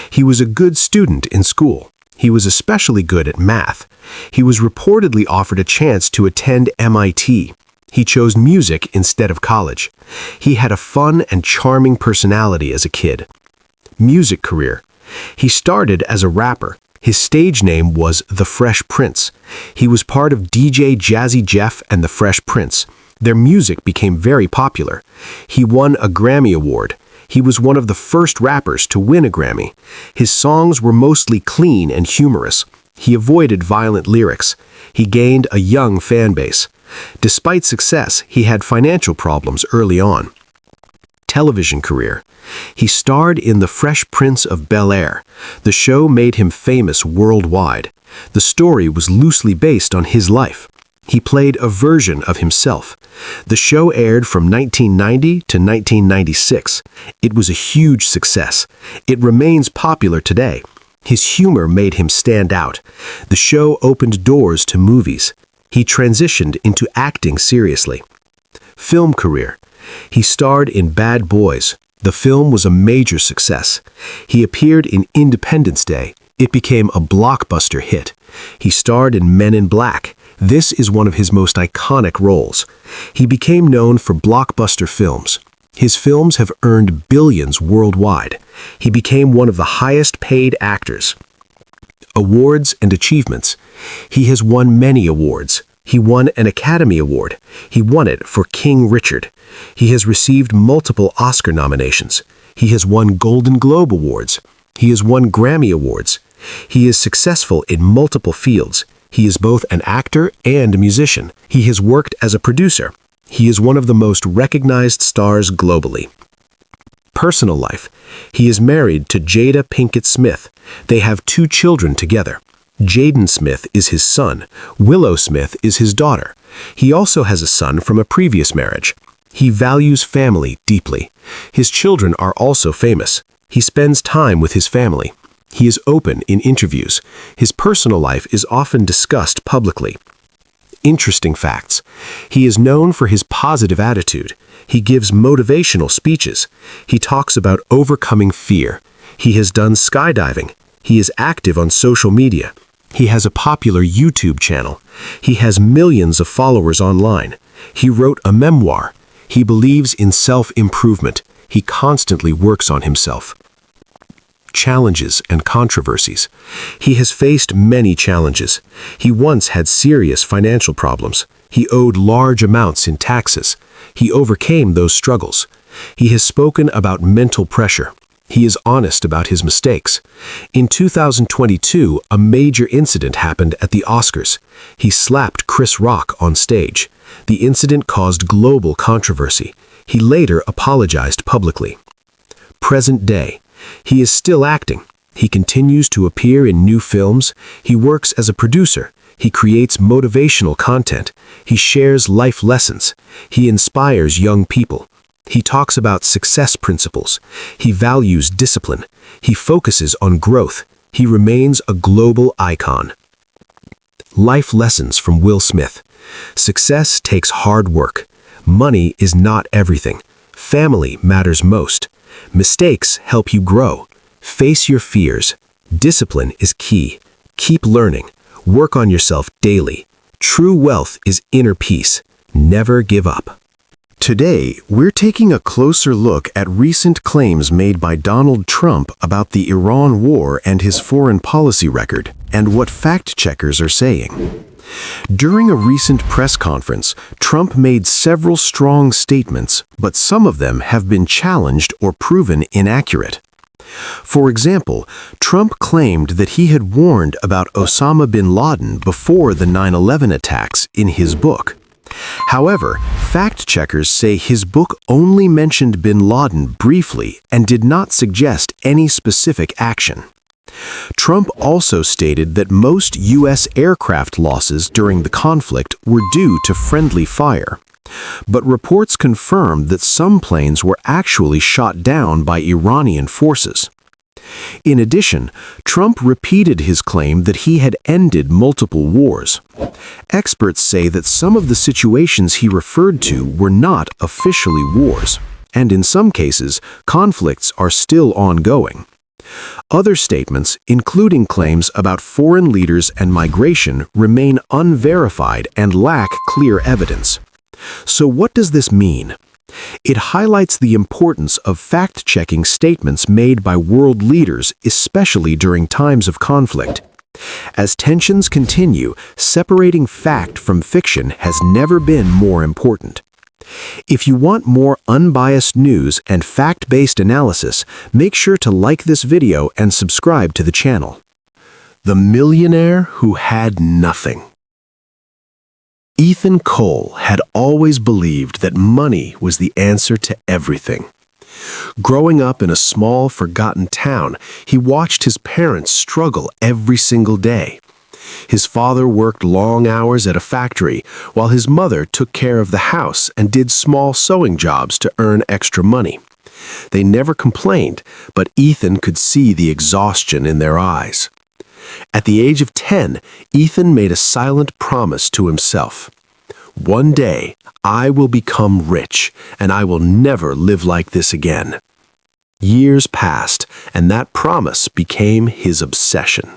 [SPEAKER 4] He was a good student in school. He was especially good at math. He was reportedly offered a chance to attend MIT. He chose music instead of college. He had a fun and charming personality as a kid. Music career. He started as a rapper. His stage name was The Fresh Prince. He was part of DJ Jazzy Jeff and The Fresh Prince. Their music became very popular. He won a Grammy Award. He was one of the first rappers to win a Grammy. His songs were mostly clean and humorous. He avoided violent lyrics. He gained a young fan base. Despite success, he had financial problems early on. Television career. He starred in The Fresh Prince of Bel-Air. The show made him famous worldwide. The story was loosely based on his life. He played a version of himself. The show aired from 1990 to 1996. It was a huge success. It remains popular today. His humor made him stand out. The show opened doors to movies. He transitioned into acting seriously. Film career. He starred in Bad Boys. The film was a major success. He appeared in Independence Day. It became a blockbuster hit. He starred in Men in Black. This is one of his most iconic roles. He became known for blockbuster films. His films have earned billions worldwide. He became one of the highest-paid actors. Awards and achievements. He has won many awards. He won an Academy Award. He won it for King Richard. He has received multiple Oscar nominations. He has won Golden Globe Awards. He has won Grammy Awards. He is successful in multiple fields. He is both an actor and a musician. He has worked as a producer. He is one of the most recognized stars globally. Personal life. He is married to Jada Pinkett Smith. They have 2 children together. Jaden Smith is his son. Willow Smith is his daughter. He also has a son from a previous marriage. He values family deeply. His children are also famous. He spends time with his family. He is open in interviews. His personal life is often discussed publicly. Interesting facts. He is known for his positive attitude. He gives motivational speeches. He talks about overcoming fear. He has done skydiving. He is active on social media. He has a popular YouTube channel. He has millions of followers online. He wrote a memoir. He believes in self-improvement. He constantly works on himself. Challenges and controversies. He has faced many challenges. He once had serious financial problems. He owed large amounts in taxes. He overcame those struggles. He has spoken about mental pressure. He is honest about his mistakes. In 2022, a major incident happened at the Oscars. He slapped Chris Rock on stage. The incident caused global controversy. He later apologized publicly. Present day. He is still acting. He continues to appear in new films. He works as a producer. He creates motivational content. He shares life lessons. He inspires young people. He talks about success principles. He values discipline. He focuses on growth. He remains a global icon. Life lessons from Will Smith. Success takes hard work. Money is not everything. Family matters most. Mistakes help you grow. Face your fears. Discipline is key. Keep learning. Work on yourself daily. True wealth is inner peace. Never give up.
[SPEAKER 1] Today, we're taking a closer look at recent claims made by Donald Trump about the Iran war and his foreign policy record, and what fact-checkers are saying. During a recent press conference, Trump made several strong statements, but some of them have been challenged or proven inaccurate. For example, Trump claimed that he had warned about Osama bin Laden before the 9/11 attacks in his book. However, fact-checkers say his book only mentioned bin Laden briefly and did not suggest any specific action. Trump also stated that most U.S. aircraft losses during the conflict were due to friendly fire. But reports confirmed that some planes were actually shot down by Iranian forces. In addition, Trump repeated his claim that he had ended multiple wars. Experts say that some of the situations he referred to were not officially wars, and in some cases, conflicts are still ongoing. Other statements, including claims about foreign leaders and migration, remain unverified and lack clear evidence. So what does this mean? It highlights the importance of fact-checking statements made by world leaders, especially during times of conflict. As tensions continue, separating fact from fiction has never been more important. If you want more unbiased news and fact-based analysis, make sure to like this video and subscribe to the channel. The millionaire who had nothing. Ethan Cole had always believed that money was the answer to everything. Growing up in a small, forgotten town, he watched his parents struggle every single day. His father worked long hours at a factory, while his mother took care of the house and did small sewing jobs to earn extra money. They never complained, but Ethan could see the exhaustion in their eyes. At the age of 10, Ethan made a silent promise to himself. One day, I will become rich, and I will never live like this again. Years passed, and that promise became his obsession.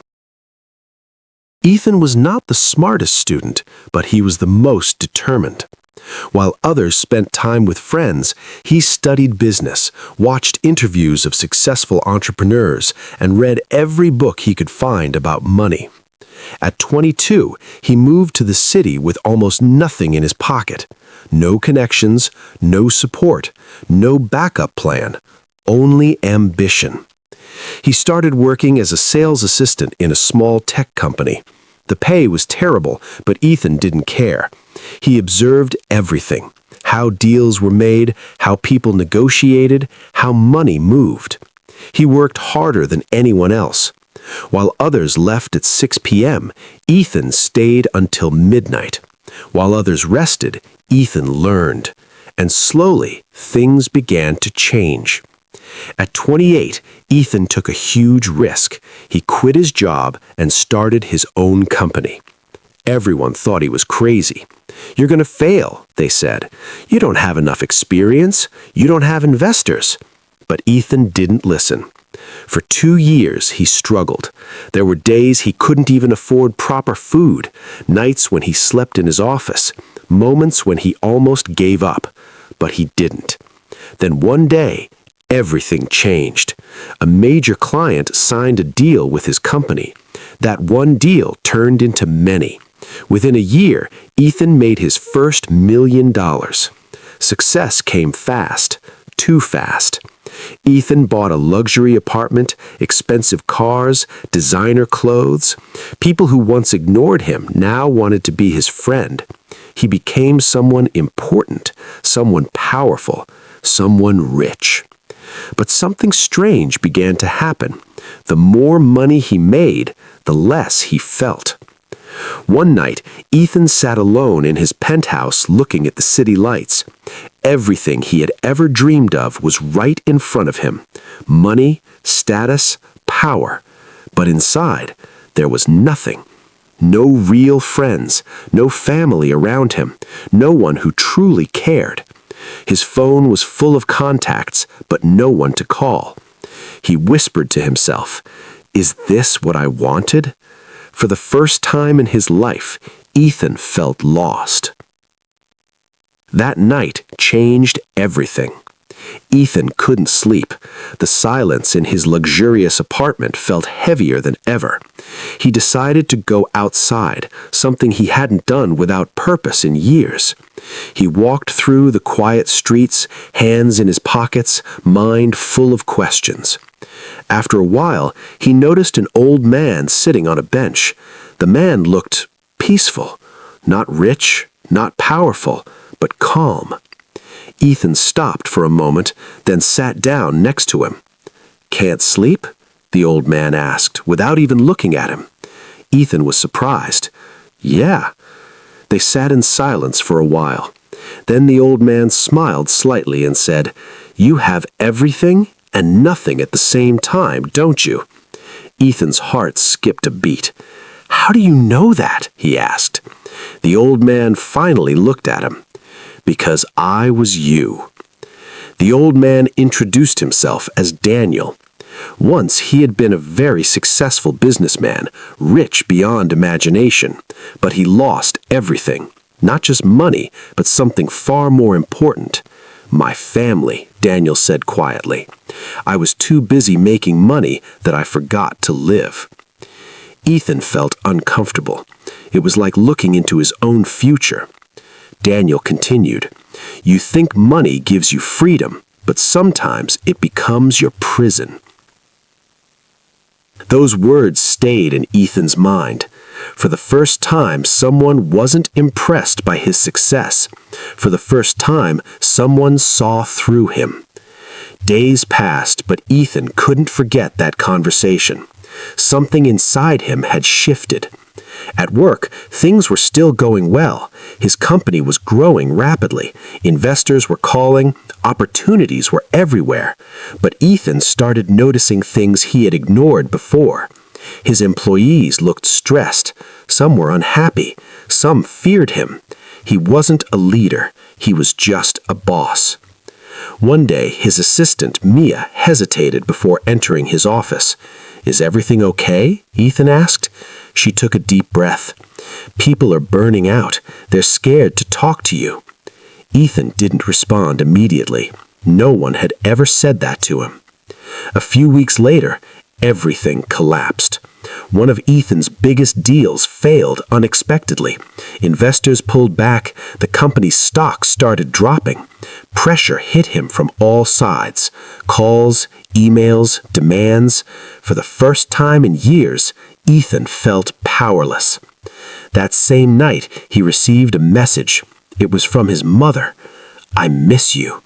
[SPEAKER 1] Ethan was not the smartest student, but he was the most determined. While others spent time with friends, he studied business, watched interviews of successful entrepreneurs, and read every book he could find about money. At 22, he moved to the city with almost nothing in his pocket. No connections, no support, no backup plan, only ambition. He started working as a sales assistant in a small tech company. The pay was terrible, but Ethan didn't care. He observed everything: how deals were made, how people negotiated, how money moved. He worked harder than anyone else. While others left at 6 p.m., Ethan stayed until midnight. While others rested, Ethan learned. And slowly, things began to change. At 28, Ethan took a huge risk. He quit his job and started his own company. Everyone thought he was crazy. "You're going to fail," they said. "You don't have enough experience. You don't have investors." But Ethan didn't listen. For 2 years, he struggled. There were days he couldn't even afford proper food, nights when he slept in his office, moments when he almost gave up. But he didn't. Then one day, everything changed. A major client signed a deal with his company. That one deal turned into many. Within a year, Ethan made his first $1 million. Success came fast, too fast. Ethan bought a luxury apartment, expensive cars, designer clothes. People who once ignored him now wanted to be his friend. He became someone important, someone powerful, someone rich. But something strange began to happen. The more money he made, the less he felt. One night, Ethan sat alone in his penthouse looking at the city lights. Everything he had ever dreamed of was right in front of him: money, status, power. But inside, there was nothing. No real friends, no family around him, no one who truly cared. His phone was full of contacts, but no one to call.
[SPEAKER 2] He whispered to himself, "Is this what I wanted?" For the first time in his life, Ethan felt lost. That night changed everything. Ethan couldn't sleep. The silence in his luxurious apartment felt heavier than ever. He decided to go outside, something he hadn't done without purpose in years. He walked through the quiet streets, hands in his pockets, mind full of questions. After a while, he noticed an old man sitting on a bench. The man looked peaceful, not rich, not powerful, but calm. Ethan stopped for a moment, then sat down next to him. "Can't sleep?" the old man asked, without even looking at him. Ethan was surprised. "Yeah." They sat in silence for a while. Then the old man smiled slightly and said, "You have everything and nothing at the same time, don't you?" Ethan's heart skipped a beat. "How do you know that?" he asked. The old man finally looked at him. "Because I was you." The old man introduced himself as Daniel. Once he had been a very successful businessman, rich beyond imagination, but he lost everything. Not just money, but something far more important. "My family," Daniel said quietly. "I was too busy making money that I forgot to live." Ethan felt uncomfortable. It was like looking into his own future. Daniel continued, "You think money gives you freedom, but sometimes it becomes your prison." Those words stayed in Ethan's mind. For the first time, someone wasn't impressed by his success. For the first time, someone saw through him. Days passed, but Ethan couldn't forget that conversation. Something inside him had shifted. At work, things were still going well. His company was growing rapidly. Investors were calling. Opportunities were everywhere. But Ethan started noticing things he had ignored before. His employees looked stressed. Some were unhappy. Some feared him. He wasn't a leader. He was just a boss. One day, his assistant, Mia, hesitated before entering his office. "Is everything okay?" Ethan asked. She took a deep breath. "People are burning out. They're scared to talk to you." Ethan didn't respond immediately. No one had ever said that to him. A few weeks later, everything collapsed. One of Ethan's biggest deals failed unexpectedly. Investors pulled back. The company's stock started dropping. Pressure hit him from all sides. Calls, emails, demands. For the first time in years, Ethan felt powerless. That same night, he received a message. It was from his mother. "I miss you."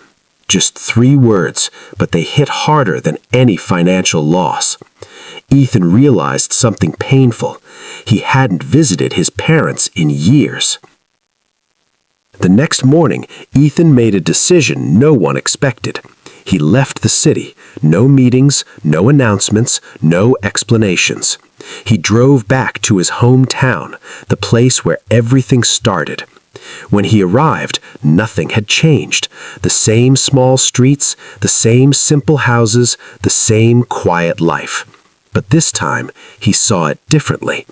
[SPEAKER 2] Just 3 words, but they hit harder than any financial loss. Ethan realized something painful. He hadn't visited his parents in years. The next morning, Ethan made a decision no one expected. He left the city. No meetings, no announcements, no explanations. He drove back to his hometown, the place where everything started. When he arrived, nothing had changed. The same small streets, the same simple houses, the same quiet life. But this time, he saw it differently.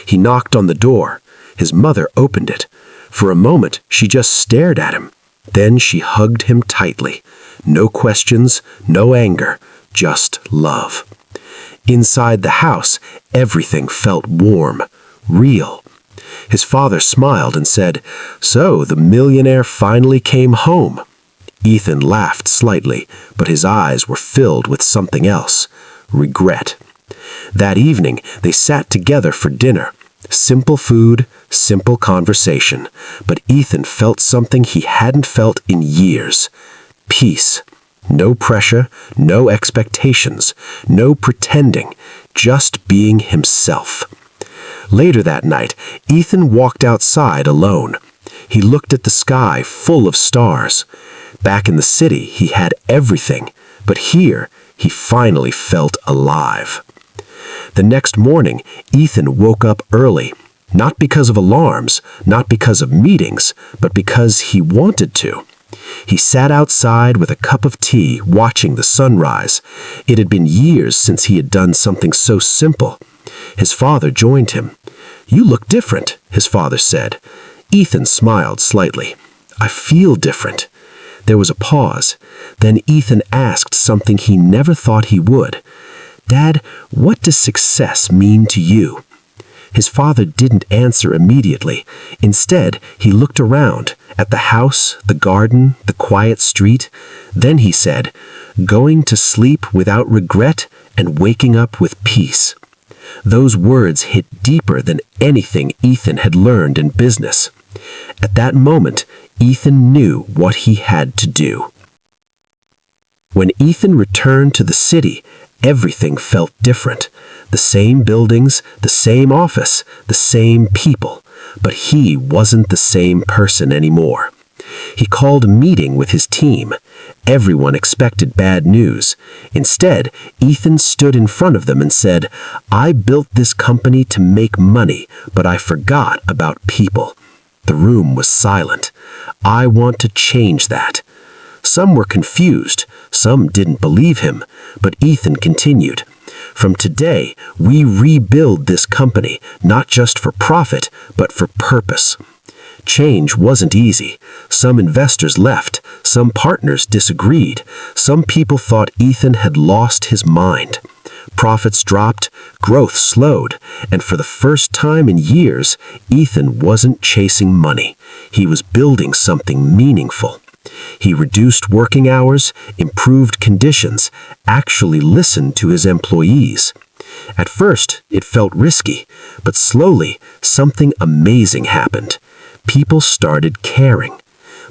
[SPEAKER 2] He knocked on the door. His mother opened it. For a moment, she just stared at him. Then she hugged him tightly. No questions, no anger, just love. Inside the house, everything felt warm, real. His father smiled and said, "So the millionaire finally came home." Ethan laughed slightly, but his eyes were filled with something else, regret. That evening, they sat together for dinner. Simple food, simple conversation, but Ethan felt something he hadn't felt in years. Peace. No pressure, no expectations, no pretending, just being himself. Later that night, Ethan walked outside alone. He looked at the sky full of stars. Back in the city, he had everything, but here, he finally felt alive. The next morning, Ethan woke up early, not because of alarms, not because of meetings, but because he wanted to.
[SPEAKER 4] He sat outside with a cup of tea, watching the sunrise. It had been years since he had done something so simple. His father joined him. "You look different," his father said. Ethan smiled slightly. "I feel different." There was a pause. Then Ethan asked something he never thought he would. "Dad, what does success mean to you?" His father didn't answer immediately. Instead, he looked around, at the house, the garden, the quiet street. Then he said, "Going to sleep without regret and waking up with peace." Those words hit deeper than anything Ethan had learned in business. At that moment, Ethan knew what he had to do. When Ethan returned to the city, everything felt different. The same buildings, the same office, the same people. But he wasn't the same person anymore. He called a meeting with his team. Everyone expected bad news. Instead, Ethan stood in front of them and said, "I built this company to make money, but I forgot about people." The room was silent. "I want to change that." Some were confused. Some didn't believe him. But Ethan continued, "From today, we rebuild this company, not just for profit, but for purpose." Change wasn't easy. Some investors left. Some partners disagreed. Some people thought Ethan had lost his mind. Profits dropped, growth slowed, and for the first time in years, Ethan wasn't chasing money. He was building something meaningful. He reduced working hours, improved conditions, actually listened to his employees. At first, it felt risky, but slowly, something amazing happened. People started caring.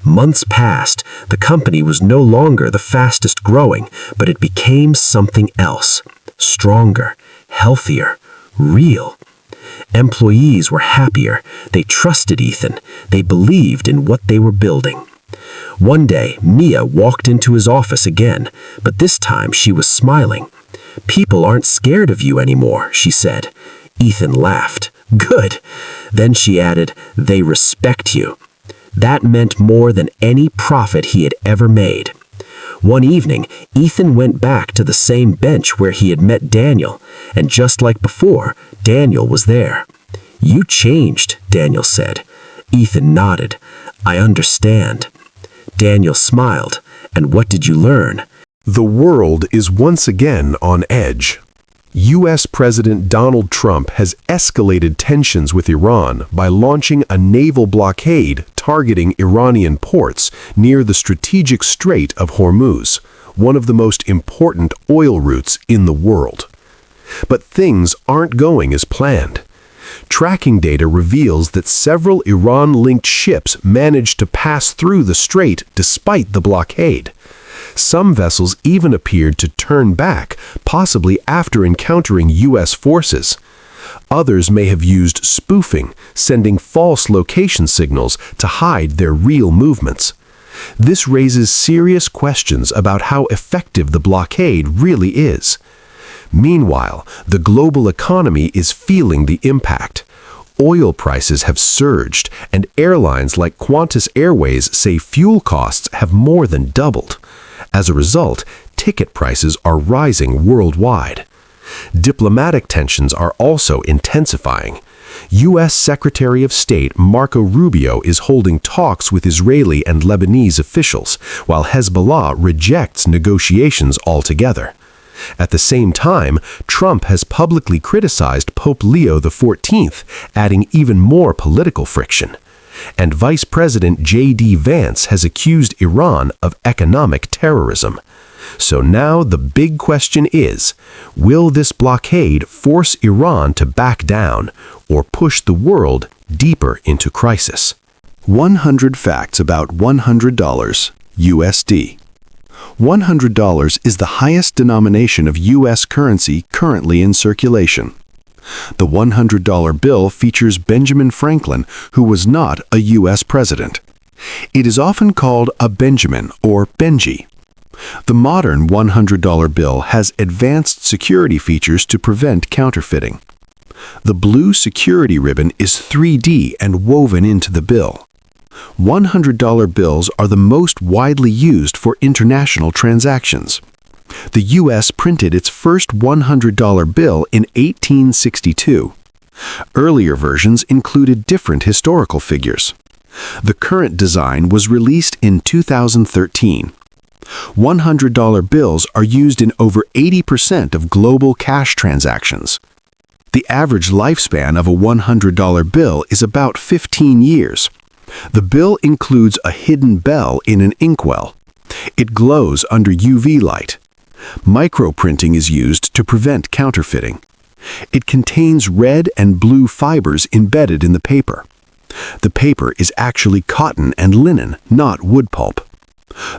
[SPEAKER 4] Months passed. The company was no longer the fastest growing, but it became something else. Stronger, healthier, real. Employees were happier. They trusted Ethan. They believed in what they were building. One day, Mia walked into his office again, but this time she was smiling. "People aren't scared of you anymore," she said. Ethan laughed. "Good." Then she added, "They respect you." That meant more than any profit he had ever made. One evening, Ethan went back to the same bench where he had met Daniel, and just like before, Daniel was there. "You changed," Daniel said. Ethan nodded. "I understand." Daniel smiled. "And what did you learn?"
[SPEAKER 1] The world is once again on edge. U.S. President Donald Trump has escalated tensions with Iran by launching a naval blockade targeting Iranian ports near the strategic Strait of Hormuz, one of the most important oil routes in the world. But things aren't going as planned. Tracking data reveals that several Iran-linked ships managed to pass through the strait despite the blockade. Some vessels even appeared to turn back, possibly after encountering U.S. forces. Others may have used spoofing, sending false location signals to hide their real movements. This raises serious questions about how effective the blockade really is. Meanwhile, the global economy is feeling the impact. Oil prices have surged, and airlines like Qantas Airways say fuel costs have more than doubled. As a result, ticket prices are rising worldwide. Diplomatic tensions are also intensifying. U.S. Secretary of State Marco Rubio is holding talks with Israeli and Lebanese officials, while Hezbollah rejects negotiations altogether. At the same time, Trump has publicly criticized Pope Leo XIV, adding even more political friction. And Vice President J.D. Vance has accused Iran of economic terrorism. So now the big question is, will this blockade force Iran to back down or push the world deeper into crisis?
[SPEAKER 3] 100 facts about $100 USD. $100 is the highest denomination of U.S. currency currently in circulation. The $100 bill features Benjamin Franklin, who was not a U.S. president. It is often called a Benjamin or Benji. The modern $100 bill has advanced security features to prevent counterfeiting. The blue security ribbon is 3D and woven into the bill.
[SPEAKER 1] $100 bills are the most widely used for international transactions. The U.S. printed its first $100 bill in 1862. Earlier versions included different historical figures. The current design was released in 2013. $100 bills are used in over 80% of global cash transactions. The average lifespan of a $100 bill is about 15 years. The bill includes a hidden bell in an inkwell. It glows under UV light. Microprinting is used to prevent counterfeiting. It contains red and blue fibers embedded in the paper. The paper is actually cotton and linen, not wood pulp.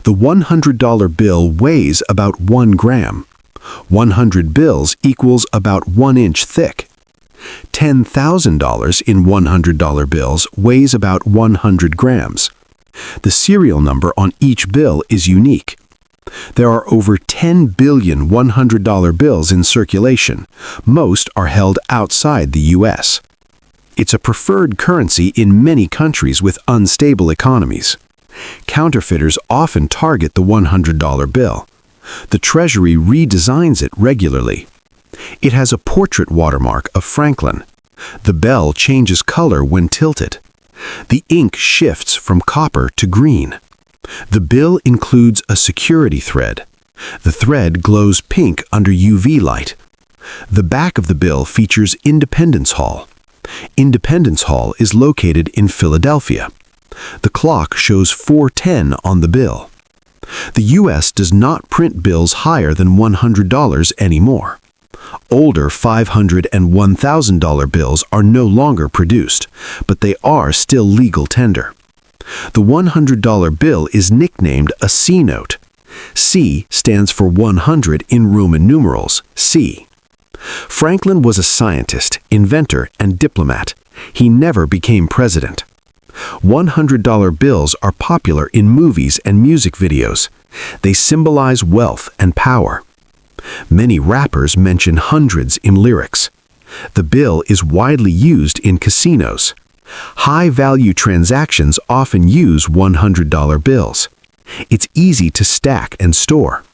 [SPEAKER 1] The $100 bill weighs about 1 gram. 100 bills equals about 1 inch thick. $10,000 in $100 bills weighs about 100 grams. The serial number on each bill is unique. There are over 10 billion $100 bills in circulation. Most are held outside the U.S. It's a preferred currency in many countries with unstable economies. Counterfeiters often target the $100 bill. The Treasury redesigns it regularly. It has a portrait watermark of Franklin. The bell changes color when tilted. The ink shifts from copper to green. The bill includes a security thread. The thread glows pink under UV light. The back of the bill features Independence Hall. Independence Hall is located in Philadelphia. The clock shows 4:10 on the bill. The U.S. does not print bills higher than $100 anymore. Older $500 and $1,000 bills are no longer produced, but they are still legal tender. The $100 bill is nicknamed a C note. C stands for 100 in Roman numerals, C. Franklin was a scientist, inventor, and diplomat. He never became president. $100 bills are popular in movies and music videos. They symbolize wealth and power. Many rappers mention hundreds in lyrics. The bill is widely used in casinos. High-value transactions often use $100 bills. It's easy to stack and store.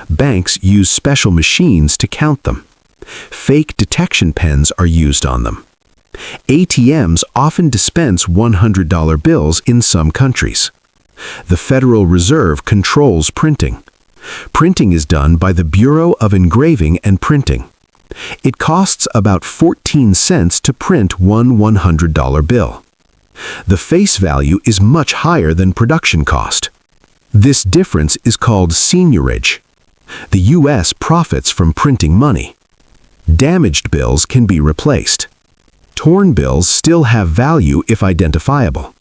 [SPEAKER 1] Banks use special machines to count them. Fake detection pens are used on them. ATMs often dispense $100 bills in some countries. The Federal Reserve controls printing. Printing is done by the Bureau of Engraving and Printing. It costs about 14 cents to print one $100 bill. The face value is much higher than production cost. This difference is called seigniorage. The U.S. profits from printing money. Damaged bills can be replaced. Torn bills still have value if identifiable.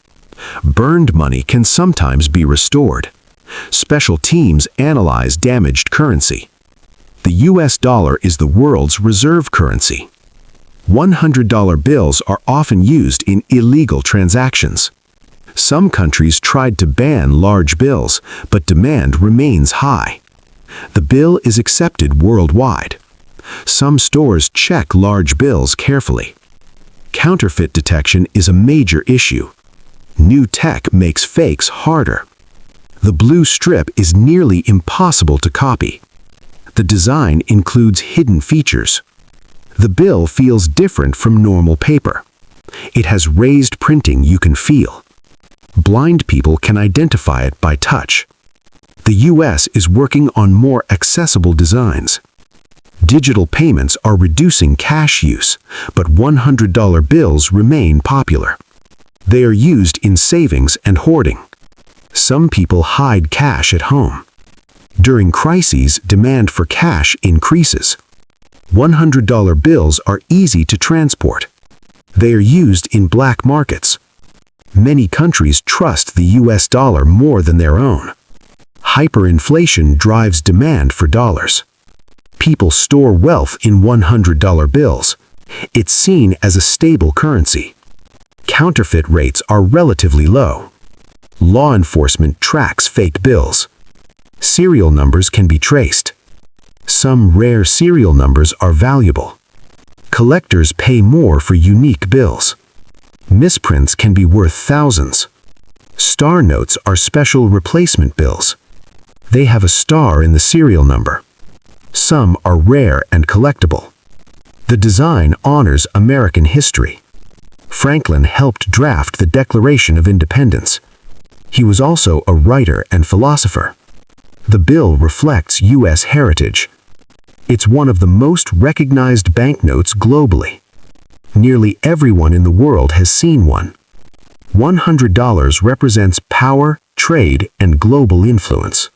[SPEAKER 1] Burned money can sometimes be restored. Special teams analyze damaged currency. The U.S. dollar is the world's reserve currency. $100 bills are often used in illegal transactions. Some countries tried to ban large bills, but demand remains high. The bill is accepted worldwide. Some stores check large bills carefully. Counterfeit detection is a major issue. New tech makes fakes harder. The blue strip is nearly impossible to copy. The design includes hidden features. The bill feels different from normal paper. It has raised printing you can feel. Blind people can identify it by touch. The U.S. is working on more accessible designs. Digital payments are reducing cash use, but $100 bills remain popular. They are used in savings and hoarding. Some people hide cash at home. During crises, demand for cash increases. $100 bills are easy to transport. They are used in black markets. Many countries trust the U.S. dollar more than their own. Hyperinflation drives demand for dollars. People store wealth in $100 bills. It's seen as a stable currency. Counterfeit rates are relatively low. Law enforcement tracks fake bills. Serial numbers can be traced. Some rare serial numbers are valuable. Collectors pay more for unique bills. Misprints can be worth thousands. Star notes are special replacement bills. They have a star in the serial number. Some are rare and collectible. The design honors American history. Franklin helped draft the Declaration of Independence. He was also a writer and philosopher. The bill reflects U.S. heritage. It's one of the most recognized banknotes globally. Nearly everyone in the world has seen one. $100 represents power, trade, and global influence.